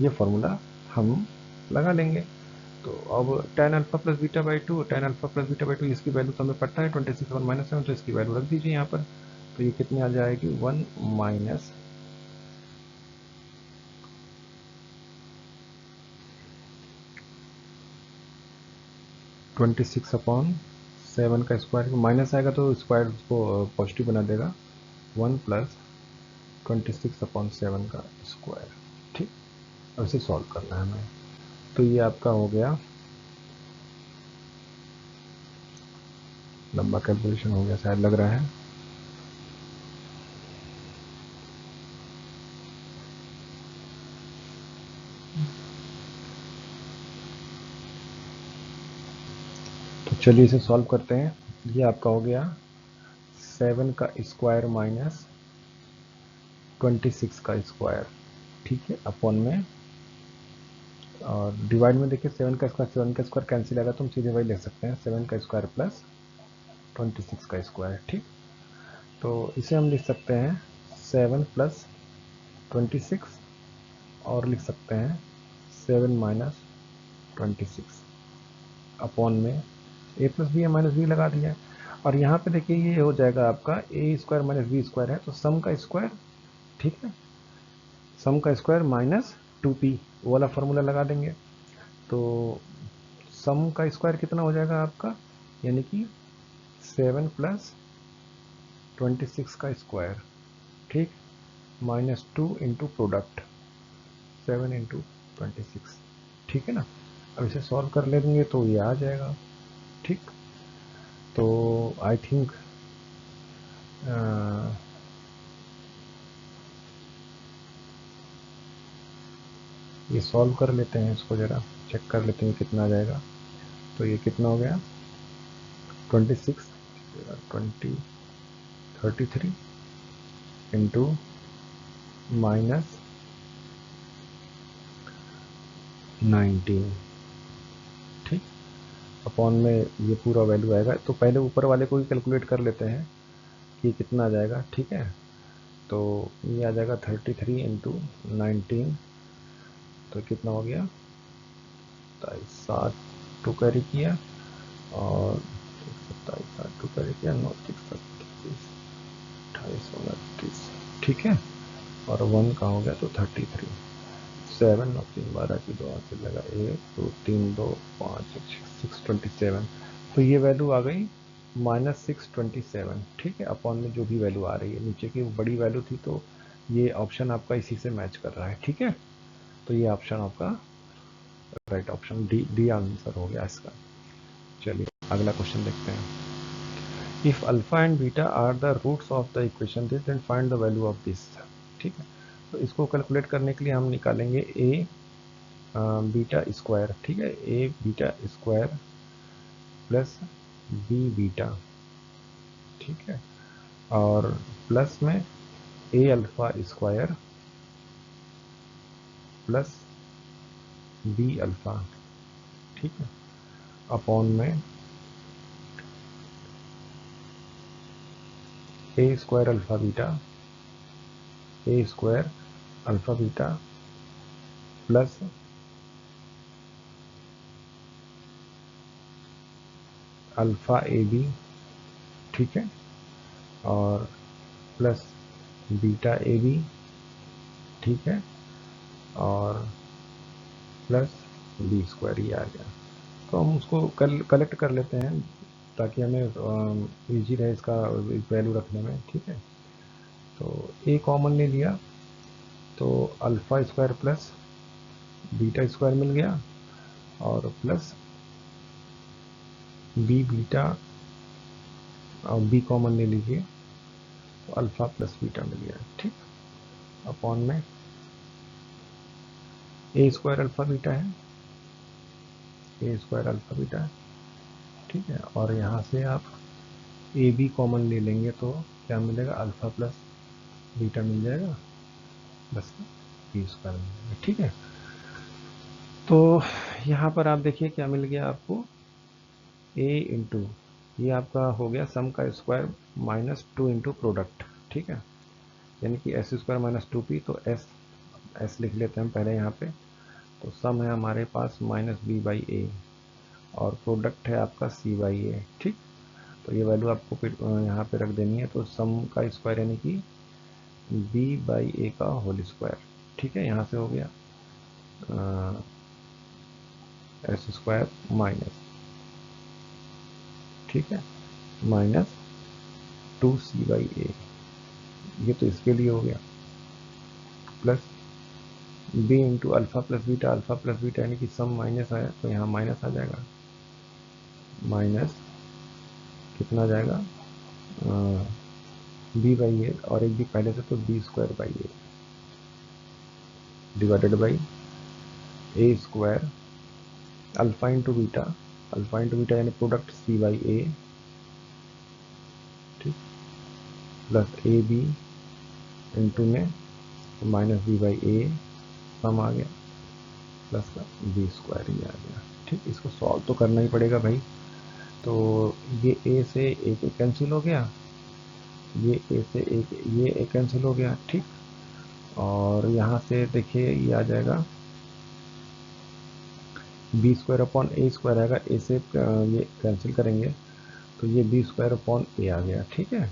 ये फॉर्मूला हम लगा लेंगे। तो अब ten alpha plus beta by two, tan alpha plus beta by to, इसकी वैल्यू तो हमें पता है 26/-7, तो इसकी वैल्यू रख दीजिए यहाँ पर। तो ये कितनी आ जाएगी, 1 माइनस 26/7 का स्क्वायर, माइनस आएगा तो स्क्वायर उसको पॉजिटिव बना देगा, 1 प्लस 26/7 का स्क्वायर। ठीक, अब इसे सॉल्व करना है हमें। तो ये आपका हो गया, लंबा कैलकुलेशन हो गया शायद लग रहा है। तो चलिए इसे सॉल्व करते हैं। ये आपका हो गया 7 का स्क्वायर माइनस 26 का स्क्वायर। ठीक है, अपॉन में, और डिवाइड में देखिए 7 का स्क्वायर कैंसिल आएगा तो हम सीधे वही लिख सकते हैं, 7 का स्क्वायर प्लस 26 का स्क्वायर। ठीक, तो इसे हम लिख सकते हैं 7 प्लस 26, और लिख सकते हैं 7 माइनस 26 अपॉन में ए प्लस बी माइनस बी लगा दिया। और यहाँ पे देखिए ये हो जाएगा आपका a square minus B square है, तो सम का स्क्वायर। ठीक है, सम का स्क्वायर माइनस 2p, वो वाला फॉर्मूला लगा देंगे। तो सम का स्क्वायर कितना हो जाएगा आपका, यानी कि 7 प्लस 26 का स्क्वायर। ठीक, -2 इंटू प्रोडक्ट 7 इंटू 26। ठीक है ना, अब इसे सॉल्व कर लेंगे तो ये आ जाएगा। ठीक, तो आई थिंक ये सॉल्व कर लेते हैं, इसको ज़रा चेक कर लेते हैं कितना आ जाएगा। तो ये कितना हो गया, 26 33 इंटू माइनस 19। ठीक, अपॉन में ये पूरा वैल्यू आएगा। तो पहले ऊपर वाले को ही कैलकुलेट कर लेते हैं कि कितना आ जाएगा। ठीक है, तो ये आ जाएगा 33 इंटू 19, तो कितना हो गया, 7 टू कैरी किया, और 27 7 टू कैरी किया, 9 6 27 28 29। ठीक है, और 1 का हो गया तो 33, 7 और 3 12 की 2 से लगा, 1 2 3 2 5 627। तो ये वैल्यू आ गई -627। ठीक है, अपॉन में जो भी वैल्यू आ रही है, नीचे की बड़ी वैल्यू थी तो ये ऑप्शन आपका इसी से मैच कर रहा है, ठीक है। तो ये ऑप्शन आपका राइट ऑप्शन डी आंसर हो गया इसका। चलिए अगला क्वेश्चन देखते हैं। If alpha and beta are the roots of the equation this then find the value of this, ठीक है। तो इसको कैलकुलेट करने के लिए हम निकालेंगे ए बीटा स्क्वायर, ठीक है, a beta square plus b beta, ठीक है, और प्लस में a alpha square plus b alpha, ठीक है, अपॉन में a square alpha beta, a square alpha beta plus alpha a b, ठीक है, और प्लस बीटा ए बी, ठीक है, और प्लस बी स्क्वायर, ये आ गया। तो हम उसको कलेक्ट कर लेते हैं ताकि हमें इजी रहे इसका वैल्यू रखने में, ठीक है। तो ए कॉमन ले लिया तो alpha square plus beta square मिल गया, और प्लस बी बीटा, और बी कॉमन ले लीजिए तो अल्फा प्लस बीटा मिल गया, ठीक। अपॉन में ए स्क्वायर अल्फा बीटा है, ए स्क्वायर अल्फा बीटा है, ठीक है, और यहाँ से आप ए बी कॉमन ले लेंगे तो क्या मिलेगा, अल्फा प्लस बीटा मिल जाएगा, बस बी स्क्वायर मिल जाएगा, ठीक है। तो यहाँ पर आप देखिए क्या मिल गया आपको, ए इंटू ये आपका हो गया सम का स्क्वायर माइनस 2 इंटू प्रोडक्ट, ठीक है, यानी कि एस स्क्वायर माइनस 2p, तो एस लिख लेते हैं हम पहले यहाँ पे। तो सम है हमारे पास माइनस बी बाई ए, और प्रोडक्ट है आपका सी बाई ए, ठीक। तो ये वैल्यू आपको फिर यहाँ पे रख देनी है, तो सम का स्क्वायर यानी कि बी बाई ए का होल स्क्वायर, ठीक है, यहाँ से हो गया एस स्क्वायर माइनस, ठीक है, माइनस 2c/a, ये तो इसके लिए हो गया, plus b into alpha plus beta यानी कि सम माइनस आया तो यहाँ माइनस आ जाएगा, माइनस कितना आ जाएगा b/a, और एक भी पहले से तो b square by A divided by A square alpha into beta यानी प्रोडक्ट c/a, ठीक, प्लस ए बी इंटू में माइनस b/a, सम आ गया, प्लस का बी स्क्वायर ही आ गया, ठीक। इसको सॉल्व तो करना ही पड़ेगा भाई। तो ये ए से एक कैंसिल हो गया, ये ए से एक कैंसिल हो गया, ठीक। और यहाँ से देखिए ये आ जाएगा बी स्क्वायर अपॉन ए स्क्वायर आएगा, ए से ये कैंसिल करेंगे तो ये बी स्क्वायर अपॉन ए आ गया, ठीक है,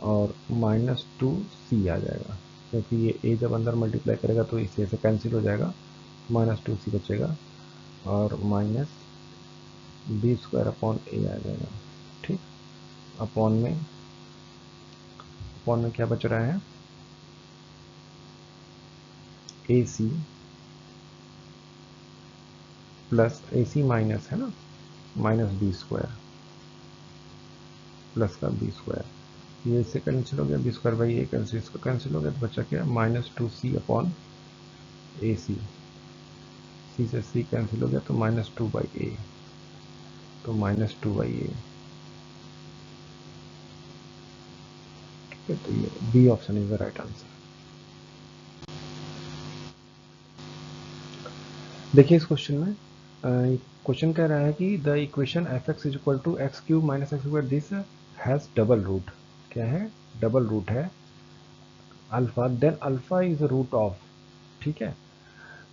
और माइनस 2c आ जाएगा, क्योंकि ये ए जब अंदर मल्टीप्लाई करेगा तो इसे से कैंसिल हो जाएगा, माइनस 2c बचेगा, और माइनस बी स्क्वायर अपॉन ए आ जाएगा, ठीक। अपॉन में क्या बच रहा है, ए सी प्लस ए सी माइनस है ना, माइनस बी स्क्वायर प्लस का बी स्क्वायर, ये इससे कैंसिल हो गया, B square by A cancel, इसका कैंसिल हो गया तो बचा क्या, माइनस 2c अपॉन ए सी, सी से सी कैंसिल हो गया तो माइनस 2/a, तो माइनस 2/a, ठीक है। तो ये B option is the right answer. देखिए इस क्वेश्चन में क्वेश्चन कह रहा है कि the equation f x is equal to x cube minus x square this has double root, क्या है, डबल रूट है alpha, then alpha is root of, ठीक है।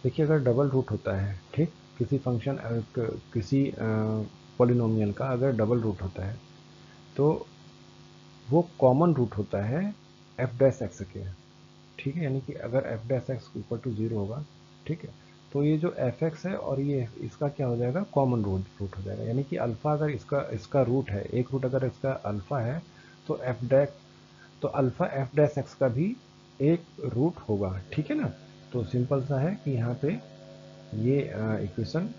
देखिए अगर डबल रूट होता है, ठीक, किसी फंक्शन किसी पॉलिनोमियल का अगर डबल रूट होता है तो वो कॉमन रूट होता है एफ डैश एक्स के, ठीक है, यानी कि अगर f dash x equal to 0 होगा, ठीक है, तो ये जो एफ एक्स है और ये इसका क्या हो जाएगा, कॉमन रूट हो जाएगा, यानी कि अल्फा अगर इसका रूट है, एक रूट अगर इसका अल्फा है तो एफ डैश, तो अल्फा एफ डैश एक्स का भी एक रूट होगा, ठीक है ना। तो सिंपल सा है कि यहाँ पे ये इक्वेशन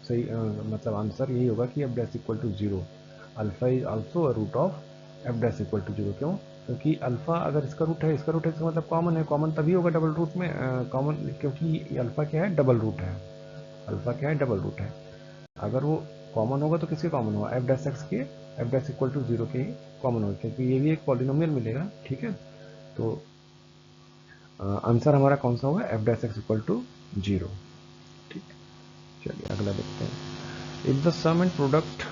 सही, मतलब आंसर यही होगा कि f dash equal to zero, alpha is also a root of f dash equal to zero. क्यों? क्योंकि अल्फा अगर इसका रूट है, इसका रूट है, इसका मतलब कॉमन है, कॉमन तभी होगा डबल रूट में, कॉमन, क्योंकि अल्फा क्या है, डबल रूट है, अल्फा क्या है, डबल रूट है। अगर वो कॉमन होगा तो किसके कॉमन होगा, एफ डैश एक्स के, f dash equal to zero के ही कॉमन होगा, क्योंकि ये भी एक पॉलिनोमियल मिलेगा, ठीक है। तो आंसर हमारा कौन सा होगा, f dash x equal to zero. ठीक, चलिए अगला देखते हैं। If the sum and product,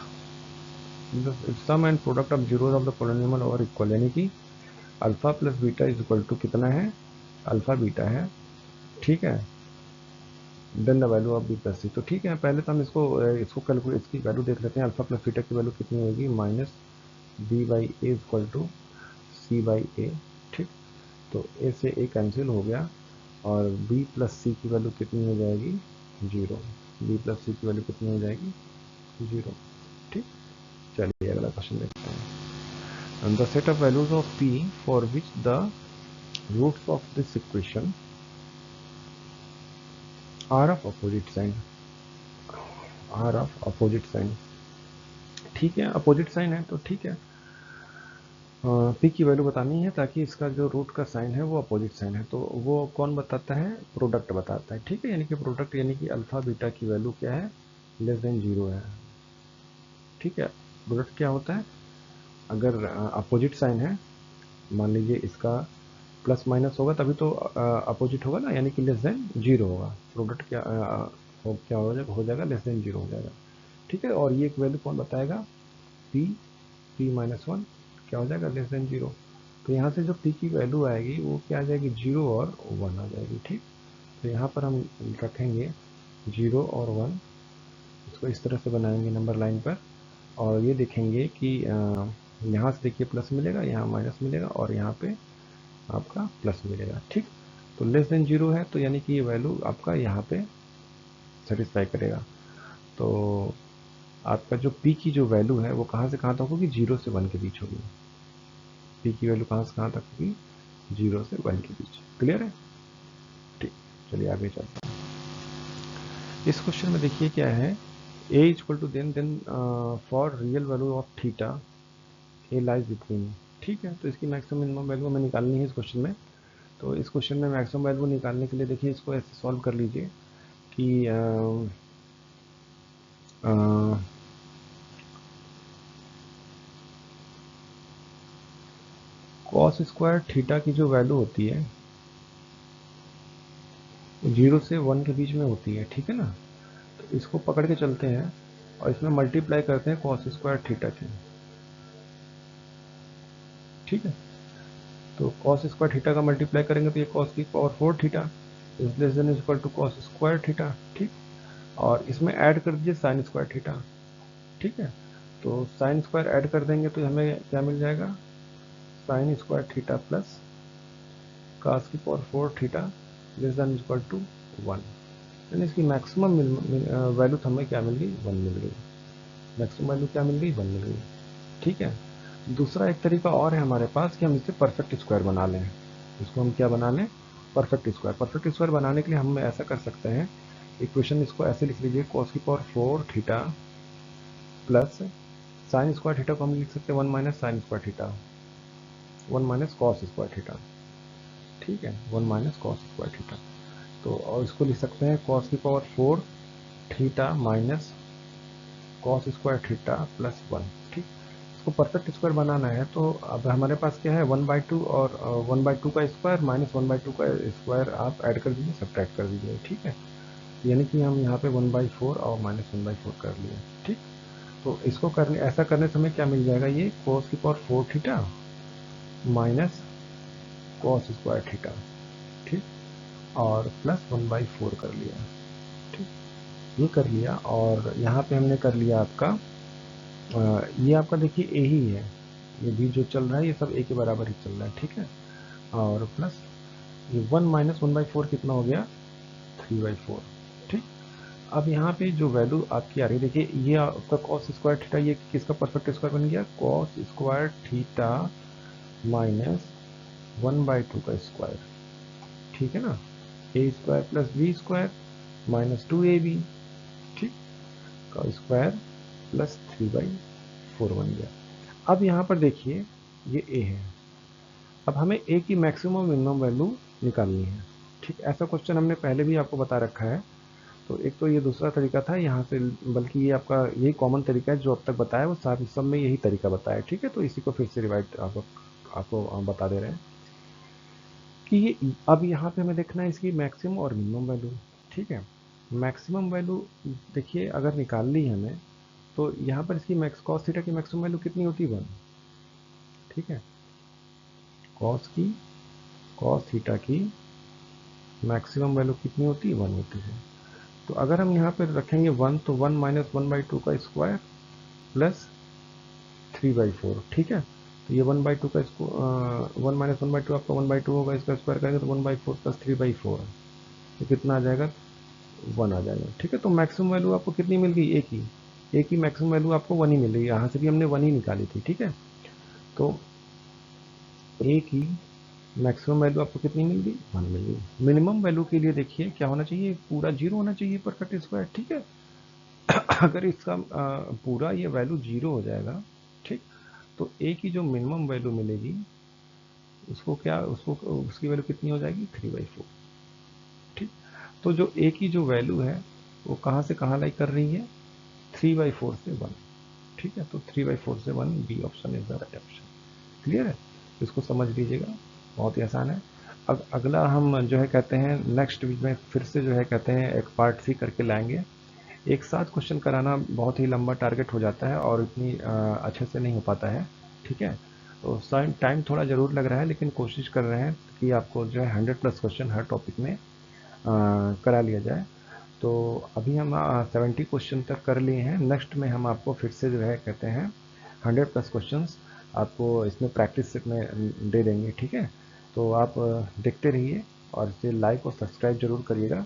sum and product of zero of the polynomial are equal, यानी कि alpha plus beta is equal to कितना है, अल्फा बीटा है, ठीक है। Then the value of b plus c, तो ठीक है, पहले तो हम इसको कैलकुलेट, इसकी वैल्यू देख लेते हैं। अल्फा प्लस बीटा की वैल्यू कितनी होगी, minus b by a equal to c by a, ठीक। तो ए से ए कैंसिल हो गया, और बी प्लस सी की वैल्यू कितनी हो जाएगी, जीरो। बी प्लस सी की वैल्यू कितनी हो जाएगी, जीरो, ठीक। चलिए अगला क्वेश्चन देखते हैं। The set of values of P for which the roots of this equation are of opposite sign, are of opposite sign, ठीक है, अपोजिट साइन है तो ठीक है। पी की वैल्यू बतानी है ताकि इसका जो रूट का साइन है वो अपोजिट साइन है, तो वो कौन बताता है, प्रोडक्ट बताता है, ठीक है। यानी कि प्रोडक्ट, यानी कि अल्फा बीटा की वैल्यू क्या है, लेस देन जीरो है, ठीक है। प्रोडक्ट क्या होता है, अगर अपोजिट साइन है, मान लीजिए इसका प्लस माइनस होगा तभी तो अपोजिट होगा ना, यानी कि लेस देन जीरो होगा। प्रोडक्ट क्या क्या हो जाएगा, लेस देन जीरो हो जाएगा, ठीक है। और ये एक वैल्यू कौन बताएगा, पी, पी माइनस वन क्या हो जाएगा, लेस देन जीरो। तो यहाँ से जो पी की वैल्यू आएगी वो क्या आ जाएगी, जीरो और वन आ जाएगी, ठीक। तो यहाँ पर हम रखेंगे जीरो और वन, इसको इस तरह से बनाएंगे नंबर लाइन पर, और ये देखेंगे कि यहाँ से देखिए प्लस मिलेगा, यहाँ माइनस मिलेगा, और यहाँ पे आपका प्लस मिलेगा, ठीक। तो लेस देन जीरो है, तो यानी कि ये वैल्यू आपका यहाँ पे सेटिस्फाई करेगा। तो आपका जो पी की जो वैल्यू है वो कहाँ से कहाँ तक होगी, जीरो से वन के बीच होगी। पी की वैल्यू कहाँ से कहाँ तक होगी, जीरो से वन के बीच, क्लियर है, ठीक। चलिए आगे चलते हैं। इस क्वेश्चन में देखिए क्या है, a equal to then for real value of theta a lies between, ठीक है। तो इसकी मैक्सिमम मिनिमम वैल्यू हमें निकालनी है इस क्वेश्चन में। तो इस क्वेश्चन में मैक्सिमम वैल्यू निकालने के लिए देखिए इसको ऐसे सॉल्व कर लीजिए कि कॉस स्क्वायर थीटा की जो वैल्यू होती है जीरो से वन के बीच में होती है, ठीक है ना। तो इसको पकड़ के चलते हैं और इसमें मल्टीप्लाई करते हैं कॉस स्क्वायर थीटा की, ठीक है। तो कॉस स्क्वायर थीटा का मल्टीप्लाई करेंगे तो ये कॉस की power four theta is less than equal to cos square theta, ठीक। और इसमें ऐड कर दीजिए साइन स्क्वायर थीटा, ठीक है। तो साइन स्क्वायर ऐड कर देंगे तो हमें क्या मिल जाएगा, sine square theta plus cos की power four theta less than equal to one, यानी इसकी मैक्सिमम वैल्यू तो हमें क्या मिल गई, वन मिल गई। मैक्सिमम वैल्यू क्या मिल गई, वन मिल गई, ठीक है। दूसरा एक तरीका और है हमारे पास कि हम इसे परफेक्ट स्क्वायर बना लें। इसको हम क्या बना लें, परफेक्ट स्क्वायर। परफेक्ट स्क्वायर बनाने के लिए हम ऐसा कर सकते हैं, इक्वेशन इसको ऐसे लिख लीजिए, कॉस की power four theta plus sign square theta को हम लिख सकते हैं one minus sign square theta, one minus cos square theta, ठीक है, one minus cos square theta. तो और इसको लिख सकते हैं कॉस की power four theta minus cos square theta plus one, ठीक। इसको परफेक्ट स्क्वायर बनाना है तो अब हमारे पास क्या है, वन बाई टू और वन बाई टू का square minus one by two का स्क्वायर आप ऐड कर दीजिए, सब्ट्रैक्ट कर दीजिए, ठीक है। यानी कि हम यहाँ पे वन बाई फोर और माइनस वन बाई फोर कर लिए, ठीक। तो इसको करने, ऐसा करने से हमें क्या मिल जाएगा, ये कॉस की power four theta minus cos square theta, ठीक, और प्लस वन बाई फोर कर लिया, ठीक, ये कर लिया। और यहाँ पे हमने कर लिया आपका ये आपका देखिए ए ही है, ये भी जो चल रहा है ये सब ए के बराबर ही चल रहा है, ठीक है। और प्लस ये one minus one by four कितना हो गया, थ्री बाई फोर, ठीक। अब यहाँ पे जो वैल्यू आपकी आ रही है देखिए, ये आपका कॉस स्क्वायर थीटा, ये किसका परफेक्ट स्क्वायर बन गया, cos square theta minus one by two का स्क्वायर, ठीक है ना, a square plus b square minus 2ab, ठीक, का स्क्वायर प्लस 3/4 बन गया। अब यहाँ पर देखिए ये ए है, अब हमें ए की मैक्सिमम मिनिमम वैल्यू निकालनी है, ठीक। ऐसा क्वेश्चन हमने पहले भी आपको बता रखा है। तो एक तो ये दूसरा तरीका था यहाँ से, बल्कि ये आपका यही कॉमन तरीका है जो अब तक बताया, वो सब में यही तरीका बताया, ठीक है। तो इसी को फिर से रिवाइड आपको बता दे रहे हैं कि ये अब यहाँ पे हमें देखना है इसकी मैक्सिमम और मिनिमम वैल्यू, ठीक है। मैक्सिमम वैल्यू देखिए अगर निकाल ली हमें, तो यहाँ पर इसकी मैक्स कॉस थीटा की मैक्सिमम वैल्यू कितनी होती है, 1, ठीक है। कॉस थीटा की मैक्सिमम वैल्यू कितनी होती है, 1 होती है। तो अगर हम यहाँ पर रखेंगे 1, तो 1 माइनस 1/2 का स्क्वायर प्लस 3/4, ठीक है। तो ये 1/2 का इसको 1 माइनस 1/2 आपका 1/2 होगा, इसका स्क्वायर करेंगे तो 1/4 प्लस 3/4 है, तो कितना आ जाएगा, 1 आ जाएगा, ठीक है। तो मैक्सिमम वैल्यू आपको कितनी मिल गई, ए की मैक्सिमम वैल्यू आपको 1 ही मिल रही है, यहाँ से भी हमने 1 ही निकाली थी, ठीक है। तो ए की मैक्सिमम वैल्यू आपको कितनी मिल गई, 1 मिल गई। मिनिमम वैल्यू के लिए देखिए क्या होना चाहिए, पूरा 0 होना चाहिए परफेक्ट स्क्वायर, ठीक है। अगर इसका पूरा ये वैल्यू 0 हो जाएगा, ठीक, तो ए की जो मिनिमम वैल्यू मिलेगी उसको उसकी वैल्यू कितनी हो जाएगी, 3/4, ठीक। तो जो ए की जो वैल्यू है वो कहाँ से कहाँ लाइक कर रही है, 3/4 से 1, ठीक है। तो 3/4 से 1, B option is the right option. Clear है, इसको समझ लीजिएगा, बहुत ही आसान है। अब अगला हम जो है कहते हैं नेक्स्ट वीक में फिर से जो है कहते हैं एक पार्ट 3 करके लाएंगे। एक साथ क्वेश्चन कराना बहुत ही लंबा टारगेट हो जाता है और इतनी अच्छे से नहीं हो पाता है, ठीक है। तो टाइम थोड़ा ज़रूर लग रहा है, लेकिन कोशिश कर रहे हैं कि आपको जो है 100+ क्वेश्चन हर टॉपिक में करा लिया जाए। तो अभी हम 70 क्वेश्चन तक कर लिए हैं। नेक्स्ट में हम आपको फिर से जो है कहते हैं 100+ क्वेश्चंस आपको इसमें प्रैक्टिस में दे देंगे, ठीक है। तो आप देखते रहिए और इसे लाइक और सब्सक्राइब जरूर करिएगा।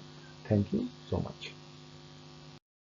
Thank you so much.